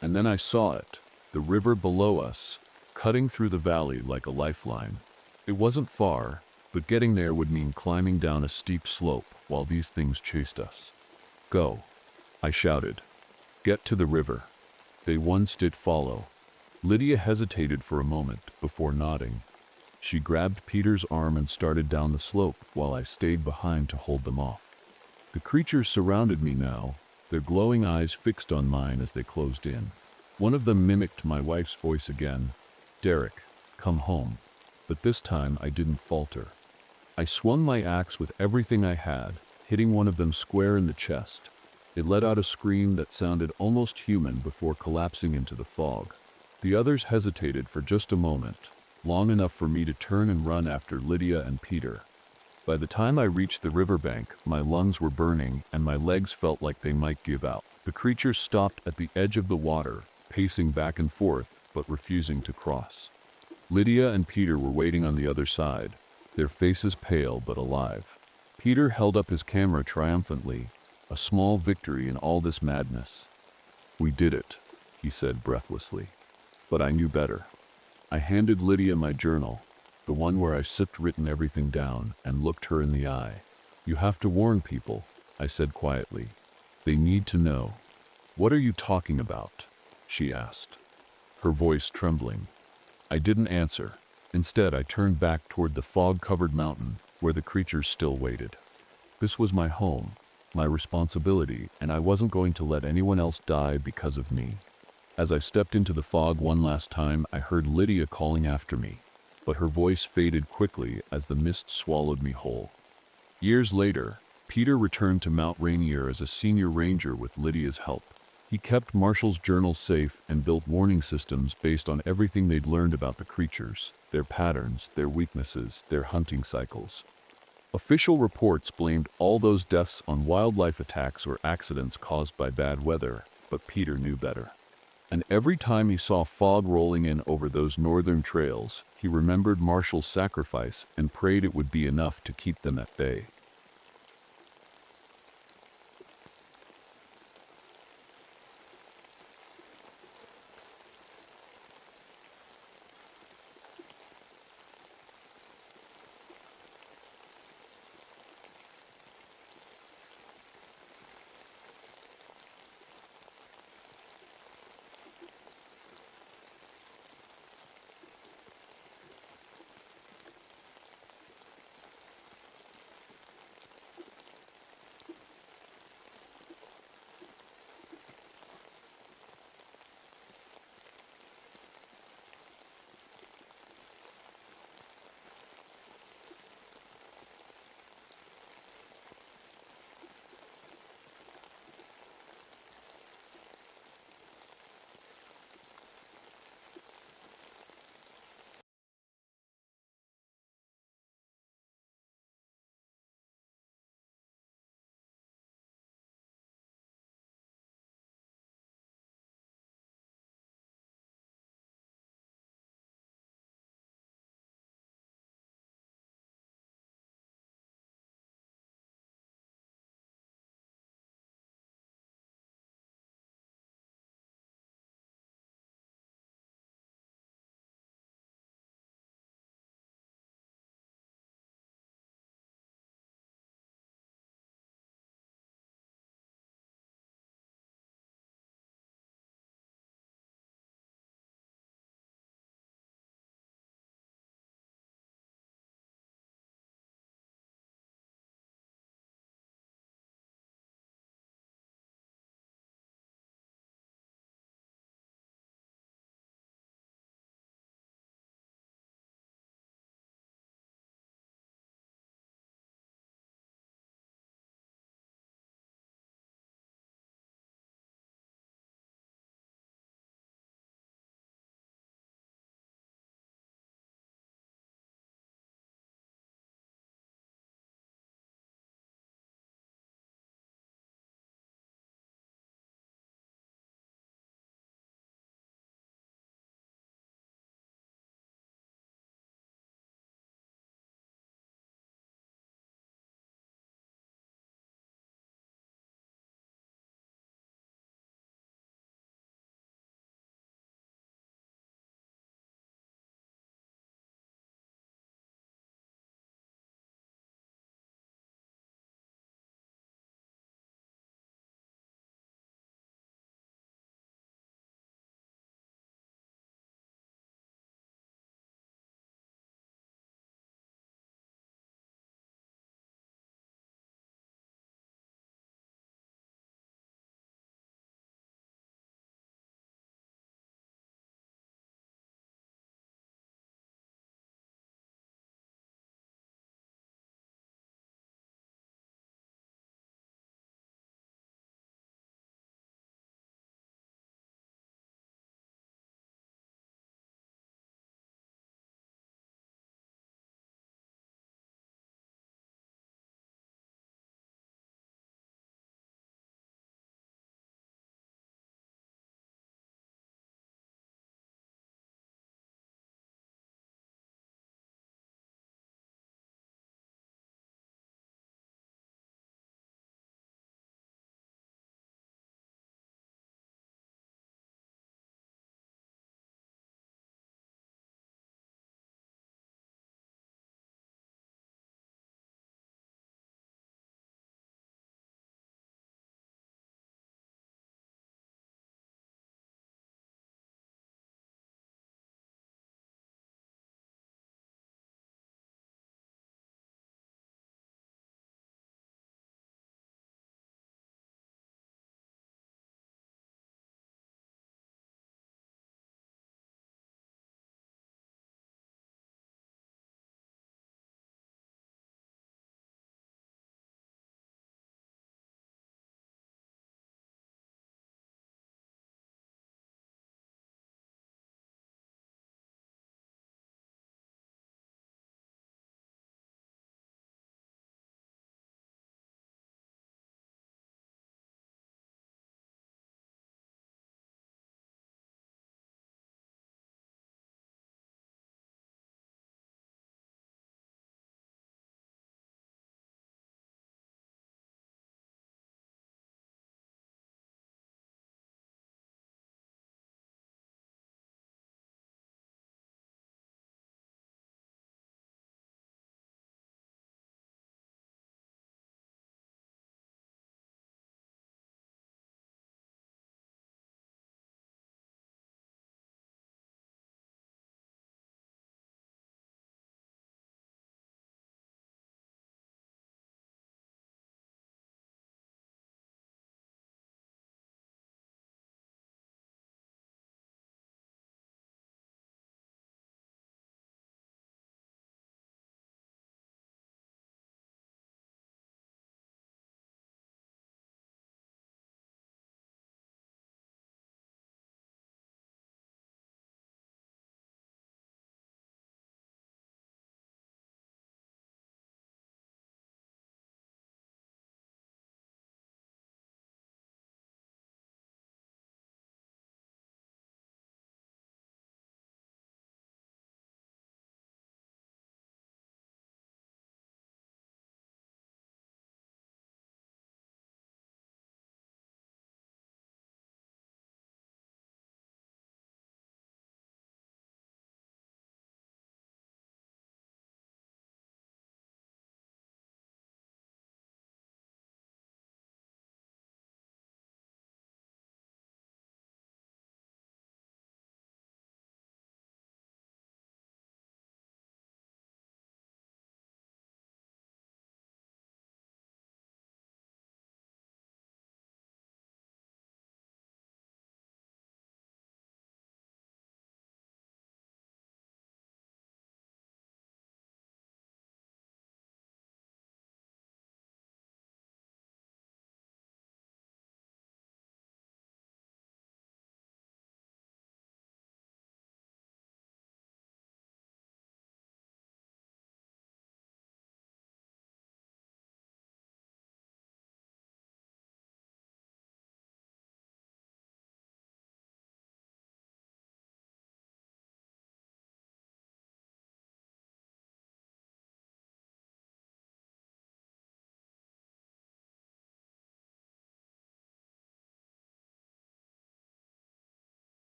And then I saw it, the river below us, cutting through the valley like a lifeline. It wasn't far, but getting there would mean climbing down a steep slope while these things chased us. "Go," I shouted. "Get to the river." They did follow. Lydia hesitated for a moment before nodding. She grabbed Peter's arm and started down the slope while I stayed behind to hold them off. The creatures surrounded me now, their glowing eyes fixed on mine as they closed in. One of them mimicked my wife's voice again. "Derek, come home." But this time I didn't falter. I swung my axe with everything I had, hitting one of them square in the chest. It let out a scream that sounded almost human before collapsing into the fog. The others hesitated for just a moment, long enough for me to turn and run after Lydia and Peter. By the time I reached the riverbank, my lungs were burning and my legs felt like they might give out. The creatures stopped at the edge of the water, pacing back and forth, but refusing to cross. Lydia and Peter were waiting on the other side, their faces pale but alive. Peter held up his camera triumphantly, a small victory in all this madness. "We did it," he said breathlessly. But I knew better. I handed Lydia my journal, the one where I written everything down, and looked her in the eye. "You have to warn people," I said quietly. "They need to know." "What are you talking about?" she asked, her voice trembling. I didn't answer. Instead, I turned back toward the fog-covered mountain where the creatures still waited. This was my home, my responsibility, and I wasn't going to let anyone else die because of me. As I stepped into the fog one last time, I heard Lydia calling after me, but her voice faded quickly as the mist swallowed me whole. Years later, Peter returned to Mount Rainier as a senior ranger with Lydia's help. He kept Marshall's journal safe and built warning systems based on everything they'd learned about the creatures, their patterns, their weaknesses, their hunting cycles. Official reports blamed all those deaths on wildlife attacks or accidents caused by bad weather, but Peter knew better. And every time he saw fog rolling in over those northern trails, he remembered Marshall's sacrifice and prayed it would be enough to keep them at bay.